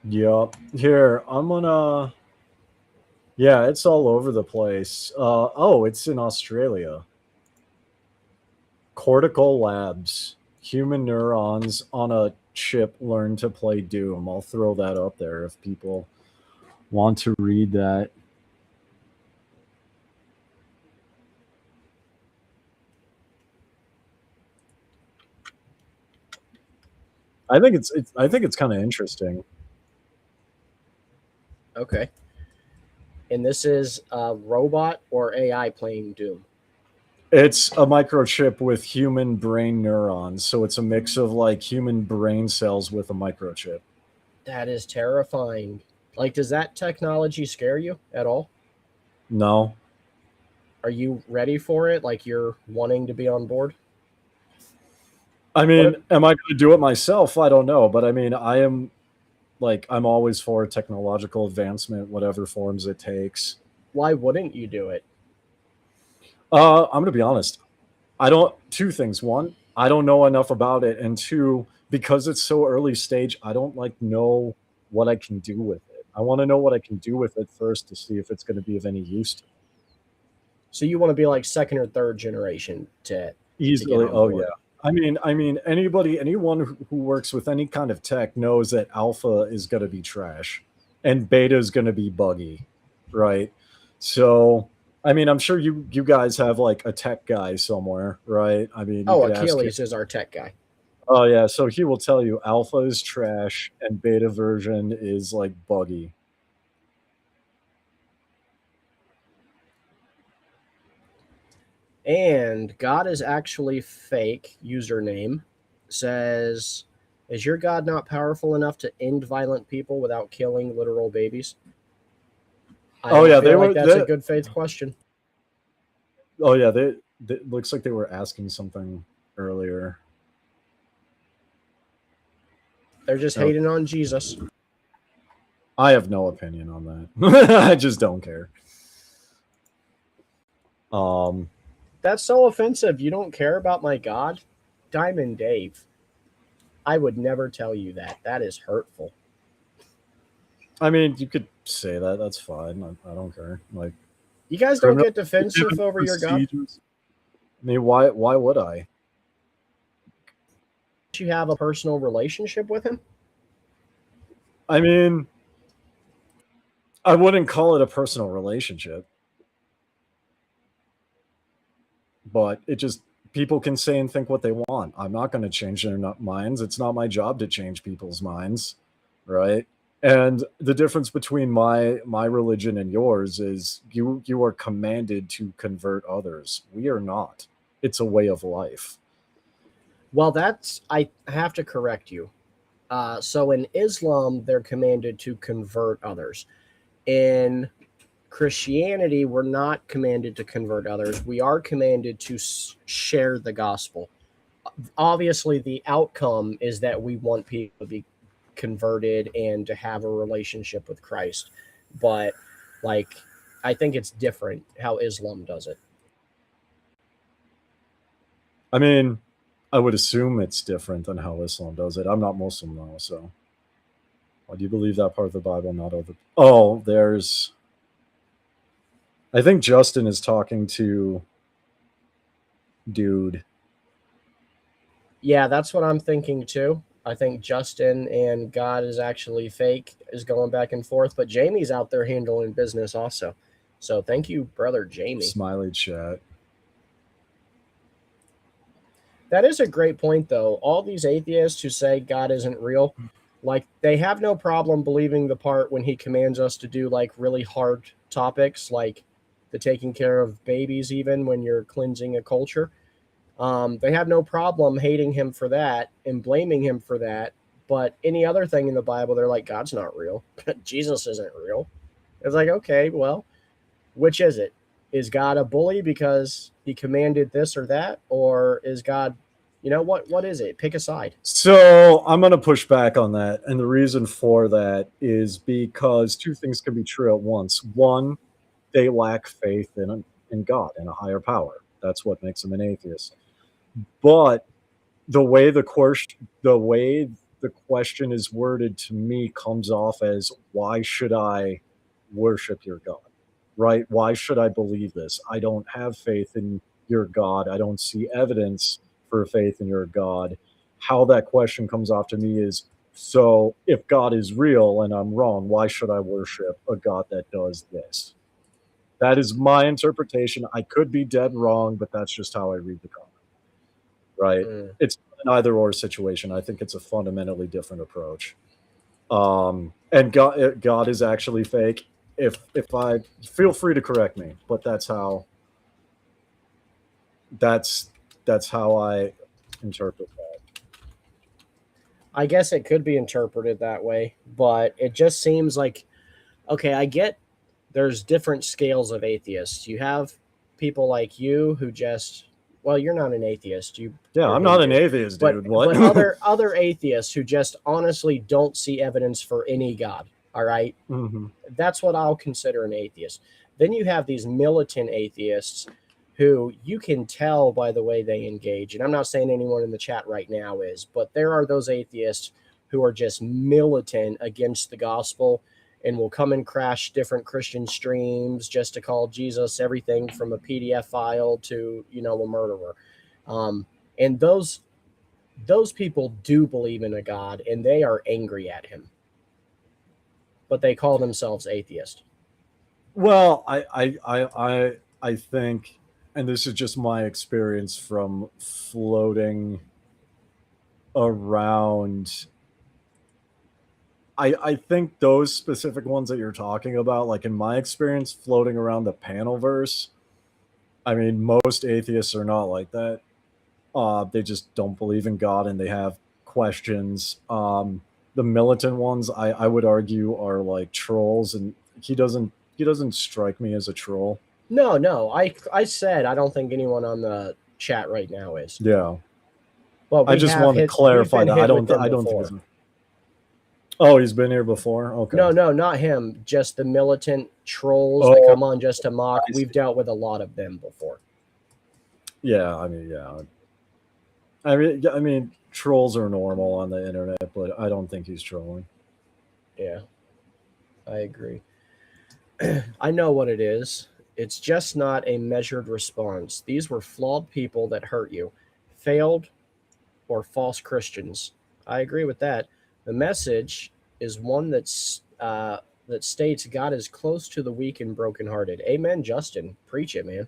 Yup. Here, I'm gonna. Yeah, it's all over the place. Oh, it's in Australia. Cortical Labs. Human neurons on a chip learn to play Doom. I'll throw that up there if people want to read that. I think it's kind of interesting. Okay. And this is a robot or AI playing Doom? It's a microchip with human brain neurons, so it's a mix of like human brain cells with a microchip. That is terrifying. Like, does that technology scare you at all? No, Are you ready for it? Like, you're wanting to be on board? I What if, mean, am I going to do it myself? I don't know, but I mean, I am like I'm always for technological advancement, whatever forms it takes. why wouldn't you do it? I'm going to be honest. I don't. Two things. One, I don't know enough about it, and two, because it's so early stage, I don't like know what I can do with it. I want to know what I can do with it first to see if it's going to be of any use to me. So you want to be like second or third generation to get Easily. on Oh yeah. board. I mean, anyone who works with any kind of tech knows that alpha is going to be trash, and beta is going to be buggy, right? So, I mean, I'm sure you guys have like a tech guy somewhere, right? I mean, you Oh, could ask him. Achilles is our tech guy. Oh yeah, so he will tell you alpha is trash and beta version is like buggy. And God is actually fake username says, is your God not powerful enough to end violent people without killing literal babies? I Oh don't yeah, they feel like were. that's a good faith question. Oh yeah, they looks like they were asking something earlier. They're just Oh, hating on Jesus. I have no opinion on that. I just don't care. Um, That's so offensive. You don't care about my God? Diamond Dave. I would never tell you that. That is hurtful. I mean, you could say that. That's fine. I don't care. Like You guys don't criminal get defensive over your God? procedures. I mean, why would I? You have a personal relationship with him? I mean, I wouldn't call it a personal relationship, but it just people can say and think what they want. I'm not going to change their minds. It's not my job to change people's minds, right? And the difference between my religion and yours is you are commanded to convert others. We are not. It's a way of life. Well, I have to correct you. So in Islam, they're commanded to convert others. In Christianity, we're not commanded to convert others. We are commanded to share the gospel. Obviously, the outcome is that we want people to be converted and to have a relationship with Christ. But, like, I think it's different how Islam does it. I mean, I would assume it's different than how Islam does it. I'm not Muslim though, so why do you believe that part of the Bible, not other? Oh, there's. I think Justin is talking to dude. Yeah, that's what I'm thinking too. I think Justin and God is actually fake is going back and forth, but Jamie's out there handling business also. So thank you, brother Jamie. Smiley chat. That is a great point, though. All these atheists who say God isn't real, like they have no problem believing the part when he commands us to do like really hard topics, like the taking care of babies, even when you're cleansing a culture. They have no problem hating him for that and blaming him for that. But any other thing in the Bible, they're like, God's not real. Jesus isn't real. It's like, okay, well, which is it? Is God a bully because he commanded this or that? Or is God, what is it? Pick a side. So I'm going to push back on that. And the reason for that is because two things can be true at once. One, they lack faith in God and a higher power. That's what makes them an atheist. But the way the the question is worded to me comes off as, why should I worship your God? Right? Why should I believe this? I don't have faith in your God. I don't see evidence for faith in your God. How that question comes off to me is, so if God is real and I'm wrong, why should I worship a God that does this? That is my interpretation. I could be dead wrong, but that's just how I read the comment. Right? It's an either or situation. I think it's a fundamentally different approach. And God is actually fake. If I feel free to correct me, but that's how I interpret that. I guess it could be interpreted that way, but it just seems like, okay, I get there's different scales of atheists. You have people like you who just, well, you're not an atheist. I'm not an atheist, dude. But other atheists who just honestly don't see evidence for any God. All right? Mm-hmm. That's what I'll consider an atheist. Then you have these militant atheists who you can tell by the way they engage. And I'm not saying anyone in the chat right now is, but there are those atheists who are just militant against the gospel and will come and crash different Christian streams just to call Jesus everything from a PDF file to, a murderer. And those people do believe in a God and they are angry at him, but they call themselves atheist. Well, I think, and this is just my experience from floating around, I think those specific ones that you're talking about, like in my experience floating around the panelverse, I mean, most atheists are not like that. They just don't believe in God and they have questions. The militant ones, I would argue, are like trolls, and he doesn't strike me as a troll. No. I said I don't think anyone on the chat right now is. Yeah. Well, I just want to clarify that. I don't think Oh, he's been here before? Okay. No, not him. Just the militant trolls that come on just to mock. We've dealt with a lot of them before. Yeah, I mean, trolls are normal on the internet, but I don't think he's trolling. Yeah, I agree. I know what it is. It's just not a measured response. These were flawed people that hurt you, failed, or false Christians. I agree with that. The message is one that states God is close to the weak and brokenhearted. Amen, Justin. Preach it, man.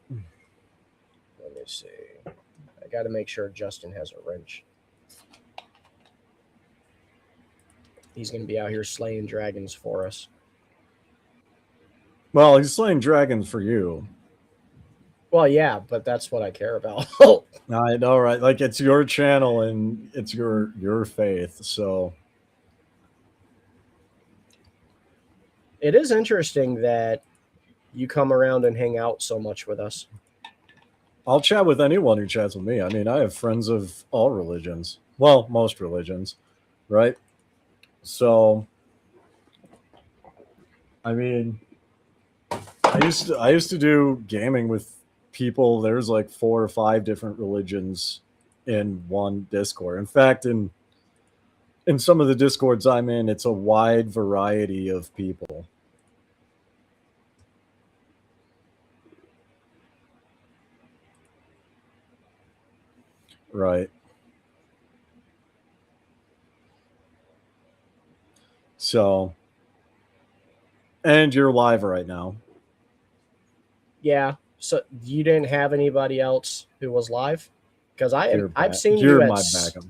Let me see. I got to make sure Justin has a wrench. He's going to be out here slaying dragons for us. Well, he's slaying dragons for you. Well, yeah, but that's what I care about. I know, right? Like, it's your channel and it's your faith, so. It is interesting that you come around and hang out so much with us. I'll chat with anyone who chats with me. I mean, I have friends of all religions. Well, most religions, right? So, I mean, I used to do gaming with people. There's like 4 or 5 different religions in one Discord. In fact, in some of the Discords I'm in, it's a wide variety of people. Right. So, and you're live right now. Yeah. So you didn't have anybody else who was live? Because I've seen you. You're my backup.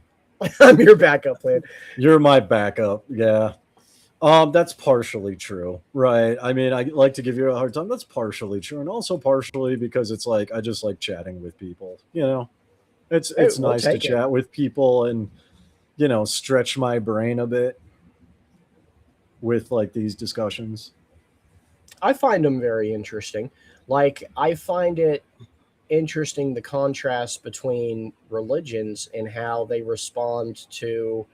I'm your backup plan. You're my backup. Yeah. That's partially true, right? I mean, I like to give you a hard time. That's partially true, and also partially because it's like I just like chatting with people. It's nice to chat with people and stretch my brain a bit with like these discussions. I find them very interesting. Like, I find it interesting the contrast between religions and how they respond to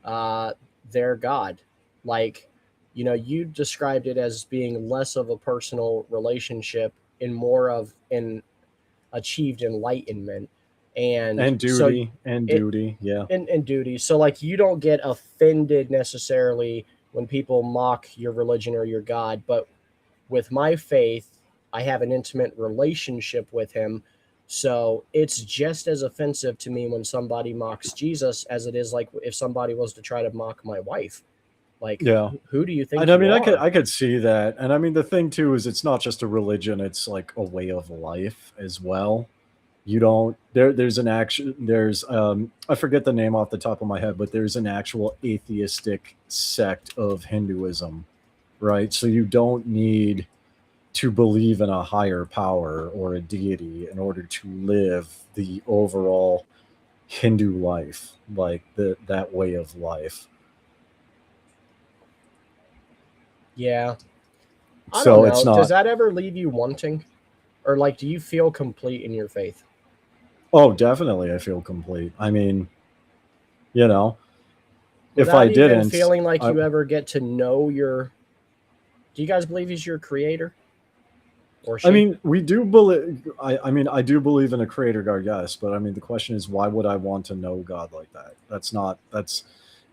their God. Like, you described it as being less of a personal relationship and more of an achieved enlightenment. And And so duty, and it duty, yeah. and duty. So like you don't get offended necessarily when people mock your religion or your God, but with my faith, I have an intimate relationship with him. So it's just as offensive to me when somebody mocks Jesus as it is like if somebody was to try to mock my wife. Like, Yeah. who do you think And I you mean, are? I could see that. And I mean, the thing too is it's not just a religion, it's like a way of life as well. You don't there's an action there's I forget the name off the top of my head, but there's an actual atheistic sect of Hinduism, right? So you don't need to believe in a higher power or a deity in order to live the overall Hindu life, like that way of life. Yeah. I don't So it's know. Does not. that ever leave you wanting? Or like do you feel complete in your faith? Oh, definitely, I feel complete. I mean, you know, if I Without even didn't, feeling like I, you ever get to know your do you guys believe he's your creator? Or I she? mean, we do believe. I mean, I do believe in a creator God, yes. But I mean, the question is, why would I want to know God like that? That's not. That's.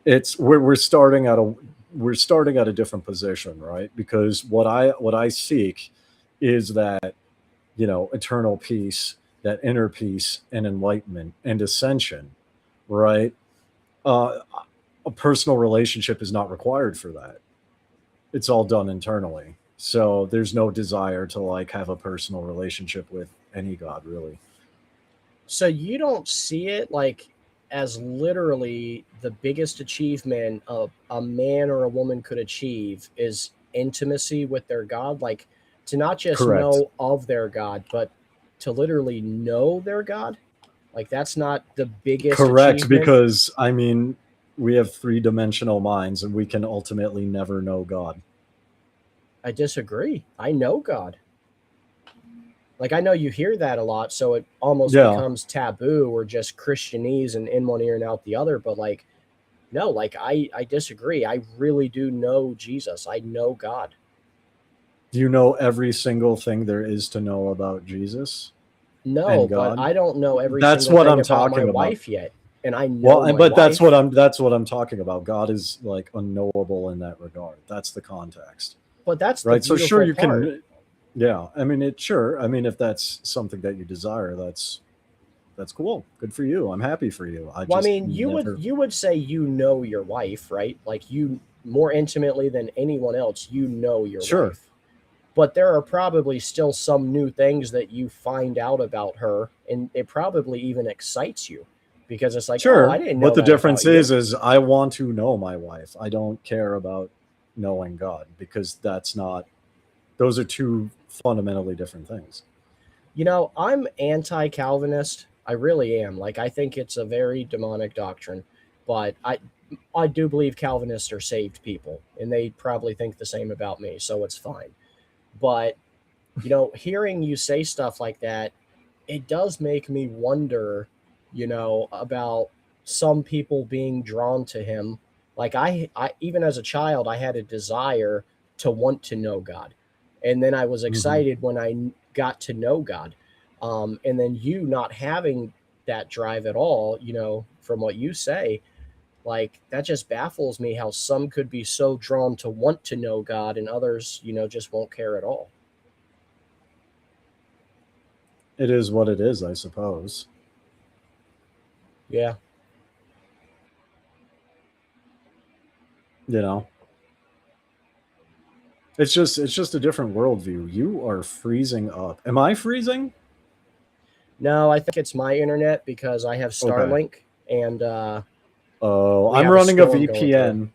It's we're starting at a different position, right? Because what I seek is that, eternal peace, that inner peace and enlightenment and ascension, right? Uh, a personal relationship is not required for that. It's all done internally. So there's no desire to like have a personal relationship with any god, really. So you don't see it like as literally the biggest achievement a man or a woman could achieve is intimacy with their God, like to not just Correct. know of their God, but to literally know their God. Like that's not the biggest Correct, achievement. because I mean, we have three-dimensional minds and we can ultimately never know God. I disagree. I know God. Like I know you hear that a lot, so it almost Yeah. becomes taboo or just Christianese and in one ear and out the other. But like no, like I disagree. I really do know Jesus. I know God. Do you know every single thing there is to know about Jesus No, and but God? I don't know every That's single what thing I'm about my talking about. wife yet, and I know Well, my but wife. that's what I'm talking about. God is like unknowable in that regard. That's the context. But that's the Right? So sure beautiful you part. can. Yeah, I mean, sure. I mean, if that's something that you desire, that's cool. Good for you. I'm happy for you. I Well, I just mean, never. you would say you know your wife, right? Like you more intimately than anyone else, you know your Sure. wife. But there are probably still some new things that you find out about her, and it probably even excites you because it's like, oh, I Sure, didn't but know the that difference about you. is I want to know my wife. I don't care about knowing God, because that's not. Those are two fundamentally different things. I'm anti Calvinist. I really am. Like, I think it's a very demonic doctrine, but I do believe Calvinists are saved people, and they probably think the same about me, so it's fine. But, hearing you say stuff like that, it does make me wonder, about some people being drawn to him. Like I even as a child, I had a desire to want to know God, and then I was Hmm. excited when I got to know God. And then you not having that drive at all, from what you say, like that just baffles me how some could be so drawn to want to know God and others, just won't care at all. It is what it is, I suppose. Yeah. You know, it's just a different worldview. You are freezing up. Am I freezing? No, I think it's my internet because I have Okay. Starlink and Oh, we I'm have a running a storm going through. VPN.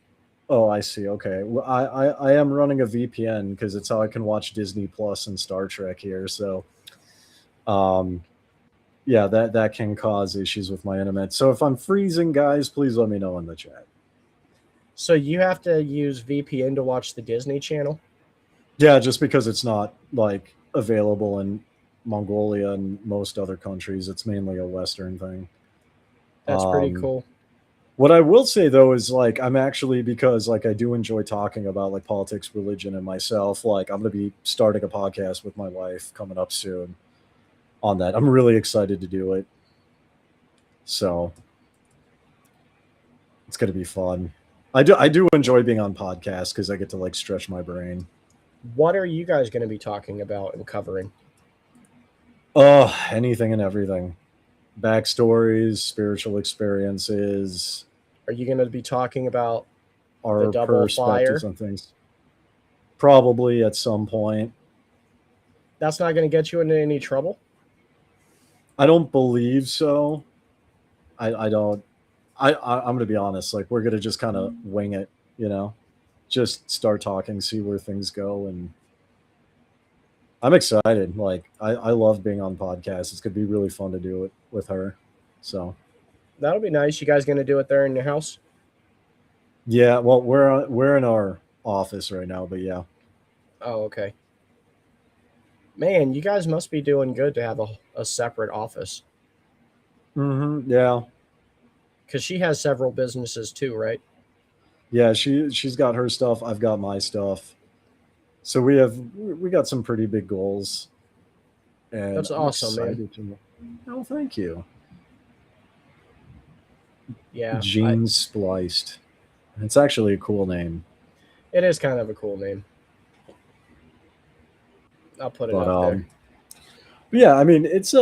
Oh, I see. Okay. Well, I am running a VPN because it's how I can watch Disney Plus and Star Trek here. So, um, yeah, that can cause issues with my internet. So if I'm freezing, guys, please let me know in the chat. So you have to use VPN to watch the Disney Channel? Yeah, just because it's not like available in Mongolia and most other countries. It's mainly a Western thing. That's pretty Um, cool. What I will say though is like I'm actually, because like I do enjoy talking about like politics, religion, and myself. Like I'm going to be starting a podcast with my wife coming up soon on that. I'm really excited to do it. So it's going to be fun. I do enjoy being on podcasts because I get to like stretch my brain. What are you guys going to be talking about and covering? Oh, anything and everything. Backstories, spiritual experiences, Are you going to be talking about our double perspectives fire? on things. Probably at some point. That's not going to get you into any trouble? I don't believe so. I don't. I'm going to be honest. Like we're going to just kind of wing it, you know, just start talking, see where things go, and I'm excited. Like I love being on podcasts. It's going to be really fun to do it with her. So That'll be nice. You guys going to do it there in your house? yeah, well we're in our office right now, but yeah. Oh, okay. Man, you guys must be doing good to have a separate office. Yeah. Because she has several businesses too, right? Yeah, she's got her stuff, I've got my stuff. So we got some pretty big goals. And That's I'm awesome, man. excited oh, thank you. Yeah. Gene Spliced. It's actually a cool name. It is kind of a cool name. I'll put it But up there. yeah, I mean it's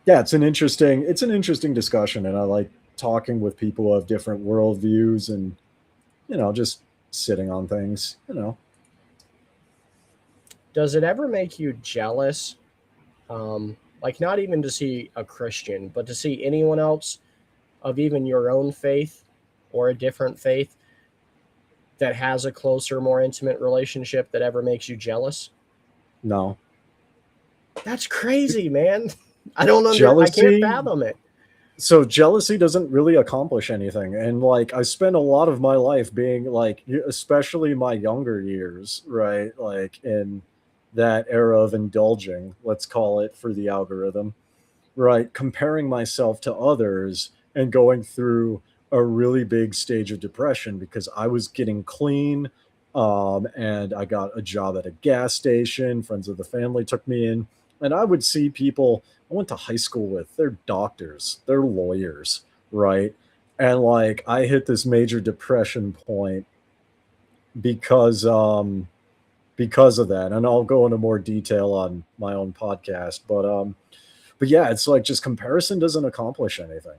yeah, it's an interesting discussion, and I like talking with people who have different worldviews and just sitting on things, Does it ever make you jealous? Like not even to see a Christian, but to see anyone else of even your own faith or a different faith that has a closer, more intimate relationship that ever makes you jealous? No. That's crazy, man. I don't I Jealousy? can't fathom it. So jealousy doesn't really accomplish anything. And like I spent a lot of my life being like, especially my younger years, right? Like in that era of indulging, let's call it, for the algorithm, right? Comparing myself to others and going through a really big stage of depression because I was getting clean. And I got a job at a gas station. Friends of the family took me in, and I would see people I went to high school with. They're doctors, they're lawyers, right? And like I hit this major depression point because of that. And I'll go into more detail on my own podcast. But yeah, it's like just comparison doesn't accomplish anything.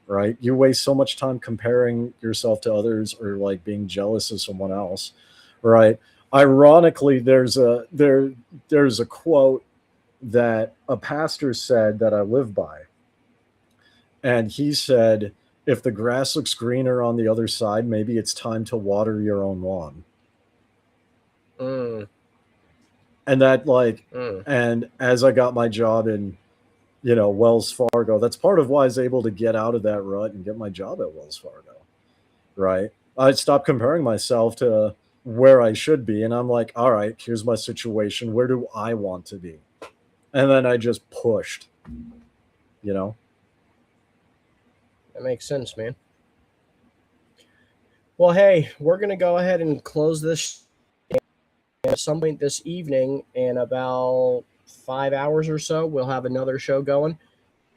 Right? You waste so much time comparing yourself to others or like being jealous of someone else, right? Ironically, there's a quote that a pastor said that I live by. And he said, if the grass looks greener on the other side, maybe it's time to water your own lawn. And that and as I got my job in Wells Fargo, that's part of why I was able to get out of that rut and get my job at Wells Fargo, right? I stopped comparing myself to where I should be. And I'm like, all right, here's my situation. Where do I want to be? And then I just pushed, That makes sense, man. Well, hey, we're going to go ahead and close this at some point this evening. In about 5 hours or so, we'll have another show going.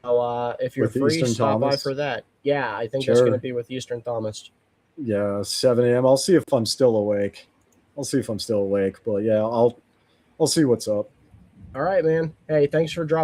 So if you're With free, Eastern stop by Thomas? for that. Yeah, I think that's Sure. going to be with Eastern Thomas. Yeah, 7 a.m. I'll see if I'm still awake. But yeah, I'll see what's up. All right, man. Hey, thanks for dropping